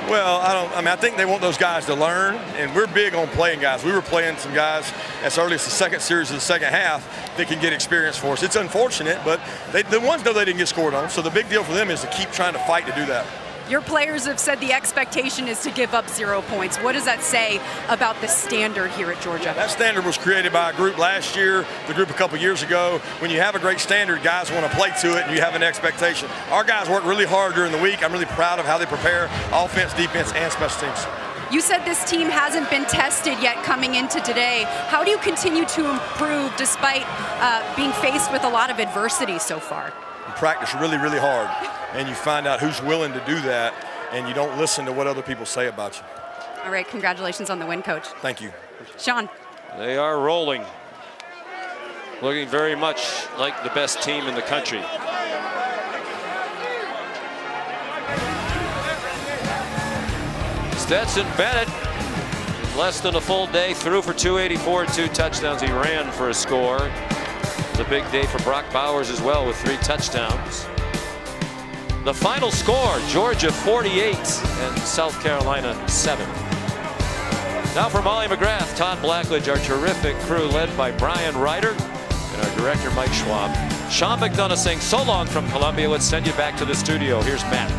Well, I think they want those guys to learn, and we're big on playing guys. We were playing some guys as early as the second series of the second half that can get experience for us. It's unfortunate, but the ones know they didn't get scored on, so the big deal for them is to keep trying to fight to do that. Your players have said the expectation is to give up 0 points. What does that say about the standard here at Georgia? That standard was created by a group last year, the group a couple years ago. When you have a great standard, guys want to play to it, and you have an expectation. Our guys work really hard during the week. I'm really proud of how they prepare offense, defense, and special teams. You said this team hasn't been tested yet coming into today. How do you continue to improve despite being faced with a lot of adversity so far? You practice really, really hard, and you find out who's willing to do that, and you don't listen to what other people say about you. All right, congratulations on the win, Coach. Thank you. Sean. They are rolling. Looking very much like the best team in the country. Stetson Bennett, less than a full day, threw for 284, 2 touchdowns. He ran for a score. It's a big day for Brock Bowers as well with 3 touchdowns. The final score, Georgia 48 and South Carolina 7. Now for Molly McGrath, Todd Blackledge, our terrific crew led by Brian Ryder and our director Mike Schwab. Sean McDonough saying so long from Columbia. Let's send you back to the studio. Here's Matt.